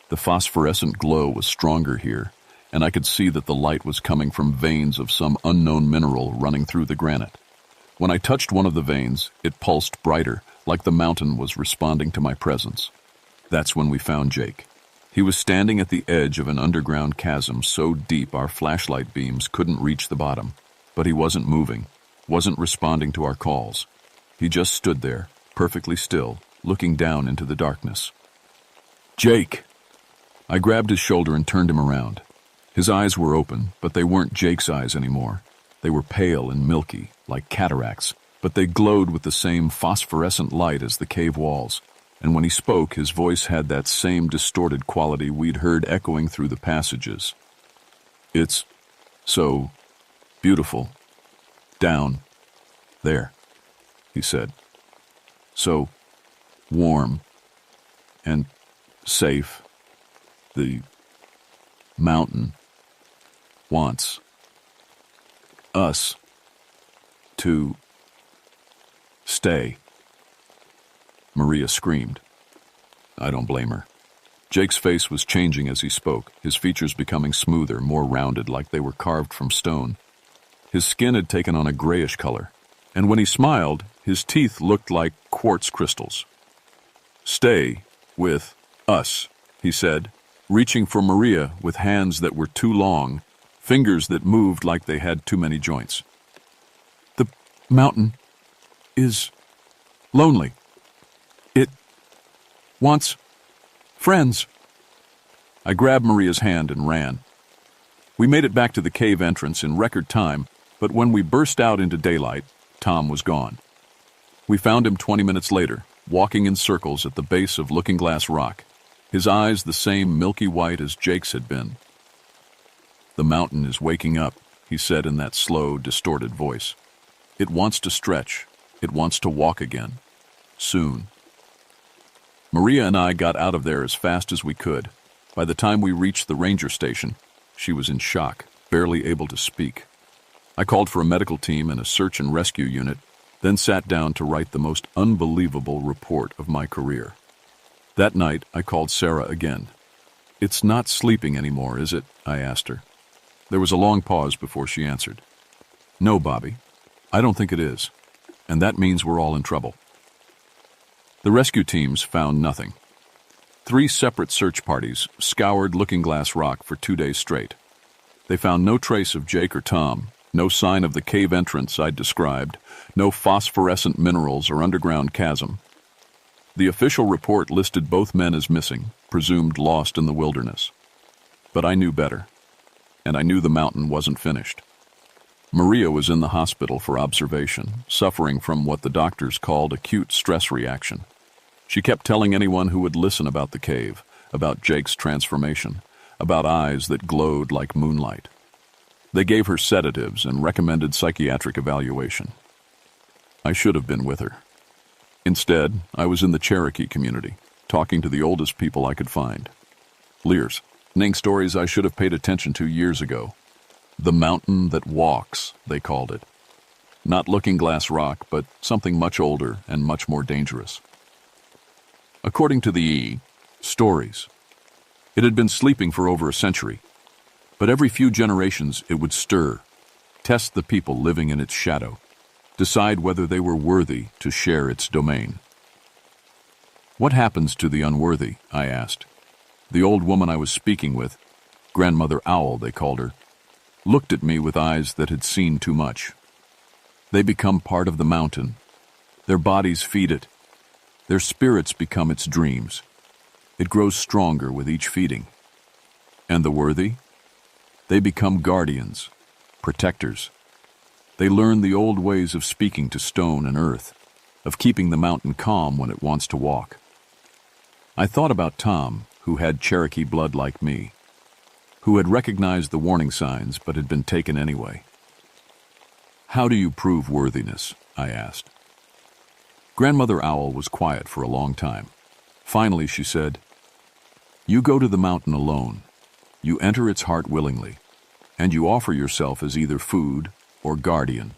The phosphorescent glow was stronger here, and I could see that the light was coming from veins of some unknown mineral running through the granite. When I touched one of the veins, it pulsed brighter, like the mountain was responding to my presence. That's when we found Jake. He was standing at the edge of an underground chasm so deep our flashlight beams couldn't reach the bottom, but he wasn't moving, wasn't responding to our calls. He just stood there, perfectly still, looking down into the darkness. "Jake!" I grabbed his shoulder and turned him around. His eyes were open, but they weren't Jake's eyes anymore. They were pale and milky, like cataracts, but they glowed with the same phosphorescent light as the cave walls. And when he spoke, his voice had that same distorted quality we'd heard echoing through the passages. "It's so beautiful. Down there," he said. "So warm and safe. The mountain wants us to stay." Maria screamed. I don't blame her. Jake's face was changing as he spoke, his features becoming smoother, more rounded, like they were carved from stone. His skin had taken on a grayish color, and when he smiled, his teeth looked like quartz crystals. "Stay with us," he said, reaching for Maria with hands that were too long, fingers that moved like they had too many joints. "The mountain is lonely. It wants friends." I grabbed Maria's hand and ran. We made it back to the cave entrance in record time, but when we burst out into daylight, Tom was gone. We found him 20 minutes later, walking in circles at the base of Looking Glass Rock, his eyes the same milky white as Jake's had been. "The mountain is waking up," he said in that slow, distorted voice. "It wants to stretch. It wants to walk again. Soon." Maria and I got out of there as fast as we could. By the time we reached the ranger station, she was in shock, barely able to speak. I called for a medical team and a search and rescue unit, then sat down to write the most unbelievable report of my career. That night, I called Sarah again. "It's not sleeping anymore, is it?" I asked her. There was a long pause before she answered. "No, Bobby, I don't think it is, and that means we're all in trouble." The rescue teams found nothing. 3 separate search parties scoured Looking Glass Rock for 2 days straight. They found no trace of Jake or Tom, no sign of the cave entrance I'd described, no phosphorescent minerals or underground chasm. The official report listed both men as missing, presumed lost in the wilderness. But I knew better, and I knew the mountain wasn't finished. Maria was in the hospital for observation, suffering from what the doctors called acute stress reaction. She kept telling anyone who would listen about the cave, about Jake's transformation, about eyes that glowed like moonlight. They gave her sedatives and recommended psychiatric evaluation. I should have been with her. Instead, I was in the Cherokee community, talking to the oldest people I could find. Leers, telling stories I should have paid attention to years ago. The mountain that walks, they called it. Not Looking Glass Rock, but something much older and much more dangerous. According to the stories, it had been sleeping for over a century, but every few generations it would stir, test the people living in its shadow, decide whether they were worthy to share its domain. "What happens to the unworthy?" I asked. The old woman I was speaking with, Grandmother Owl they called her, looked at me with eyes that had seen too much. "They become part of the mountain. Their bodies feed it. Their spirits become its dreams. It grows stronger with each feeding. And the worthy? They become guardians, protectors. They learn the old ways of speaking to stone and earth, of keeping the mountain calm when it wants to walk." I thought about Tom, who had Cherokee blood like me, who had recognized the warning signs but had been taken anyway. "How do you prove worthiness?" I asked. Grandmother Owl was quiet for a long time. Finally, she said, "You go to the mountain alone. You enter its heart willingly, and you offer yourself as either food or guardian.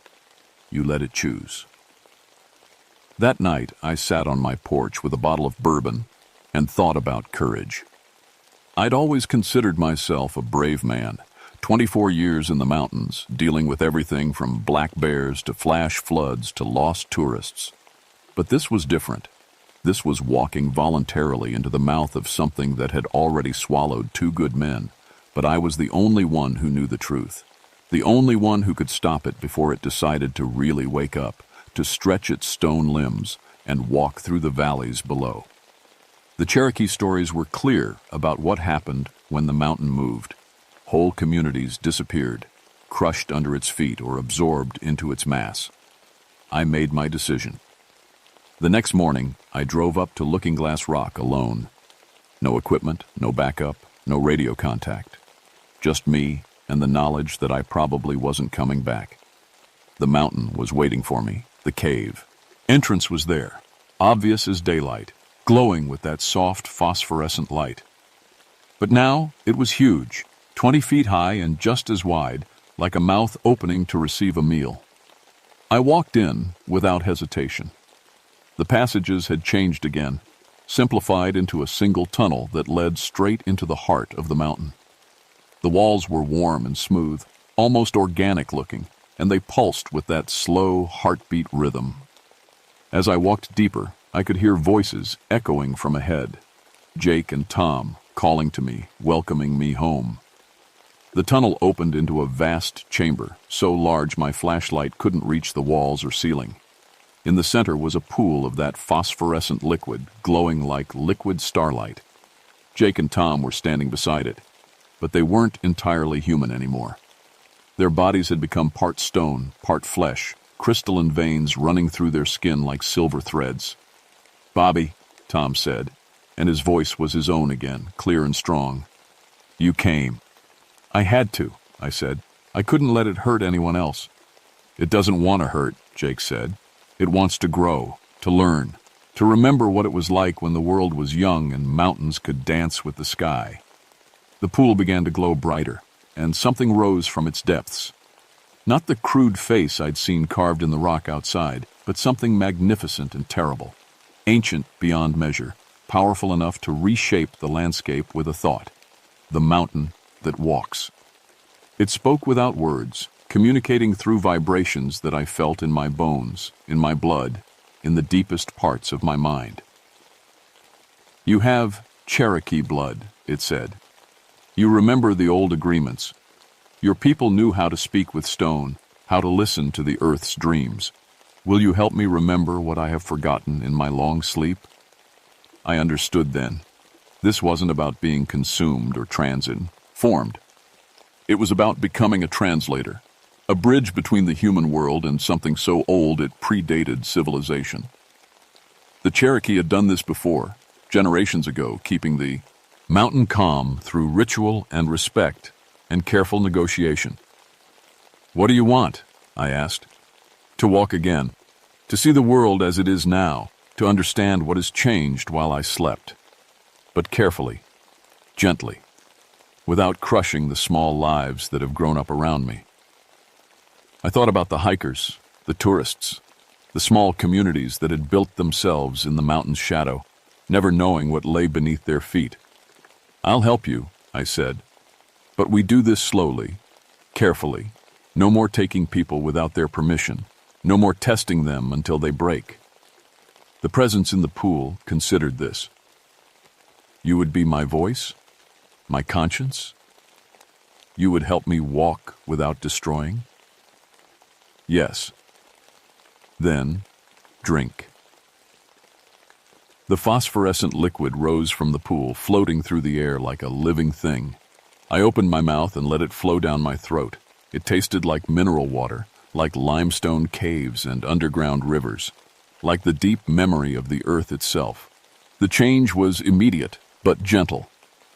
You let it choose." That night, I sat on my porch with a bottle of bourbon and thought about courage. I'd always considered myself a brave man, 24 years in the mountains, dealing with everything from black bears to flash floods to lost tourists. But this was different. This was walking voluntarily into the mouth of something that had already swallowed 2 good men, but I was the only one who knew the truth, the only one who could stop it before it decided to really wake up, to stretch its stone limbs and walk through the valleys below. The Cherokee stories were clear about what happened when the mountain moved. Whole communities disappeared, crushed under its feet or absorbed into its mass. I made my decision. The next morning, I drove up to Looking Glass Rock alone. No equipment, no backup, no radio contact. Just me and the knowledge that I probably wasn't coming back. The mountain was waiting for me, the cave. Entrance was there, obvious as daylight, glowing with that soft phosphorescent light. But now it was huge, 20 feet high and just as wide, like a mouth opening to receive a meal. I walked in without hesitation. The passages had changed again, simplified into a single tunnel that led straight into the heart of the mountain. The walls were warm and smooth, almost organic looking, and they pulsed with that slow heartbeat rhythm. As I walked deeper, I could hear voices echoing from ahead. Jake and Tom calling to me, welcoming me home. The tunnel opened into a vast chamber, so large my flashlight couldn't reach the walls or ceiling. In the center was a pool of that phosphorescent liquid, glowing like liquid starlight. Jake and Tom were standing beside it, but they weren't entirely human anymore. Their bodies had become part stone, part flesh, crystalline veins running through their skin like silver threads. "Bobby," Tom said, and his voice was his own again, clear and strong. "You came." "I had to," I said. I couldn't let it hurt anyone else. It doesn't want to hurt, Jake said. It wants to grow, to learn, to remember what it was like when the world was young and mountains could dance with the sky. The pool began to glow brighter, and something rose from its depths. Not the crude face I'd seen carved in the rock outside, but something magnificent and terrible, ancient beyond measure, powerful enough to reshape the landscape with a thought: the mountain that walks. It spoke without words, communicating through vibrations that I felt in my bones, in my blood, in the deepest parts of my mind. You have Cherokee blood, it said. You remember the old agreements. Your people knew how to speak with stone, how to listen to the earth's dreams. Will you help me remember what I have forgotten in my long sleep? I understood then. This wasn't about being consumed or transformed. It was about becoming a translator, a bridge between the human world and something so old it predated civilization. The Cherokee had done this before, generations ago, keeping the mountain calm through ritual and respect and careful negotiation. What do you want? I asked. To walk again, to see the world as it is now, to understand what has changed while I slept. But carefully, gently, without crushing the small lives that have grown up around me. I thought about the hikers, the tourists, the small communities that had built themselves in the mountain's shadow, never knowing what lay beneath their feet. I'll help you, I said, but we do this slowly, carefully. No more taking people without their permission, no more testing them until they break. The presence in the pool considered this. You would be my voice, my conscience? You would help me walk without destroying? Yes. Then, drink. The phosphorescent liquid rose from the pool, floating through the air like a living thing. I opened my mouth and let it flow down my throat. It tasted like mineral water, like limestone caves and underground rivers, like the deep memory of the earth itself. The change was immediate, but gentle.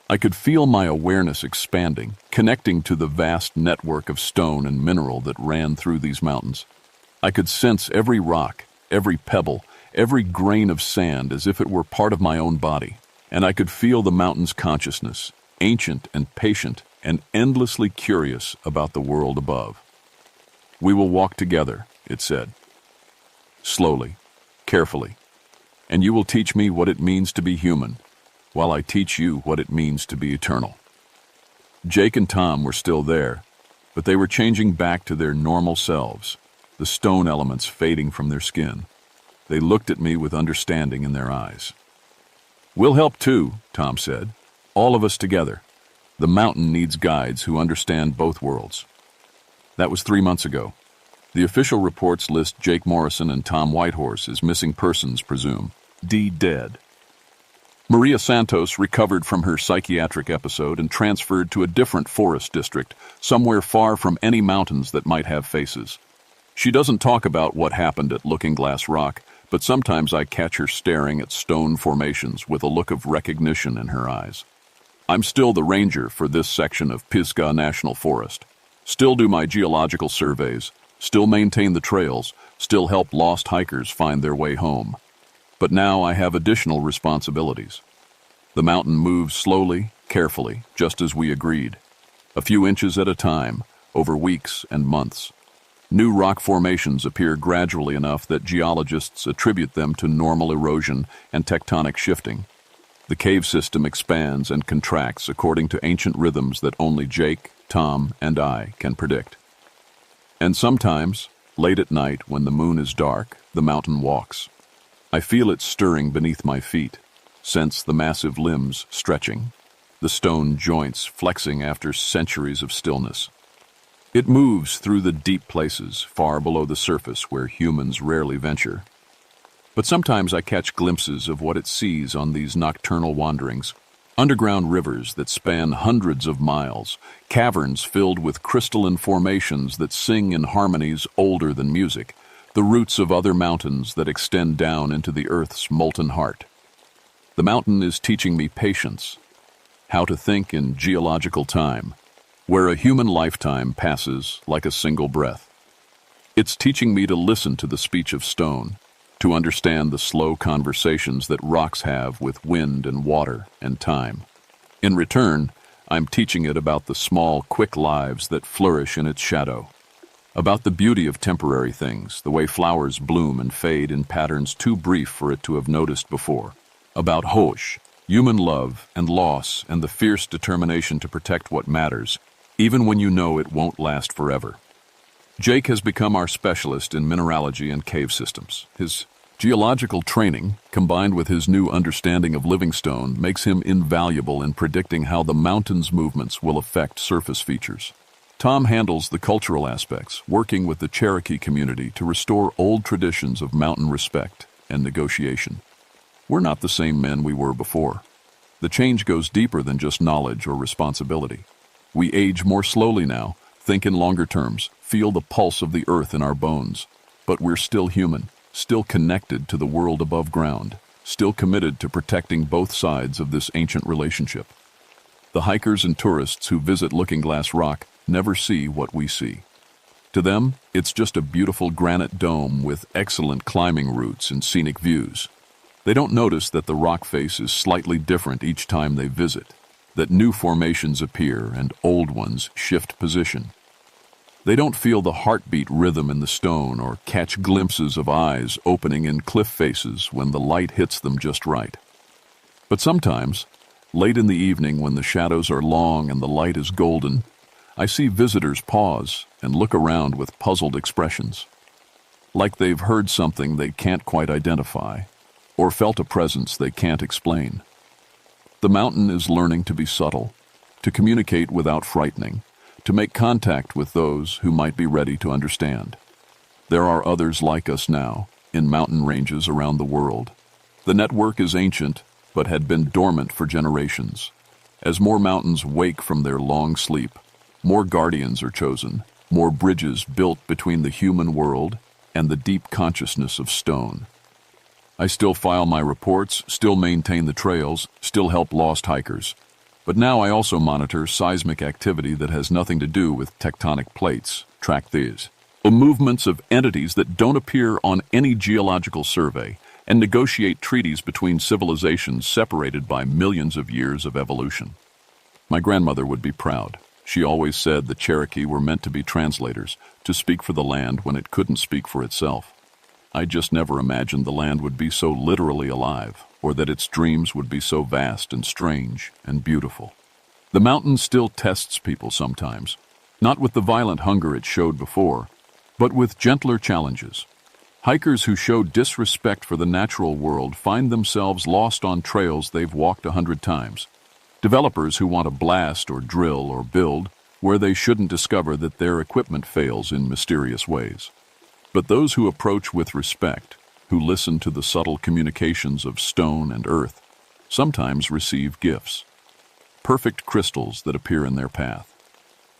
I could feel my awareness expanding, connecting to the vast network of stone and mineral that ran through these mountains. I could sense every rock, every pebble, every grain of sand as if it were part of my own body, and I could feel the mountain's consciousness, ancient and patient and endlessly curious about the world above. We will walk together, it said. Slowly, carefully, and you will teach me what it means to be human, while I teach you what it means to be eternal. Jake and Tom were still there, but they were changing back to their normal selves, the stone elements fading from their skin. They looked at me with understanding in their eyes. We'll help too, Tom said. All of us together. The mountain needs guides who understand both worlds. That was 3 months ago. The official reports list Jake Morrison and Tom Whitehorse as missing persons, presumed dead. Maria Santos recovered from her psychiatric episode and transferred to a different forest district, somewhere far from any mountains that might have faces. She doesn't talk about what happened at Looking Glass Rock, but sometimes I catch her staring at stone formations with a look of recognition in her eyes. I'm still the ranger for this section of Pisgah National Forest. Still do my geological surveys, still maintain the trails, still help lost hikers find their way home. But now I have additional responsibilities. The mountain moves slowly, carefully, just as we agreed. A few inches at a time, over weeks and months. New rock formations appear gradually enough that geologists attribute them to normal erosion and tectonic shifting. The cave system expands and contracts according to ancient rhythms that only Jake, Tom, and I can predict. And sometimes, late at night when the moon is dark, the mountain walks. I feel it stirring beneath my feet, sense the massive limbs stretching, the stone joints flexing after centuries of stillness. It moves through the deep places, far below the surface where humans rarely venture. But sometimes I catch glimpses of what it sees on these nocturnal wanderings. Underground rivers that span hundreds of miles, caverns filled with crystalline formations that sing in harmonies older than music, the roots of other mountains that extend down into the earth's molten heart. The mountain is teaching me patience, how to think in geological time, where a human lifetime passes like a single breath. It's teaching me to listen to the speech of stone, to understand the slow conversations that rocks have with wind and water and time. In return, I'm teaching it about the small, quick lives that flourish in its shadow, about the beauty of temporary things, the way flowers bloom and fade in patterns too brief for it to have noticed before, about hosh, human love and loss and the fierce determination to protect what matters, even when you know it won't last forever. Jake has become our specialist in mineralogy and cave systems. His geological training, combined with his new understanding of living stone, makes him invaluable in predicting how the mountain's movements will affect surface features. Tom handles the cultural aspects, working with the Cherokee community to restore old traditions of mountain respect and negotiation. We're not the same men we were before. The change goes deeper than just knowledge or responsibility. We age more slowly now, think in longer terms, feel the pulse of the earth in our bones. But we're still human, still connected to the world above ground, still committed to protecting both sides of this ancient relationship. The hikers and tourists who visit Looking Glass Rock never see what we see. To them, it's just a beautiful granite dome with excellent climbing routes and scenic views. They don't notice that the rock face is slightly different each time they visit, that new formations appear and old ones shift position. They don't feel the heartbeat rhythm in the stone or catch glimpses of eyes opening in cliff faces when the light hits them just right. But sometimes, late in the evening when the shadows are long and the light is golden, I see visitors pause and look around with puzzled expressions, like they've heard something they can't quite identify, or felt a presence they can't explain. The mountain is learning to be subtle, to communicate without frightening, to make contact with those who might be ready to understand. There are others like us now, in mountain ranges around the world. The network is ancient, but had been dormant for generations. As more mountains wake from their long sleep, more guardians are chosen, more bridges built between the human world and the deep consciousness of stone. I still file my reports, still maintain the trails, still help lost hikers. But now I also monitor seismic activity that has nothing to do with tectonic plates. Track these. The movements of entities that don't appear on any geological survey, and negotiate treaties between civilizations separated by millions of years of evolution. My grandmother would be proud. She always said the Cherokee were meant to be translators, to speak for the land when it couldn't speak for itself. I just never imagined the land would be so literally alive, or that its dreams would be so vast and strange and beautiful. The mountain still tests people sometimes, not with the violent hunger it showed before, but with gentler challenges. Hikers who show disrespect for the natural world find themselves lost on trails they've walked 100 times. Developers who want to blast or drill or build where they shouldn't discover that their equipment fails in mysterious ways. But those who approach with respect, who listen to the subtle communications of stone and earth, sometimes receive gifts. Perfect crystals that appear in their path.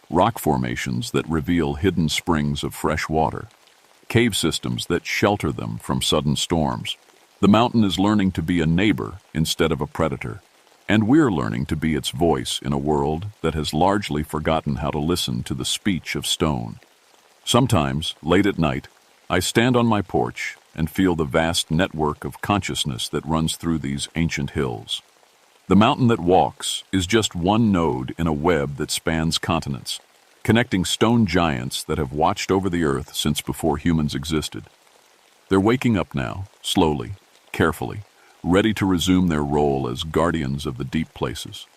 Rock formations that reveal hidden springs of fresh water. Cave systems that shelter them from sudden storms. The mountain is learning to be a neighbor instead of a predator, and we're learning to be its voice in a world that has largely forgotten how to listen to the speech of stone. Sometimes, late at night, I stand on my porch and feel the vast network of consciousness that runs through these ancient hills. The mountain that walks is just one node in a web that spans continents, connecting stone giants that have watched over the earth since before humans existed. They're waking up now, slowly, carefully, ready to resume their role as guardians of the deep places.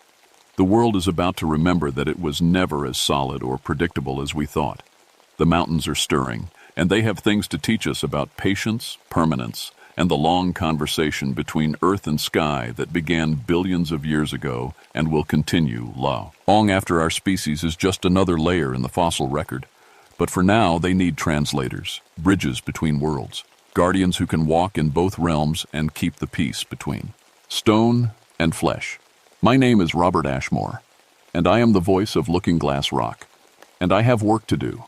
The world is about to remember that it was never as solid or predictable as we thought. The mountains are stirring, and they have things to teach us about patience, permanence, and the long conversation between earth and sky that began billions of years ago and will continue long after our species is just another layer in the fossil record. But for now, they need translators, bridges between worlds, guardians who can walk in both realms and keep the peace between stone and flesh. My name is Robert Ashmore, and I am the voice of Looking Glass Rock, and I have work to do.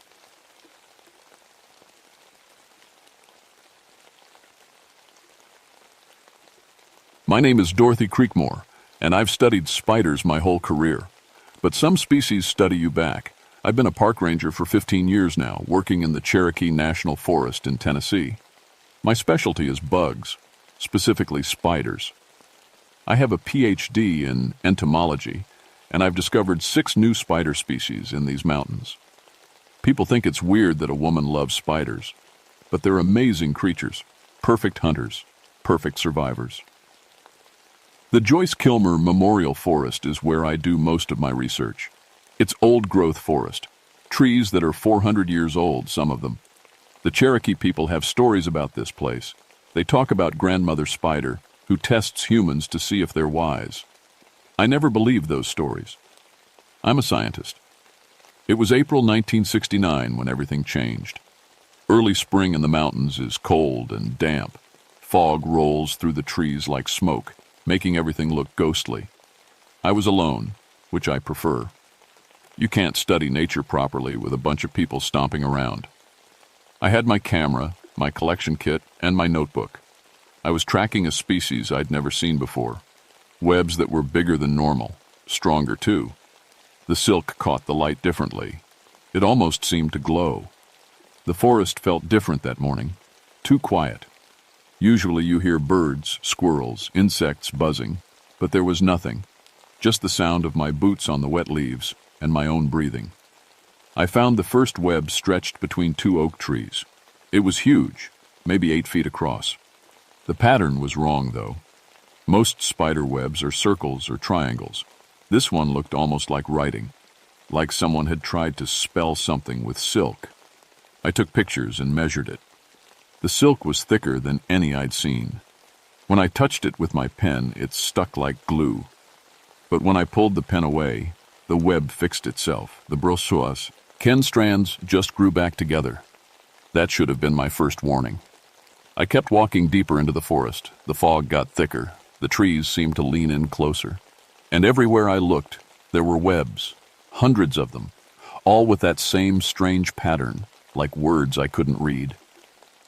My name is Dorothy Creekmore, and I've studied spiders my whole career. But some species study you back. I've been a park ranger for 15 years now, working in the Cherokee National Forest in Tennessee. My specialty is bugs, specifically spiders. I have a PhD in entomology, and I've discovered 6 new spider species in these mountains. People think it's weird that a woman loves spiders, but they're amazing creatures, perfect hunters, perfect survivors. The Joyce Kilmer Memorial Forest is where I do most of my research. It's old-growth forest, trees that are 400 years old, some of them. The Cherokee people have stories about this place. They talk about Grandmother Spider, who tests humans to see if they're wise. I never believed those stories. I'm a scientist. It was April 1969 when everything changed. Early spring in the mountains is cold and damp. Fog rolls through the trees like smoke, making everything look ghostly. I was alone, which I prefer. You can't study nature properly with a bunch of people stomping around. I had my camera, my collection kit, and my notebook. I was tracking a species I'd never seen before. Webs that were bigger than normal, stronger too. The silk caught the light differently. It almost seemed to glow. The forest felt different that morning, too quiet. Usually you hear birds, squirrels, insects buzzing, but there was nothing, just the sound of my boots on the wet leaves and my own breathing. I found the first web stretched between 2 oak trees. It was huge, maybe 8 feet across. The pattern was wrong, though. Most spider webs are circles or triangles. This one looked almost like writing, like someone had tried to spell something with silk. I took pictures and measured it. The silk was thicker than any I'd seen. When I touched it with my pen, it stuck like glue. But when I pulled the pen away, the web fixed itself. The broussoirs, Ken strands, just grew back together. That should have been my first warning. I kept walking deeper into the forest. The fog got thicker. The trees seemed to lean in closer. And everywhere I looked, there were webs, hundreds of them, all with that same strange pattern, like words I couldn't read.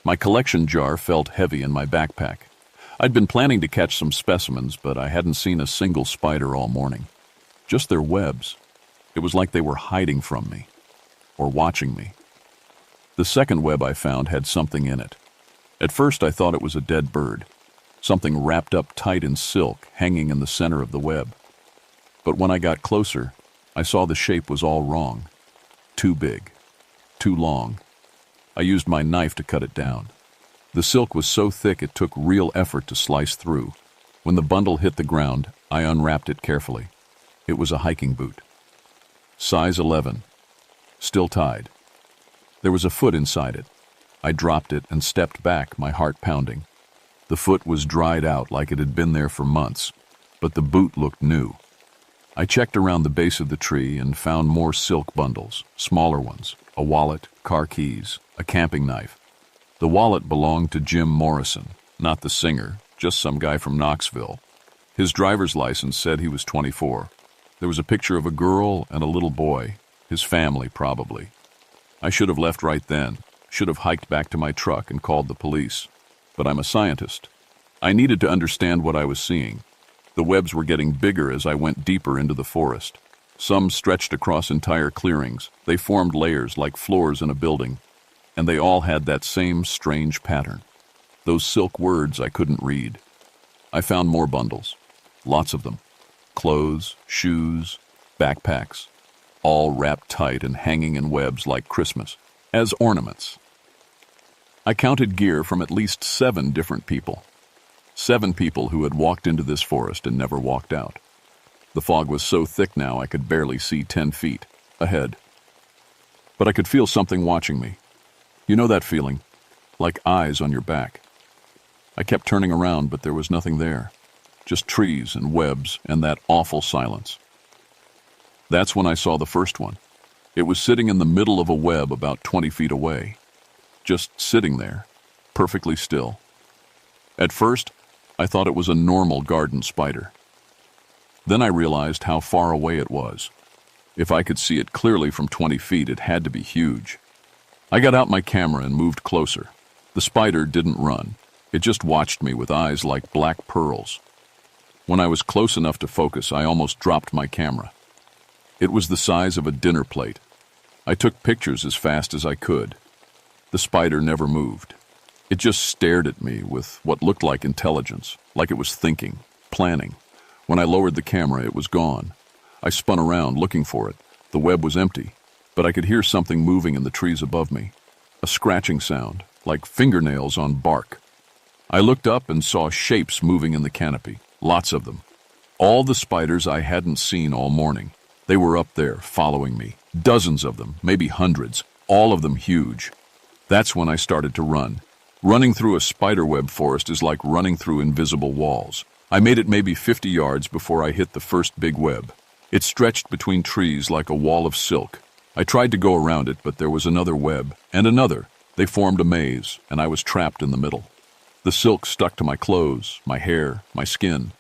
My collection jar felt heavy in my backpack. I'd been planning to catch some specimens, but I hadn't seen a single spider all morning. Just their webs. It was like they were hiding from me, or watching me. The second web I found had something in it. At first I thought it was a dead bird, something wrapped up tight in silk hanging in the center of the web. But when I got closer, I saw the shape was all wrong. Too big, too long. I used my knife to cut it down. The silk was so thick it took real effort to slice through. When the bundle hit the ground, I unwrapped it carefully. It was a hiking boot. Size 11. Still tied. There was a foot inside it. I dropped it and stepped back, my heart pounding. The foot was dried out like it had been there for months, but the boot looked new. I checked around the base of the tree and found more silk bundles, smaller ones, a wallet, car keys, a camping knife. The wallet belonged to Jim Morrison, not the singer, just some guy from Knoxville. His driver's license said he was 24. There was a picture of a girl and a little boy, his family probably. I should have left right then, should have hiked back to my truck and called the police. But I'm a scientist. I needed to understand what I was seeing. The webs were getting bigger as I went deeper into the forest. Some stretched across entire clearings. They formed layers like floors in a building, and they all had that same strange pattern. Those silk words I couldn't read. I found more bundles, lots of them. Clothes, shoes, backpacks, all wrapped tight and hanging in webs like Christmas, as ornaments. I counted gear from at least 7 different people. 7 people who had walked into this forest and never walked out. The fog was so thick now I could barely see 10 feet ahead. But I could feel something watching me. You know that feeling? Like eyes on your back. I kept turning around, but there was nothing there. Just trees and webs and that awful silence. That's when I saw the first one. It was sitting in the middle of a web about 20 feet away. Just sitting there, perfectly still. At first, I thought it was a normal garden spider. Then I realized how far away it was. If I could see it clearly from 20 feet, it had to be huge. I got out my camera and moved closer. The spider didn't run. It just watched me with eyes like black pearls. When I was close enough to focus, I almost dropped my camera. It was the size of a dinner plate. I took pictures as fast as I could. The spider never moved. It just stared at me with what looked like intelligence, like it was thinking, planning. When I lowered the camera, it was gone. I spun around, looking for it. The web was empty, but I could hear something moving in the trees above me. A scratching sound, like fingernails on bark. I looked up and saw shapes moving in the canopy, lots of them. All the spiders I hadn't seen all morning. They were up there, following me. Dozens of them, maybe hundreds, all of them huge. That's when I started to run. Running through a spiderweb forest is like running through invisible walls. I made it maybe 50 yards before I hit the first big web. It stretched between trees like a wall of silk. I tried to go around it, but there was another web, and another. They formed a maze, and I was trapped in the middle. The silk stuck to my clothes, my hair, my skin.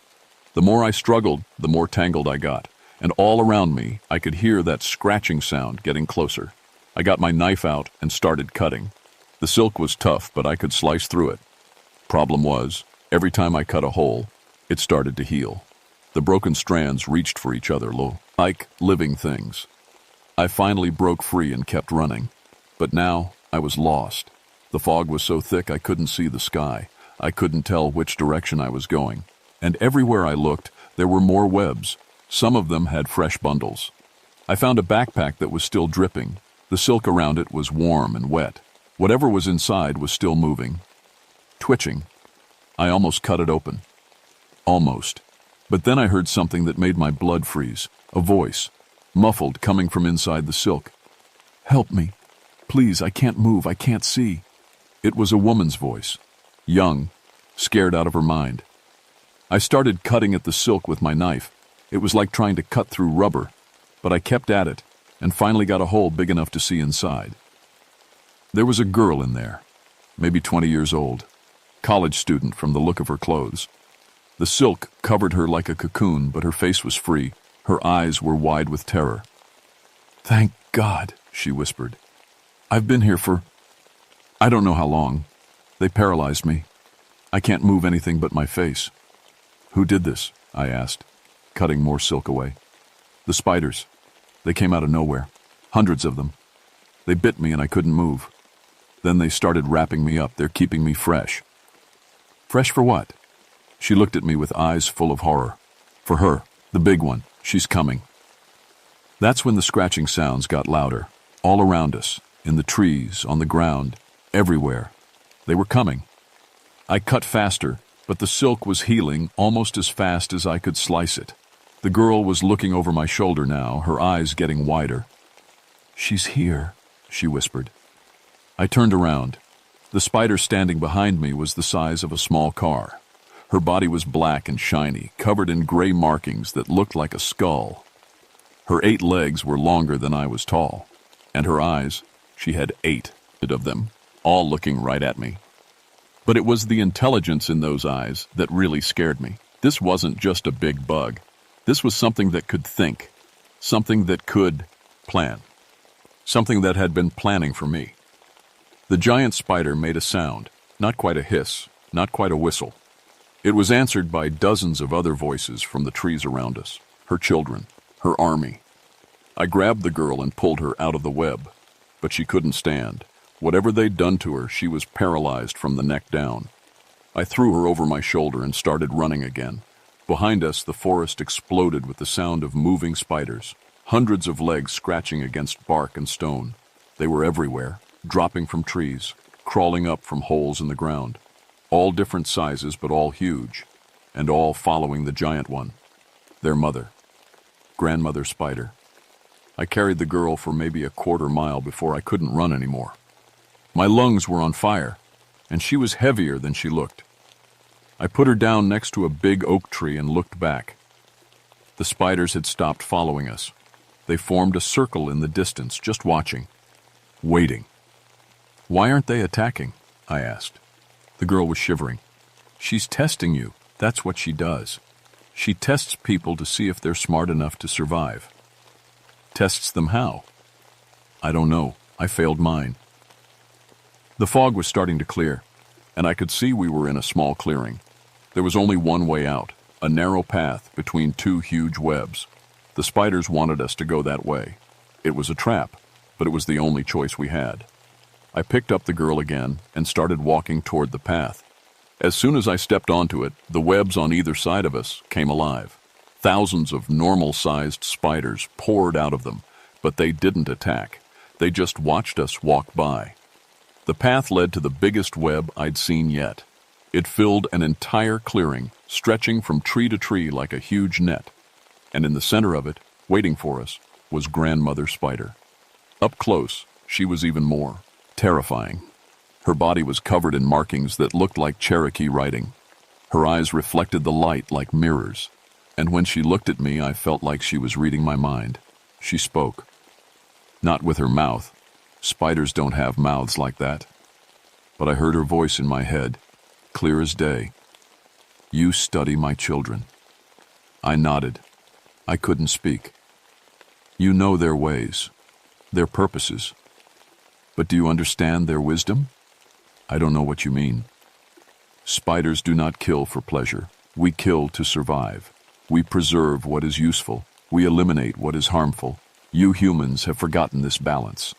The more I struggled, the more tangled I got, and all around me I could hear that scratching sound getting closer. I got my knife out and started cutting. The silk was tough, but I could slice through it. Problem was, every time I cut a hole, it started to heal. The broken strands reached for each other, like living things. I finally broke free and kept running. But now I was lost. The fog was so thick I couldn't see the sky. I couldn't tell which direction I was going. And everywhere I looked, there were more webs. Some of them had fresh bundles. I found a backpack that was still dripping. The silk around it was warm and wet. Whatever was inside was still moving, twitching. I almost cut it open. Almost. But then I heard something that made my blood freeze. A voice, muffled, coming from inside the silk. "Help me. Please, I can't move, I can't see." It was a woman's voice. Young, scared out of her mind. I started cutting at the silk with my knife. It was like trying to cut through rubber, but I kept at it and finally got a hole big enough to see inside. There was a girl in there, maybe 20 years old, college student from the look of her clothes. The silk covered her like a cocoon, but her face was free. Her eyes were wide with terror. "Thank God," she whispered. "I've been here for I don't know how long. They paralyzed me. I can't move anything but my face." "Who did this?" I asked, cutting more silk away. "The spiders. They came out of nowhere. Hundreds of them. They bit me and I couldn't move. Then they started wrapping me up. They're keeping me fresh." "Fresh for what?" She looked at me with eyes full of horror. "For her, the big one. She's coming." That's when the scratching sounds got louder, all around us, in the trees, on the ground, everywhere. They were coming. I cut faster, but the silk was healing almost as fast as I could slice it. The girl was looking over my shoulder now, her eyes getting wider. "She's here," she whispered. I turned around. The spider standing behind me was the size of a small car. Her body was black and shiny, covered in gray markings that looked like a skull. Her 8 legs were longer than I was tall, and her eyes, she had 8 of them, all looking right at me. But it was the intelligence in those eyes that really scared me. This wasn't just a big bug. This was something that could think, something that could plan, something that had been planning for me. The giant spider made a sound, not quite a hiss, not quite a whistle. It was answered by dozens of other voices from the trees around us, her children, her army. I grabbed the girl and pulled her out of the web, but she couldn't stand. Whatever they'd done to her, she was paralyzed from the neck down. I threw her over my shoulder and started running again. Behind us, the forest exploded with the sound of moving spiders, hundreds of legs scratching against bark and stone. They were everywhere, dropping from trees, crawling up from holes in the ground. All different sizes, but all huge, and all following the giant one, their mother, grandmother spider. I carried the girl for maybe a quarter mile before I couldn't run anymore. My lungs were on fire, and she was heavier than she looked. I put her down next to a big oak tree and looked back. The spiders had stopped following us. They formed a circle in the distance, just watching, waiting. "Why aren't they attacking?" I asked. The girl was shivering. "She's testing you. That's what she does. She tests people to see if they're smart enough to survive." "Tests them how?" "I don't know. I failed mine." The fog was starting to clear, and I could see we were in a small clearing. There was only one way out, a narrow path between 2 huge webs. The spiders wanted us to go that way. It was a trap, but it was the only choice we had. I picked up the girl again and started walking toward the path. As soon as I stepped onto it, the webs on either side of us came alive. Thousands of normal-sized spiders poured out of them, but they didn't attack. They just watched us walk by. The path led to the biggest web I'd seen yet. It filled an entire clearing, stretching from tree to tree like a huge net. And in the center of it, waiting for us, was Grandmother Spider. Up close, she was even more terrifying. Her body was covered in markings that looked like Cherokee writing. Her eyes reflected the light like mirrors. And when she looked at me, I felt like she was reading my mind. She spoke. Not with her mouth. Spiders don't have mouths like that. But I heard her voice in my head, clear as day. "You study my children." I nodded. I couldn't speak. "You know their ways, their purposes. But do you understand their wisdom?" "I don't know what you mean." "Spiders do not kill for pleasure. We kill to survive. We preserve what is useful. We eliminate what is harmful. You humans have forgotten this balance."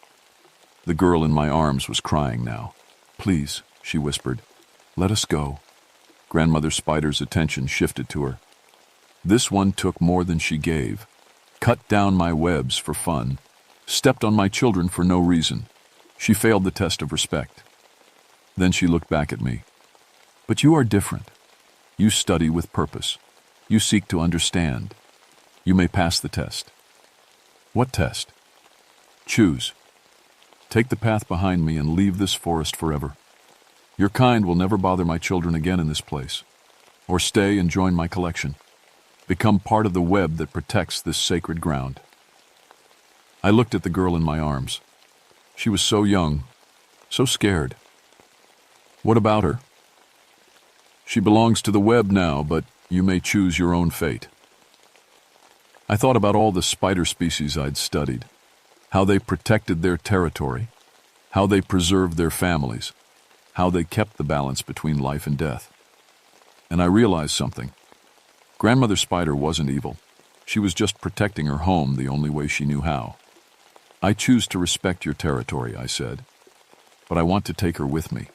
The girl in my arms was crying now. "Please," she whispered, "let us go." Grandmother Spider's attention shifted to her. This one took more than she gave. Cut down my webs for fun. Stepped on my children for no reason. She failed the test of respect. Then she looked back at me. "But you are different. You study with purpose. You seek to understand. You may pass the test." "What test?" "Choose. Take the path behind me and leave this forest forever. Your kind will never bother my children again in this place. Or stay and join my collection. Become part of the web that protects this sacred ground." I looked at the girl in my arms. She was so young, so scared. "What about her?" "She belongs to the web now, but you may choose your own fate." I thought about all the spider species I'd studied, how they protected their territory, how they preserved their families, how they kept the balance between life and death. And I realized something. Grandmother Spider wasn't evil. She was just protecting her home the only way she knew how. "I choose to respect your territory," I said, "but I want to take her with me.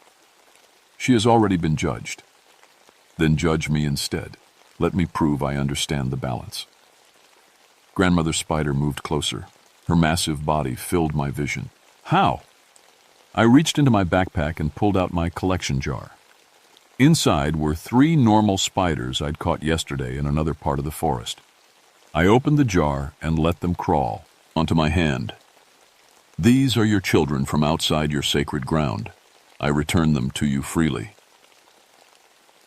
She has already been judged. Then judge me instead. Let me prove I understand the balance." Grandmother Spider moved closer. Her massive body filled my vision. "How?" I reached into my backpack and pulled out my collection jar. Inside were 3 normal spiders I'd caught yesterday in another part of the forest. I opened the jar and let them crawl onto my hand. "These are your children from outside your sacred ground. I return them to you freely."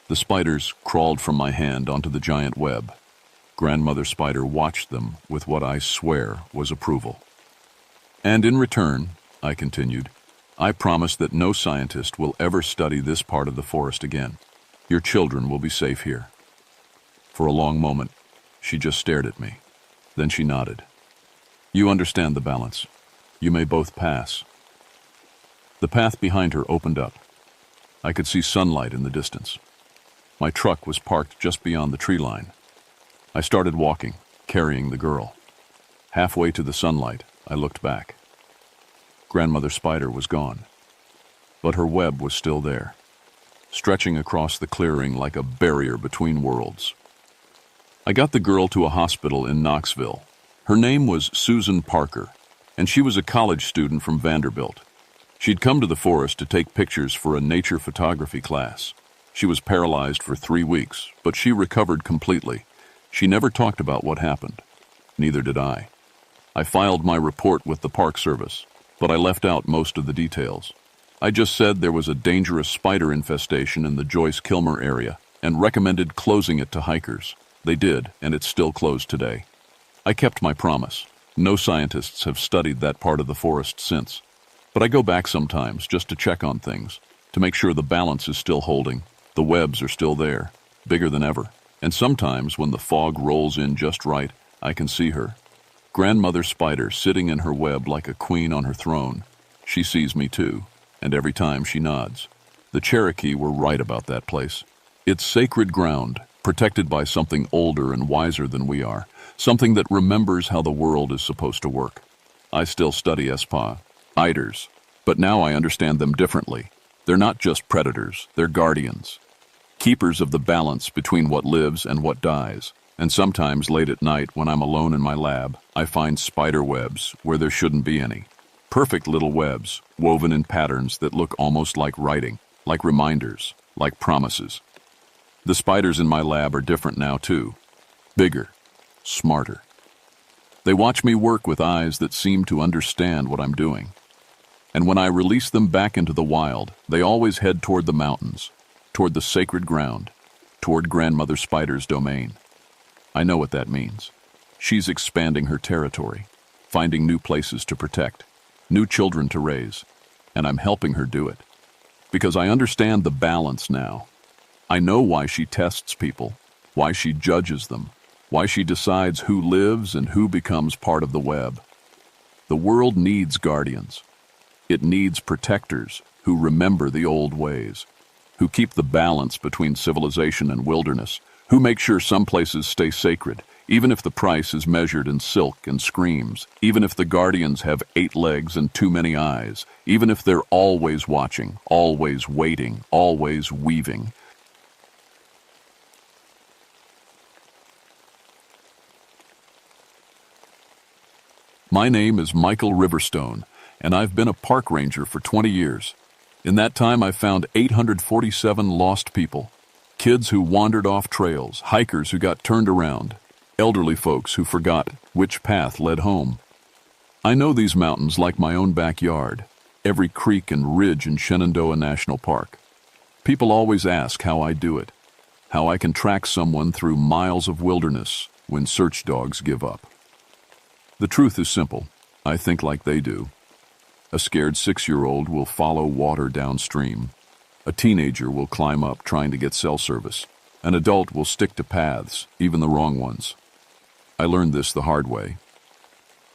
The spiders crawled from my hand onto the giant web. Grandmother Spider watched them with what I swear was approval. "And in return," I continued, "I promise that no scientist will ever study this part of the forest again. Your children will be safe here." For a long moment, she just stared at me. Then she nodded. "You understand the balance. You may both pass." The path behind her opened up. I could see sunlight in the distance. My truck was parked just beyond the tree line. I started walking, carrying the girl. Halfway to the sunlight, I looked back. Grandmother Spider was gone, but her web was still there, stretching across the clearing like a barrier between worlds. I got the girl to a hospital in Knoxville. Her name was Susan Parker, and she was a college student from Vanderbilt. She'd come to the forest to take pictures for a nature photography class. She was paralyzed for 3 weeks, but she recovered completely. She never talked about what happened. Neither did I. I filed my report with the Park Service, but I left out most of the details. I just said there was a dangerous spider infestation in the Joyce-Kilmer area and recommended closing it to hikers. They did, and it's still closed today. I kept my promise. No scientists have studied that part of the forest since. But I go back sometimes just to check on things, to make sure the balance is still holding, the webs are still there, bigger than ever. And sometimes when the fog rolls in just right, I can see her. Grandmother Spider sitting in her web like a queen on her throne. She sees me too, and every time she nods. The Cherokee were right about that place. It's sacred ground, protected by something older and wiser than we are, something that remembers how the world is supposed to work. I still study spiders, but now I understand them differently. They're not just predators, they're guardians, keepers of the balance between what lives and what dies. And sometimes late at night when I'm alone in my lab, I find spider webs where there shouldn't be any. Perfect little webs, woven in patterns that look almost like writing, like reminders, like promises. The spiders in my lab are different now too. Bigger, smarter. They watch me work with eyes that seem to understand what I'm doing. And when I release them back into the wild, they always head toward the mountains, toward the sacred ground, toward Grandmother Spider's domain. I know what that means. She's expanding her territory, finding new places to protect, new children to raise, and I'm helping her do it. Because I understand the balance now. I know why she tests people, why she judges them, why she decides who lives and who becomes part of the web. The world needs guardians. It needs protectors who remember the old ways, who keep the balance between civilization and wilderness, who make sure some places stay sacred, even if the price is measured in silk and screams, even if the guardians have 8 legs and too many eyes, even if they're always watching, always waiting, always weaving. My name is Michael Riverstone, and I've been a park ranger for 20 years. In that time, I've found 847 lost people, kids who wandered off trails, hikers who got turned around, elderly folks who forgot which path led home. I know these mountains like my own backyard, every creek and ridge in Shenandoah National Park. People always ask how I do it, how I can track someone through miles of wilderness when search dogs give up. The truth is simple. I think like they do. A scared 6-year-old will follow water downstream. A teenager will climb up trying to get cell service. An adult will stick to paths, even the wrong ones. I learned this the hard way.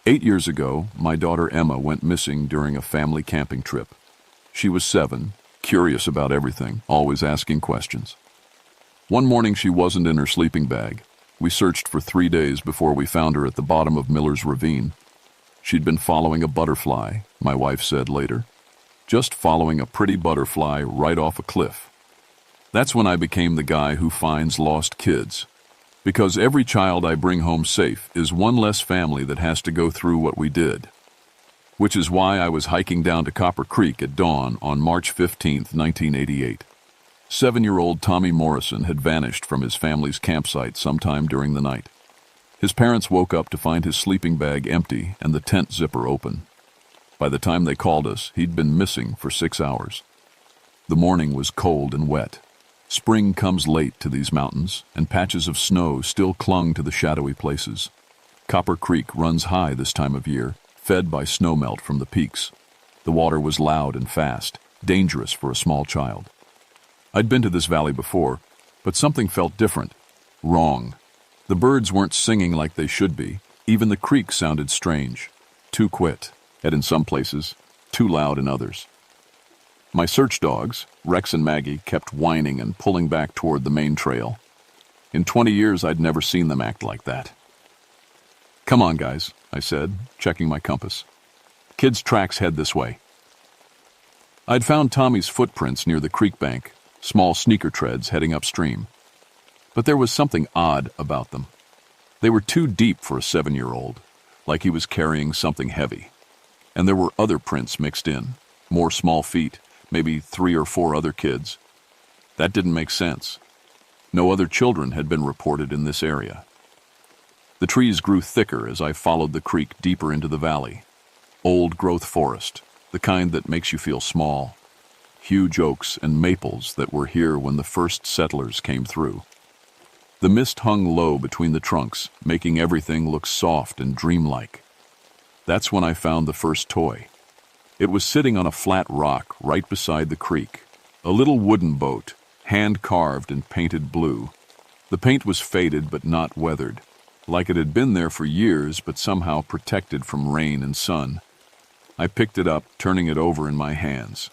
8 years ago, my daughter Emma went missing during a family camping trip. She was 7, curious about everything, always asking questions. One morning she wasn't in her sleeping bag. We searched for 3 days before we found her at the bottom of Miller's Ravine. She'd been following a butterfly, my wife said later. Just following a pretty butterfly right off a cliff. That's when I became the guy who finds lost kids. Because every child I bring home safe is one less family that has to go through what we did. Which is why I was hiking down to Copper Creek at dawn on March 15, 1988. 7-year-old Tommy Morrison had vanished from his family's campsite sometime during the night. His parents woke up to find his sleeping bag empty and the tent zipper open. By the time they called us, he'd been missing for 6 hours. The morning was cold and wet. Spring comes late to these mountains, and patches of snow still clung to the shadowy places. Copper Creek runs high this time of year, fed by snowmelt from the peaks. The water was loud and fast, dangerous for a small child. I'd been to this valley before, but something felt different, wrong. The birds weren't singing like they should be. Even the creek sounded strange, too quiet, and in some places, too loud in others. My search dogs, Rex and Maggie, kept whining and pulling back toward the main trail. In 20 years, I'd never seen them act like that. "Come on, guys," I said, checking my compass. "Kids' tracks head this way." I'd found Tommy's footprints near the creek bank, small sneaker treads heading upstream. But there was something odd about them. They were too deep for a 7-year-old, like he was carrying something heavy. And there were other prints mixed in, more small feet, maybe 3 or 4 other kids. That didn't make sense. No other children had been reported in this area. The trees grew thicker as I followed the creek deeper into the valley. Old-growth forest, the kind that makes you feel small. Huge oaks and maples that were here when the first settlers came through. The mist hung low between the trunks, making everything look soft and dreamlike. That's when I found the first toy. It was sitting on a flat rock right beside the creek. A little wooden boat, hand-carved and painted blue. The paint was faded but not weathered, like it had been there for years but somehow protected from rain and sun. I picked it up, turning it over in my hands.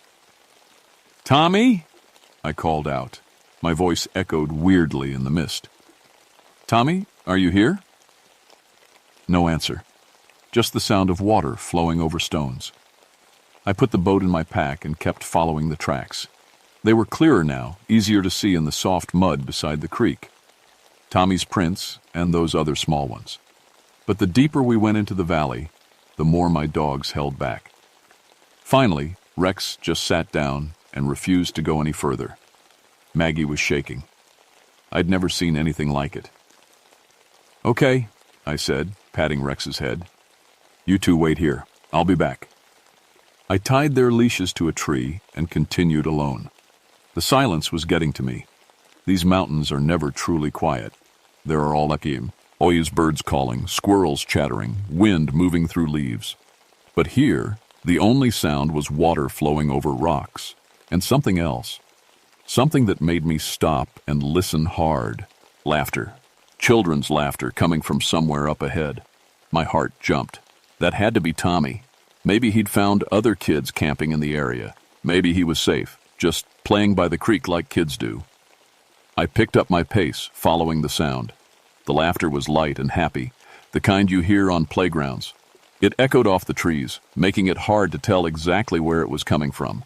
"Tommy?" I called out. My voice echoed weirdly in the mist. "Tommy, are you here?" No answer. Just the sound of water flowing over stones. I put the boat in my pack and kept following the tracks. They were clearer now, easier to see in the soft mud beside the creek. Tommy's prints and those other small ones. But the deeper we went into the valley, the more my dogs held back. Finally, Rex just sat down and refused to go any further. Maggie was shaking. I'd never seen anything like it. "Okay," I said, patting Rex's head. "You two wait here. I'll be back." I tied their leashes to a tree and continued alone. The silence was getting to me. These mountains are never truly quiet. There are always birds calling, squirrels chattering, wind moving through leaves. But here, the only sound was water flowing over rocks, and something else. Something that made me stop and listen hard. Laughter. Children's laughter coming from somewhere up ahead. My heart jumped. That had to be Tommy. Maybe he'd found other kids camping in the area. Maybe he was safe, just playing by the creek like kids do. I picked up my pace, following the sound. The laughter was light and happy, the kind you hear on playgrounds. It echoed off the trees, making it hard to tell exactly where it was coming from.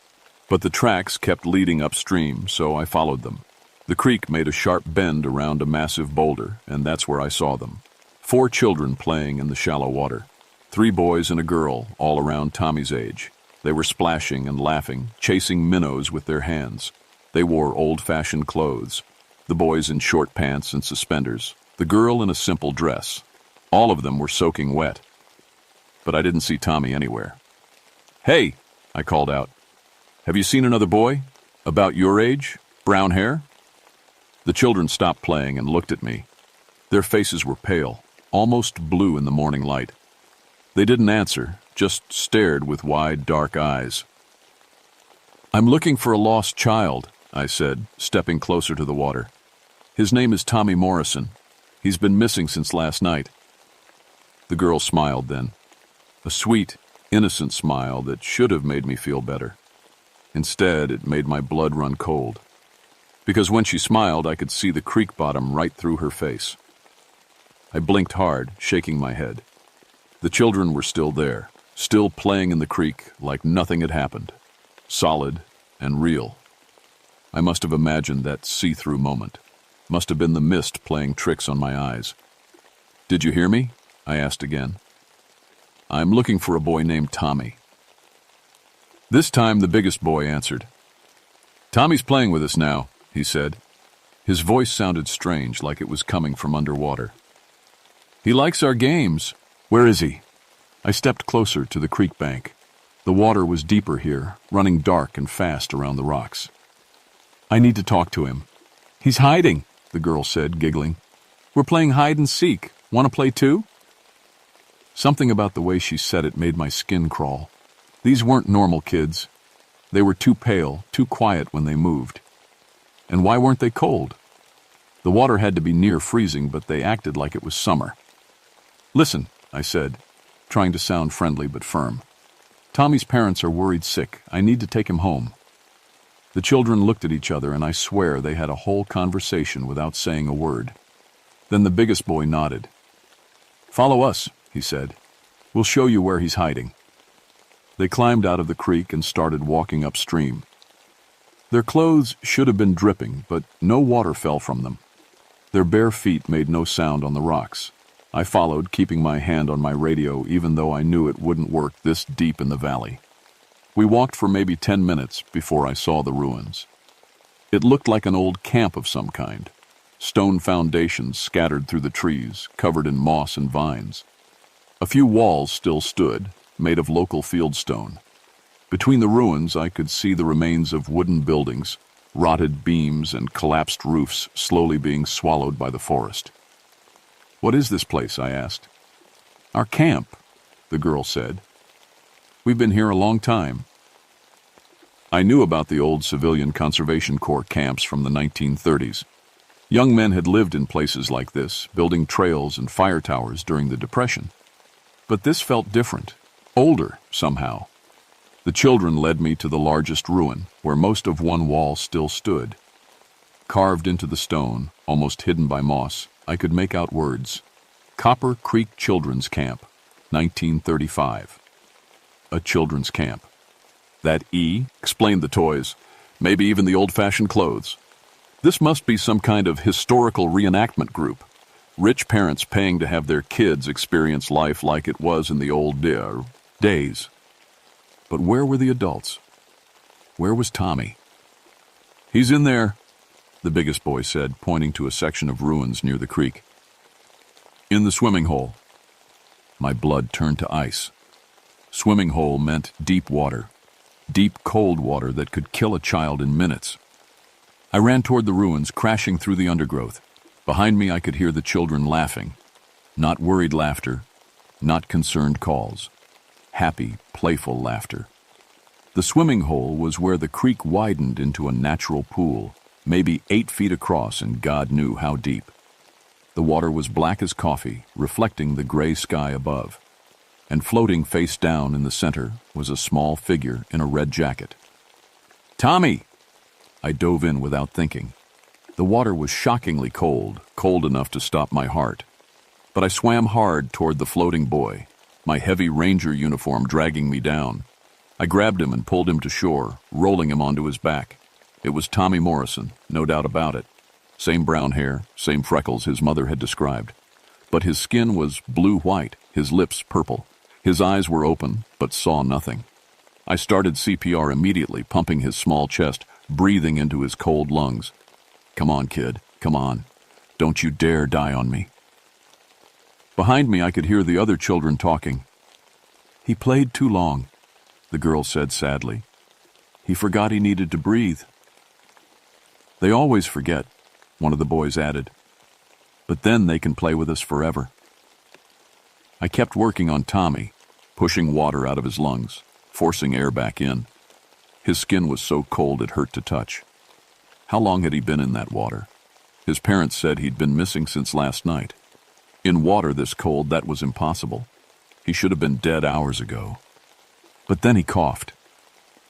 But the tracks kept leading upstream, so I followed them. The creek made a sharp bend around a massive boulder, and that's where I saw them. 4 children playing in the shallow water. 3 boys and a girl, all around Tommy's age. They were splashing and laughing, chasing minnows with their hands. They wore old-fashioned clothes. The boys in short pants and suspenders. The girl in a simple dress. All of them were soaking wet. But I didn't see Tommy anywhere. "Hey," I called out. "Have you seen another boy? About your age? Brown hair?" The children stopped playing and looked at me. Their faces were pale, almost blue in the morning light. They didn't answer, just stared with wide, dark eyes. "I'm looking for a lost child," I said, stepping closer to the water. "His name is Tommy Morrison. He's been missing since last night." The girl smiled then. A sweet, innocent smile that should have made me feel better. Instead, it made my blood run cold. Because when she smiled, I could see the creek bottom right through her face. I blinked hard, shaking my head. The children were still there, still playing in the creek like nothing had happened. Solid and real. I must have imagined that see-through moment. Must have been the mist playing tricks on my eyes. "Did you hear me?" I asked again. "I'm looking for a boy named Tommy." This time the biggest boy answered. "Tommy's playing with us now," he said. His voice sounded strange, like it was coming from underwater. "He likes our games. Where is he?" I stepped closer to the creek bank. The water was deeper here, running dark and fast around the rocks. "I need to talk to him." "He's hiding," the girl said, giggling. "We're playing hide and seek. Want to play too?" Something about the way she said it made my skin crawl. These weren't normal kids. They were too pale, too quiet when they moved. And why weren't they cold? The water had to be near freezing, but they acted like it was summer. "Listen," I said, trying to sound friendly but firm. "Tommy's parents are worried sick. I need to take him home." The children looked at each other, and I swear they had a whole conversation without saying a word. Then the biggest boy nodded. "Follow us," he said. "We'll show you where he's hiding." They climbed out of the creek and started walking upstream. Their clothes should have been dripping, but no water fell from them. Their bare feet made no sound on the rocks. I followed, keeping my hand on my radio, even though I knew it wouldn't work this deep in the valley. We walked for maybe 10 minutes before I saw the ruins. It looked like an old camp of some kind. Stone foundations scattered through the trees, covered in moss and vines. A few walls still stood, made of local fieldstone. Between the ruins, I could see the remains of wooden buildings, rotted beams and collapsed roofs slowly being swallowed by the forest. "What is this place?" I asked. "Our camp," the girl said. "We've been here a long time." I knew about the old Civilian Conservation Corps camps from the 1930s. Young men had lived in places like this, building trails and fire towers during the Depression. But this felt different, older somehow. The children led me to the largest ruin, where most of one wall still stood. Carved into the stone, almost hidden by moss, I could make out words. Copper Creek Children's Camp, 1935. A children's camp. That E explained the toys, maybe even the old-fashioned clothes. This must be some kind of historical reenactment group. Rich parents paying to have their kids experience life like it was in the old days. But where were the adults? Where was Tommy? "He's in there," the biggest boy said, pointing to a section of ruins near the creek. "In the swimming hole." My blood turned to ice. Swimming hole meant deep water. Deep, cold water that could kill a child in minutes. I ran toward the ruins, crashing through the undergrowth. Behind me, I could hear the children laughing. Not worried laughter, not concerned calls. Happy, playful laughter. The swimming hole was where the creek widened into a natural pool, maybe 8 feet across and God knew how deep. The water was black as coffee, reflecting the gray sky above. And floating face down in the center was a small figure in a red jacket. "Tommy!" I dove in without thinking. The water was shockingly cold, cold enough to stop my heart. But I swam hard toward the floating boy, my heavy ranger uniform dragging me down. I grabbed him and pulled him to shore, rolling him onto his back. It was Tommy Morrison, no doubt about it. Same brown hair, same freckles his mother had described. But his skin was blue-white, his lips purple. His eyes were open, but saw nothing. I started CPR immediately, pumping his small chest, breathing into his cold lungs. "Come on, kid, come on. Don't you dare die on me." Behind me, I could hear the other children talking. "He played too long," the girl said sadly. "He forgot he needed to breathe." "They always forget," one of the boys added. "But then they can play with us forever." I kept working on Tommy, pushing water out of his lungs, forcing air back in. His skin was so cold it hurt to touch. How long had he been in that water? His parents said he'd been missing since last night. In water this cold, that was impossible. He should have been dead hours ago. But then he coughed.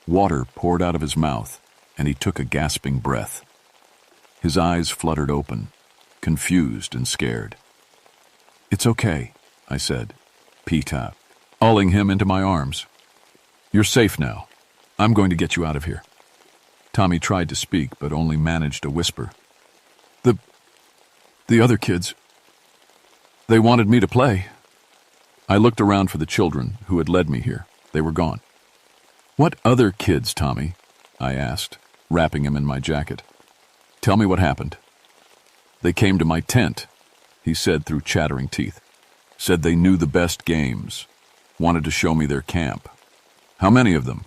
Water poured out of his mouth, and he took a gasping breath. His eyes fluttered open, confused and scared. "It's okay," I said, Pita, hauling him into my arms. "You're safe now. I'm going to get you out of here." Tommy tried to speak, but only managed a whisper. The other kids, they wanted me to play." I looked around for the children who had led me here. They were gone. "What other kids, Tommy?" I asked, wrapping him in my jacket. "Tell me what happened." "They came to my tent," he said through chattering teeth. "Said they knew the best games. Wanted to show me their camp." "How many of them?"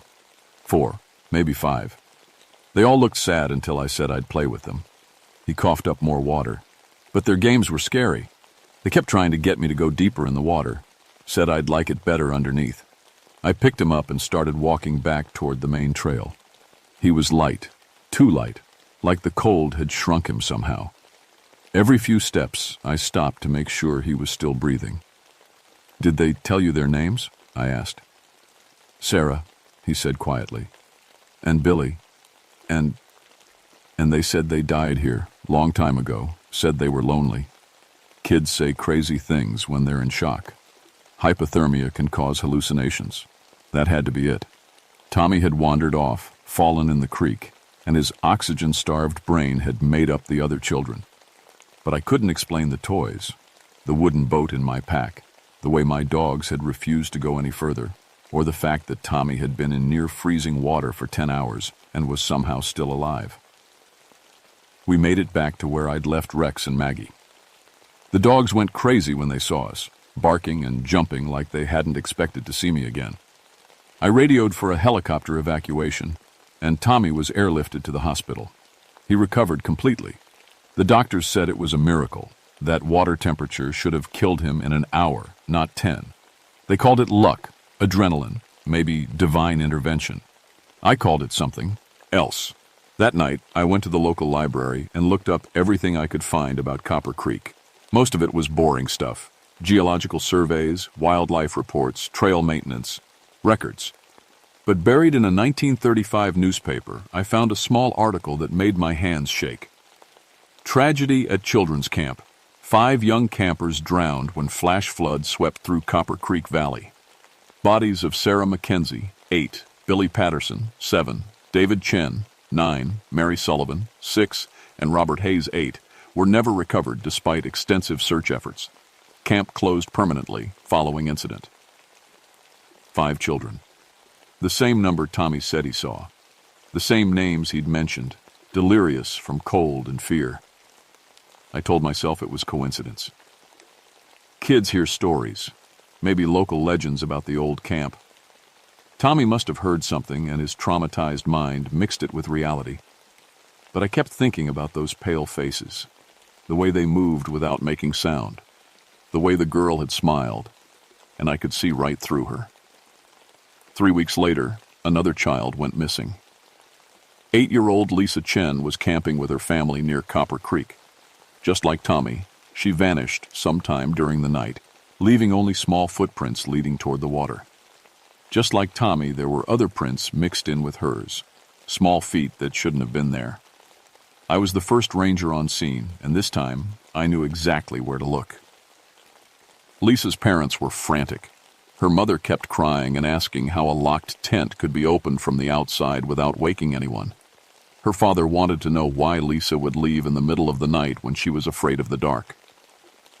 "4, maybe 5. They all looked sad until I said I'd play with them." He coughed up more water. "But their games were scary. They kept trying to get me to go deeper in the water. Said I'd like it better underneath." I picked him up and started walking back toward the main trail. He was light, too light, like the cold had shrunk him somehow. Every few steps, I stopped to make sure he was still breathing. "Did they tell you their names?" I asked. "Sarah," he said quietly, "and Billy, and they said they died here, long time ago, said they were lonely. Kids say crazy things when they're in shock. Hypothermia can cause hallucinations. That had to be it. Tommy had wandered off, fallen in the creek, and his oxygen-starved brain had made up the other children. But I couldn't explain the toys, the wooden boat in my pack, the way my dogs had refused to go any further, or the fact that Tommy had been in near-freezing water for 10 hours and was somehow still alive. We made it back to where I'd left Rex and Maggie. The dogs went crazy when they saw us, barking and jumping like they hadn't expected to see me again. I radioed for a helicopter evacuation, and Tommy was airlifted to the hospital. He recovered completely. The doctors said it was a miracle. That water temperature should have killed him in an hour, not 10. They called it luck, adrenaline, maybe divine intervention. I called it something else. That night, I went to the local library and looked up everything I could find about Copper Creek. Most of it was boring stuff. Geological surveys, wildlife reports, trail maintenance, records. But buried in a 1935 newspaper, I found a small article that made my hands shake. Tragedy at Children's Camp. 5 young campers drowned when flash flood swept through Copper Creek Valley. Bodies of Sarah Mackenzie, 8, Billy Patterson, 7, David Chen, 9, Mary Sullivan, 6, and Robert Hayes, 8, were never recovered despite extensive search efforts. Camp closed permanently following incident. 5 children. The same number Tommy said he saw. The same names he'd mentioned, delirious from cold and fear. I told myself it was coincidence. Kids hear stories, maybe local legends about the old camp. Tommy must have heard something and his traumatized mind mixed it with reality. But I kept thinking about those pale faces, the way they moved without making sound, the way the girl had smiled, and I could see right through her. 3 weeks later, another child went missing. 8-year-old Lisa Chen was camping with her family near Copper Creek. Just like Tommy, she vanished sometime during the night, leaving only small footprints leading toward the water. Just like Tommy, there were other prints mixed in with hers, small feet that shouldn't have been there. I was the first ranger on scene, and this time, I knew exactly where to look. Lisa's parents were frantic. Her mother kept crying and asking how a locked tent could be opened from the outside without waking anyone. Her father wanted to know why Lisa would leave in the middle of the night when she was afraid of the dark.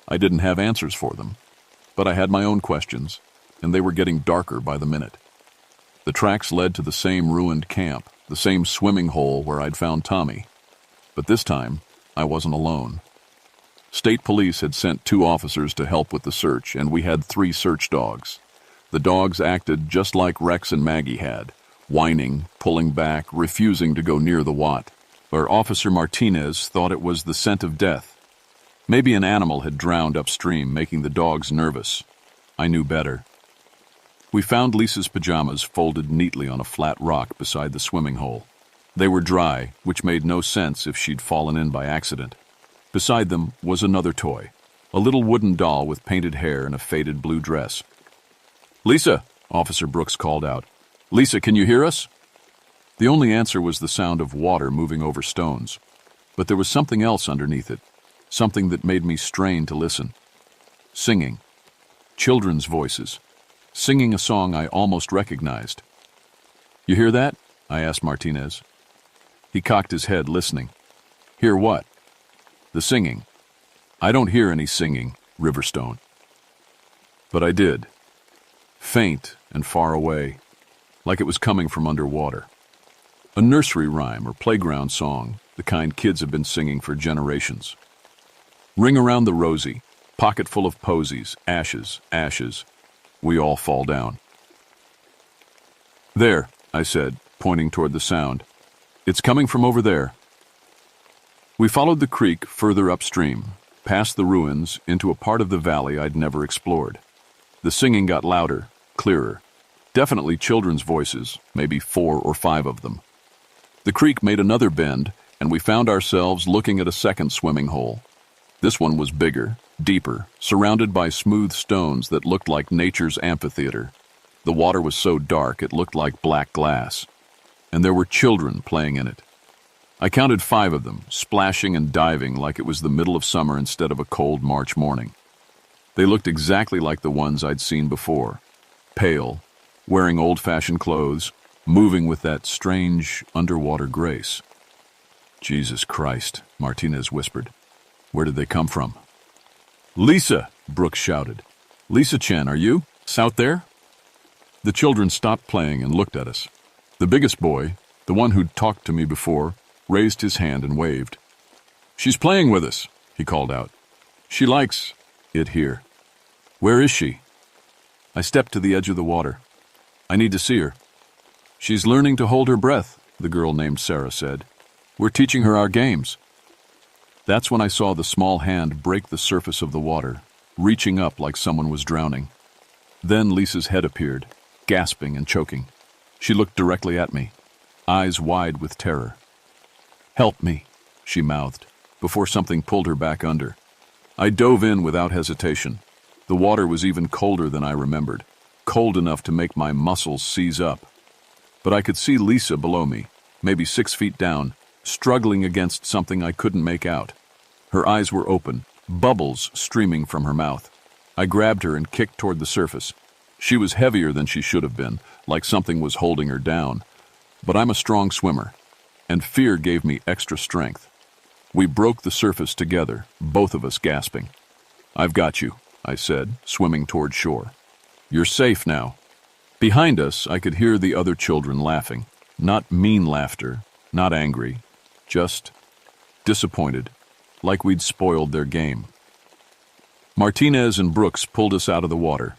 I didn't have answers for them, but I had my own questions, and they were getting darker by the minute. The tracks led to the same ruined camp, the same swimming hole where I'd found Tommy. But this time, I wasn't alone. State police had sent 2 officers to help with the search, and we had 3 search dogs. The dogs acted just like Rex and Maggie had, whining, pulling back, refusing to go near the Watt, where Officer Martinez thought it was the scent of death. Maybe an animal had drowned upstream, making the dogs nervous. I knew better. We found Lisa's pajamas folded neatly on a flat rock beside the swimming hole. They were dry, which made no sense if she'd fallen in by accident. Beside them was another toy, a little wooden doll with painted hair and a faded blue dress. "Lisa," Officer Brooks called out. "Lisa, can you hear us?" The only answer was the sound of water moving over stones. But there was something else underneath it, something that made me strain to listen. Singing. Children's voices. Singing a song I almost recognized. "You hear that?" I asked Martinez. He cocked his head, listening. "Hear what?" "The singing." "I don't hear any singing, Riverstone." But I did. Faint and far away, like it was coming from underwater. A nursery rhyme or playground song, the kind kids have been singing for generations. "Ring around the rosy, pocket full of posies, ashes, ashes. We all fall down." "There," I said, pointing toward the sound. "It's coming from over there." We followed the creek further upstream, past the ruins, into a part of the valley I'd never explored. The singing got louder, clearer. Definitely children's voices, maybe 4 or 5 of them. The creek made another bend, and we found ourselves looking at a second swimming hole. This one was bigger, deeper, surrounded by smooth stones that looked like nature's amphitheater. The water was so dark it looked like black glass. And there were children playing in it. I counted 5 of them, splashing and diving like it was the middle of summer instead of a cold March morning. They looked exactly like the ones I'd seen before. Pale, wearing old-fashioned clothes, moving with that strange underwater grace. "Jesus Christ," Martinez whispered. "Where did they come from?" "Lisa!" Brooks shouted. "Lisa Chen, are you? Out there?" The children stopped playing and looked at us. The biggest boy, the one who'd talked to me before, raised his hand and waved. "She's playing with us," he called out. "She likes it here." "Where is she?" I stepped to the edge of the water. "I need to see her." "She's learning to hold her breath," the girl named Sarah said. "We're teaching her our games." That's when I saw the small hand break the surface of the water, reaching up like someone was drowning. Then Lisa's head appeared, gasping and choking. She looked directly at me, eyes wide with terror. "Help me," she mouthed, before something pulled her back under. I dove in without hesitation. The water was even colder than I remembered, cold enough to make my muscles seize up. But I could see Lisa below me, maybe 6 feet down, struggling against something I couldn't make out. Her eyes were open, bubbles streaming from her mouth. I grabbed her and kicked toward the surface. She was heavier than she should have been, like something was holding her down. But I'm a strong swimmer, and fear gave me extra strength. We broke the surface together, both of us gasping. "I've got you," I said, swimming toward shore. "You're safe now." Behind us, I could hear the other children laughing. Not mean laughter, not angry, just disappointed, like we'd spoiled their game. Martinez and Brooks pulled us out of the water.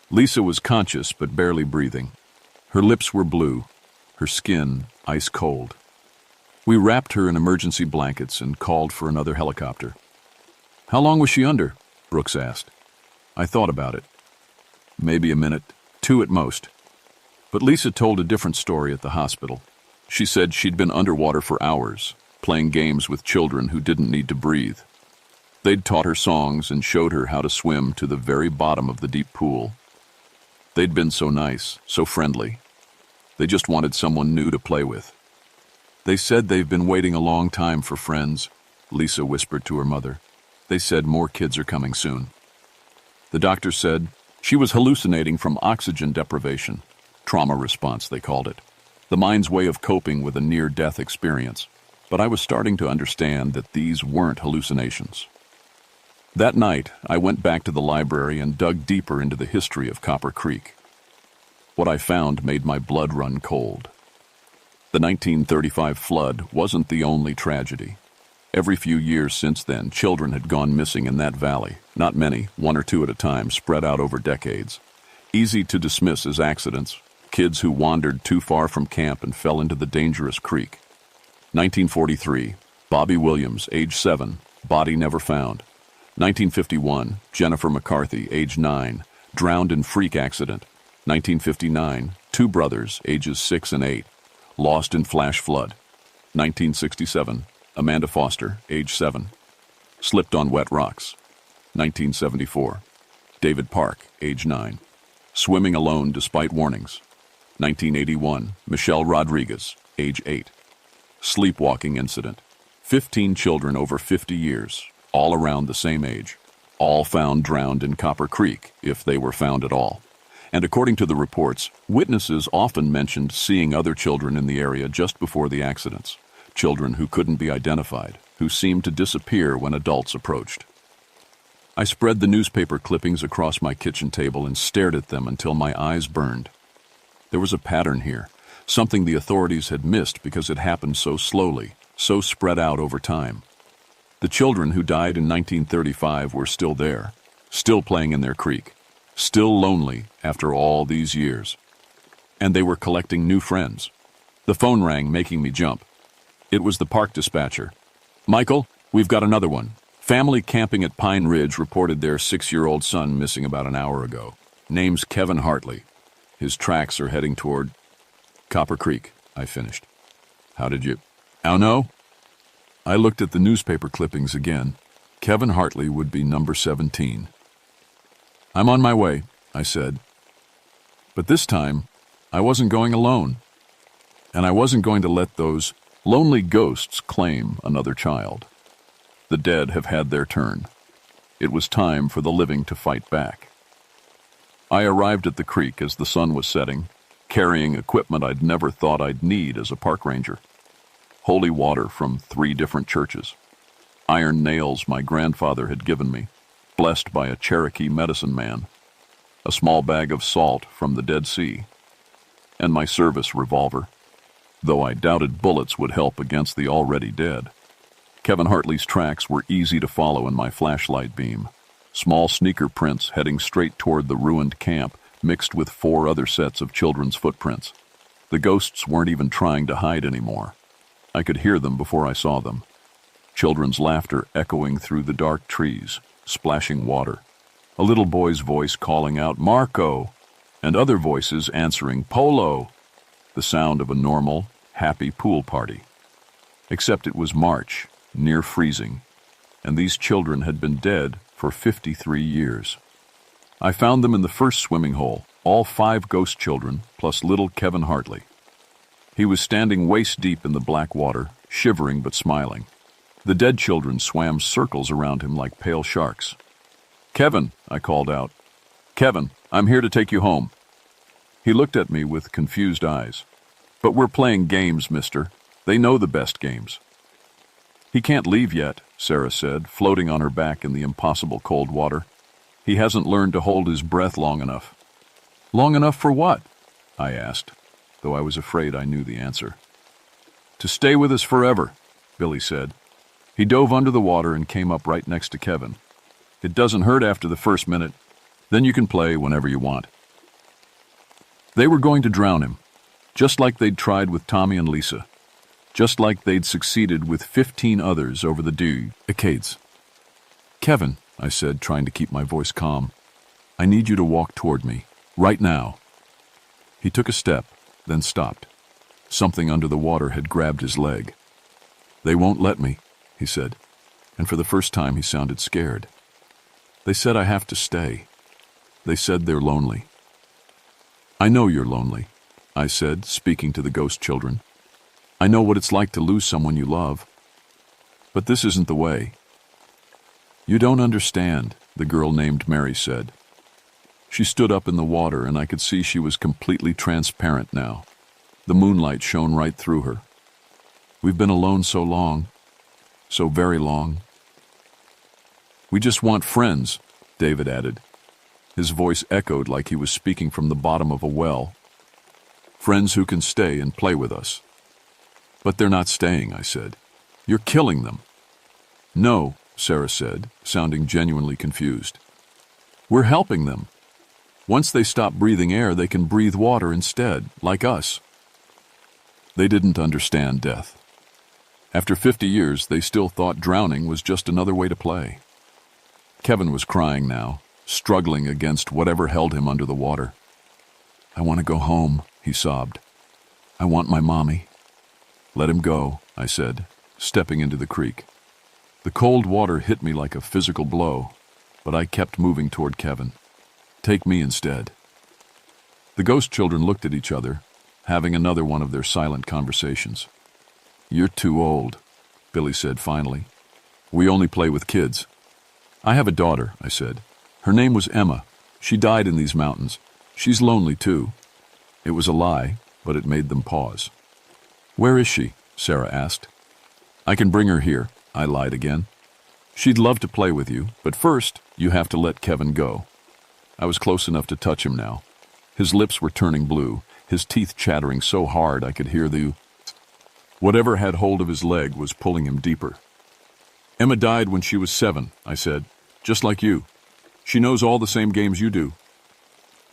Lisa was conscious but barely breathing. Her lips were blue, her skin ice cold. We wrapped her in emergency blankets and called for another helicopter. "How long was she under?" Brooks asked. I thought about it. Maybe a minute, 2 at most. But Lisa told a different story at the hospital. She said she'd been underwater for hours, playing games with children who didn't need to breathe. They'd taught her songs and showed her how to swim to the very bottom of the deep pool. They'd been so nice, so friendly. They just wanted someone new to play with. "They said they've been waiting a long time for friends," Lisa whispered to her mother. "They said more kids are coming soon." The doctor said she was hallucinating from oxygen deprivation. Trauma response, they called it. The mind's way of coping with a near-death experience. But I was starting to understand that these weren't hallucinations. That night, I went back to the library and dug deeper into the history of Copper Creek. What I found made my blood run cold. The 1935 flood wasn't the only tragedy. Every few years since then, children had gone missing in that valley. Not many, 1 or 2 at a time, spread out over decades. Easy to dismiss as accidents, kids who wandered too far from camp and fell into the dangerous creek. 1943, Bobby Williams, age 7, body never found. 1951, Jennifer McCarthy, age 9, drowned in freak accident. 1959, 2 brothers, ages 6 and 8, lost in flash flood. 1967, Amanda Foster, age 7, slipped on wet rocks. 1974, David Park, age 9, swimming alone despite warnings. 1981, Michelle Rodriguez, age 8, sleepwalking incident. 15 children over 50 years, all around the same age, all found drowned in Copper Creek, if they were found at all. And according to the reports, witnesses often mentioned seeing other children in the area just before the accidents, children who couldn't be identified, who seemed to disappear when adults approached. I spread the newspaper clippings across my kitchen table and stared at them until my eyes burned. There was a pattern here, something the authorities had missed because it happened so slowly, so spread out over time. The children who died in 1935 were still there, still playing in their creek, still lonely after all these years. And they were collecting new friends. The phone rang, making me jump. It was the park dispatcher. "Michael, we've got another one. Family camping at Pine Ridge reported their 6-year-old son missing about an hour ago. Name's Kevin Hartley. His tracks are heading toward Copper Creek," I finished. "How did you know?" I looked at the newspaper clippings again. Kevin Hartley would be number 17. "I'm on my way," I said. But this time, I wasn't going alone. And I wasn't going to let those lonely ghosts claim another child. The dead have had their turn. It was time for the living to fight back. I arrived at the creek as the sun was setting, carrying equipment I'd never thought I'd need as a park ranger. Holy water from 3 different churches. Iron nails my grandfather had given me, blessed by a Cherokee medicine man. A small bag of salt from the Dead Sea. And my service revolver, though I doubted bullets would help against the already dead. Kevin Hartley's tracks were easy to follow in my flashlight beam. Small sneaker prints heading straight toward the ruined camp, mixed with 4 other sets of children's footprints. The ghosts weren't even trying to hide anymore. I could hear them before I saw them. Children's laughter echoing through the dark trees, splashing water. A little boy's voice calling out, "Marco!" and other voices answering, "Polo!" The sound of a normal, happy pool party. Except it was March, near freezing, and these children had been dead for 53 years. I found them in the first swimming hole, all 5 ghost children, plus little Kevin Hartley. He was standing waist deep in the black water, shivering but smiling. The dead children swam circles around him like pale sharks. "Kevin," I called out. "Kevin, I'm here to take you home." He looked at me with confused eyes. "But we're playing games, mister. They know the best games." "He can't leave yet," Sarah said, floating on her back in the impossible cold water. "He hasn't learned to hold his breath long enough." "Long enough for what?" I asked, though I was afraid I knew the answer. "To stay with us forever," Billy said. He dove under the water and came up right next to Kevin. "It doesn't hurt after the first minute. Then you can play whenever you want." They were going to drown him, just like they'd tried with Tommy and Lisa, just like they'd succeeded with 15 others over the decades. "Kevin," I said, trying to keep my voice calm, "I need you to walk toward me, right now." He took a step, then stopped. Something under the water had grabbed his leg. "They won't let me," he said, and for the first time he sounded scared. "They said I have to stay. They said they're lonely." "I know you're lonely," I said, speaking to the ghost children. "I know what it's like to lose someone you love. But this isn't the way." "You don't understand," the girl named Mary said. She stood up in the water, and I could see she was completely transparent now. The moonlight shone right through her. "We've been alone so long, so very long." "We just want friends," David added. His voice echoed like he was speaking from the bottom of a well. "Friends who can stay and play with us." "But they're not staying," I said. "You're killing them." "No," Sarah said, sounding genuinely confused. "We're helping them. Once they stop breathing air, they can breathe water instead, like us." They didn't understand death. After 50 years, they still thought drowning was just another way to play. Kevin was crying now, struggling against whatever held him under the water. "I want to go home," he sobbed. "I want my mommy." "Let him go," I said, stepping into the creek. The cold water hit me like a physical blow, but I kept moving toward Kevin. "Take me instead." The ghost children looked at each other, having another one of their silent conversations. "You're too old," Billy said finally. "We only play with kids." "I have a daughter," I said. "Her name was Emma. She died in these mountains. She's lonely too." It was a lie, but it made them pause. "Where is she?" Sarah asked. "I can bring her here," I lied again. "She'd love to play with you, but first you have to let Kevin go." I was close enough to touch him now. His lips were turning blue, his teeth chattering so hard I could hear the... Whatever had hold of his leg was pulling him deeper. "Emma died when she was 7, I said, "just like you. She knows all the same games you do."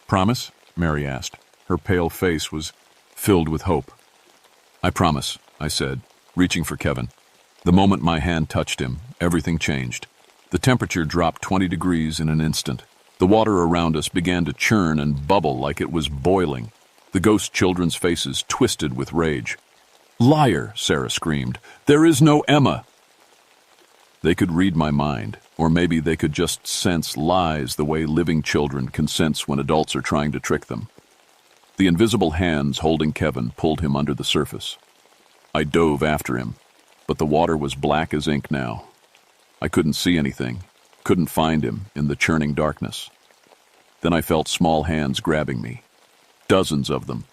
"Promise?" Mary asked. Her pale face was filled with hope. "I promise," I said, reaching for Kevin. The moment my hand touched him, everything changed. The temperature dropped 20 degrees in an instant. The water around us began to churn and bubble like it was boiling. The ghost children's faces twisted with rage. "Liar!" Sarah screamed. "There is no Emma!" They could read my mind, or maybe they could just sense lies the way living children can sense when adults are trying to trick them. The invisible hands holding Kevin pulled him under the surface. I dove after him, but the water was black as ink now. I couldn't see anything, couldn't find him in the churning darkness. Then I felt small hands grabbing me. Dozens of them.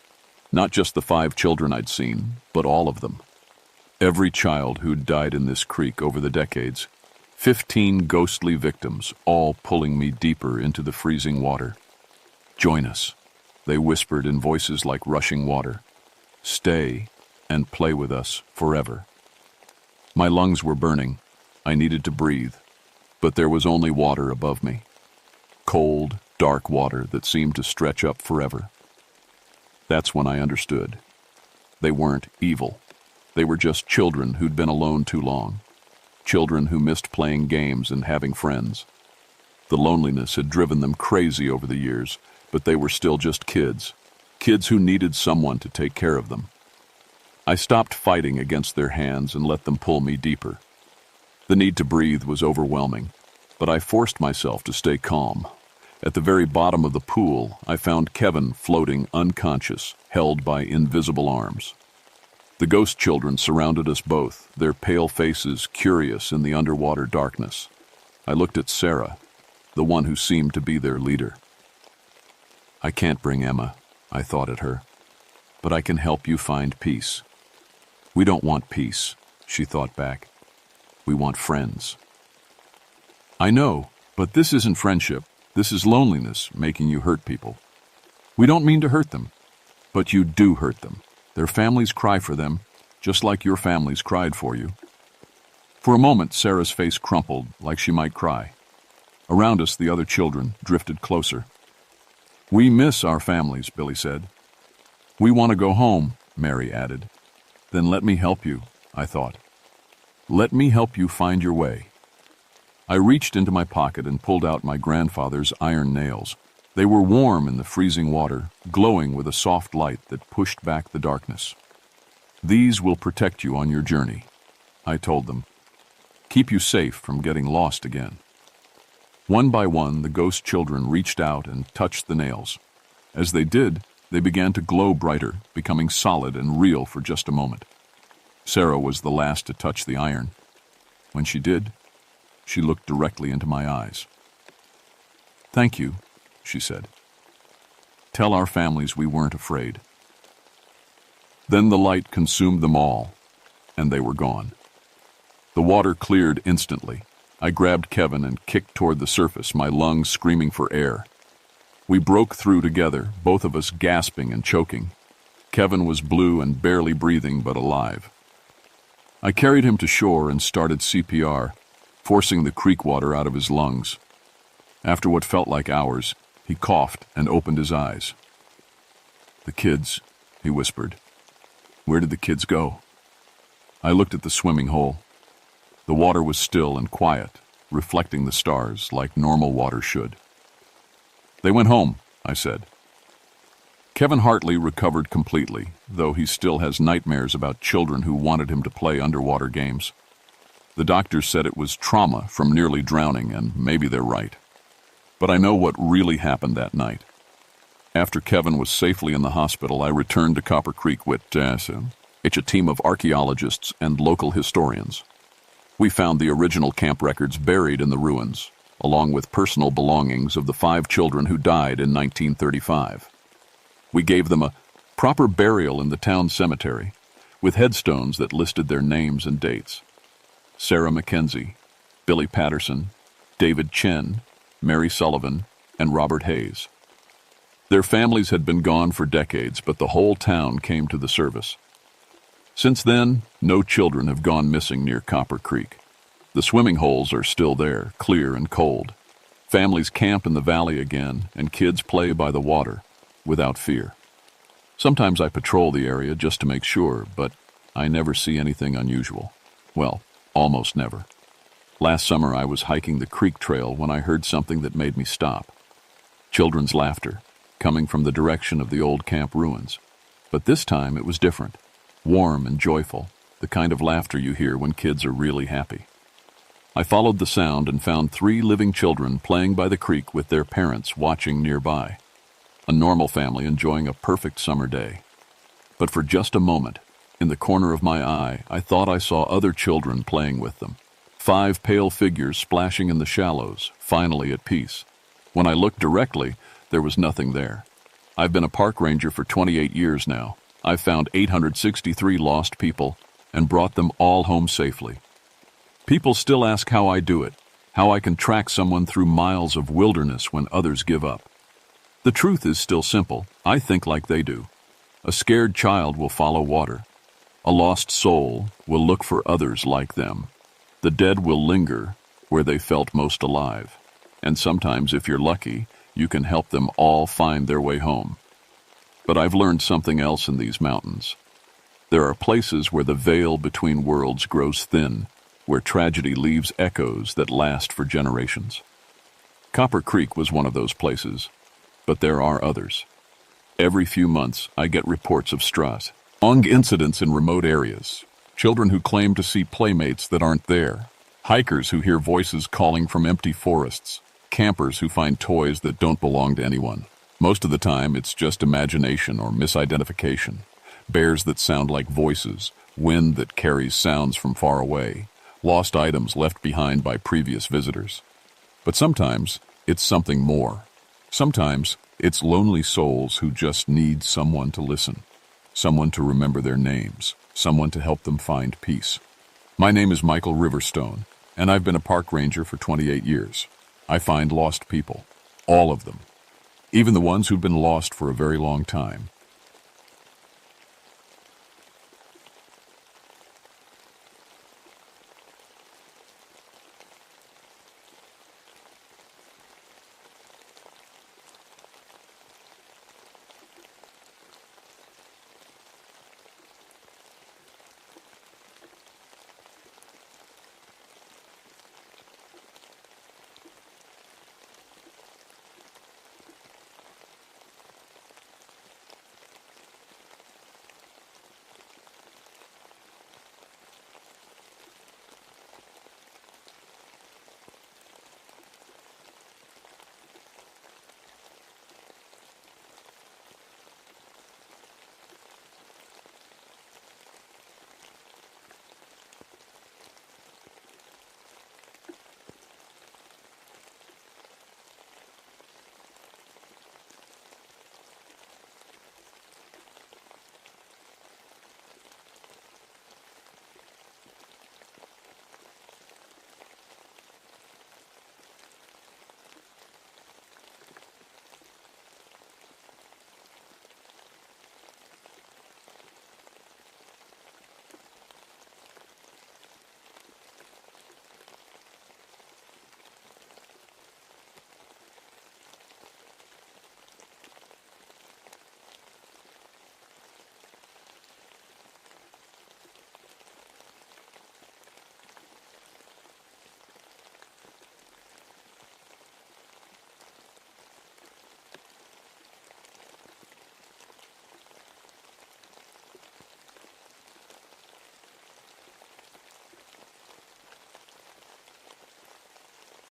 Not just the 5 children I'd seen, but all of them. Every child who'd died in this creek over the decades. 15 ghostly victims, all pulling me deeper into the freezing water. "Join us," they whispered in voices like rushing water. "Stay and play with us forever." My lungs were burning. I needed to breathe, but there was only water above me. Cold, dark water that seemed to stretch up forever. That's when I understood. They weren't evil. They were just children who'd been alone too long. Children who missed playing games and having friends. The loneliness had driven them crazy over the years, but they were still just kids. Kids who needed someone to take care of them. I stopped fighting against their hands and let them pull me deeper. The need to breathe was overwhelming, but I forced myself to stay calm. At the very bottom of the pool, I found Kevin floating unconscious, held by invisible arms. The ghost children surrounded us both, their pale faces curious in the underwater darkness. I looked at Sarah, the one who seemed to be their leader. "I can't bring Emma," I thought at her, "but I can help you find peace." "We don't want peace," she thought back. "We want friends." "I know, but this isn't friendship. This is loneliness making you hurt people." "We don't mean to hurt them." "But you do hurt them. Their families cry for them, just like your families cried for you." For a moment, Sarah's face crumpled, like she might cry. Around us, the other children drifted closer. "We miss our families," Billy said. "We want to go home," Mary added. "Then let me help you," I thought. "Let me help you find your way." I reached into my pocket and pulled out my grandfather's iron nails. They were warm in the freezing water, glowing with a soft light that pushed back the darkness. "These will protect you on your journey," I told them. "Keep you safe from getting lost again." One by one, the ghost children reached out and touched the nails. As they did, they began to glow brighter, becoming solid and real for just a moment. Sarah was the last to touch the iron. When she did, she looked directly into my eyes. "Thank you," she said. "Tell our families we weren't afraid." Then the light consumed them all, and they were gone. The water cleared instantly. I grabbed Kevin and kicked toward the surface, my lungs screaming for air. We broke through together, both of us gasping and choking. Kevin was blue and barely breathing, but alive. I carried him to shore and started CPR, forcing the creek water out of his lungs. After what felt like hours, he coughed and opened his eyes. "The kids," he whispered. "Where did the kids go?" I looked at the swimming hole. The water was still and quiet, reflecting the stars like normal water should. "They went home," I said. Kevin Hartley recovered completely, though he still has nightmares about children who wanted him to play underwater games. The doctors said it was trauma from nearly drowning, and maybe they're right. But I know what really happened that night. After Kevin was safely in the hospital, I returned to Copper Creek with a team of archaeologists and local historians. We found the original camp records buried in the ruins, along with personal belongings of the 5 children who died in 1935. We gave them a proper burial in the town cemetery, with headstones that listed their names and dates. Sarah Mackenzie, Billy Patterson, David Chen, Mary Sullivan, and Robert Hayes. Their families had been gone for decades, but the whole town came to the service. Since then, no children have gone missing near Copper Creek. The swimming holes are still there, clear and cold. Families camp in the valley again, and kids play by the water, without fear. Sometimes I patrol the area just to make sure, but I never see anything unusual. Well, almost never. Last summer I was hiking the creek trail when I heard something that made me stop. Children's laughter, coming from the direction of the old camp ruins. But this time it was different, warm and joyful, the kind of laughter you hear when kids are really happy. I followed the sound and found 3 living children playing by the creek with their parents watching nearby. A normal family enjoying a perfect summer day. But for just a moment, in the corner of my eye, I thought I saw other children playing with them. 5 pale figures splashing in the shallows, finally at peace. When I looked directly, there was nothing there. I've been a park ranger for 28 years now. I've found 863 lost people and brought them all home safely. People still ask how I do it, how I can track someone through miles of wilderness when others give up. The truth is still simple. I think like they do. A scared child will follow water. A lost soul will look for others like them. The dead will linger where they felt most alive. And sometimes, if you're lucky, you can help them all find their way home. But I've learned something else in these mountains. There are places where the veil between worlds grows thin, where tragedy leaves echoes that last for generations. Copper Creek was one of those places, but there are others. Every few months, I get reports of strong incidents in remote areas. Children who claim to see playmates that aren't there. Hikers who hear voices calling from empty forests. Campers who find toys that don't belong to anyone. Most of the time, it's just imagination or misidentification. Bears that sound like voices, wind that carries sounds from far away, lost items left behind by previous visitors. But sometimes it's something more. Sometimes it's lonely souls who just need someone to listen, someone to remember their names, someone to help them find peace. My name is Michael Riverstone, and I've been a park ranger for 28 years. I find lost people, all of them, even the ones who've been lost for a very long time.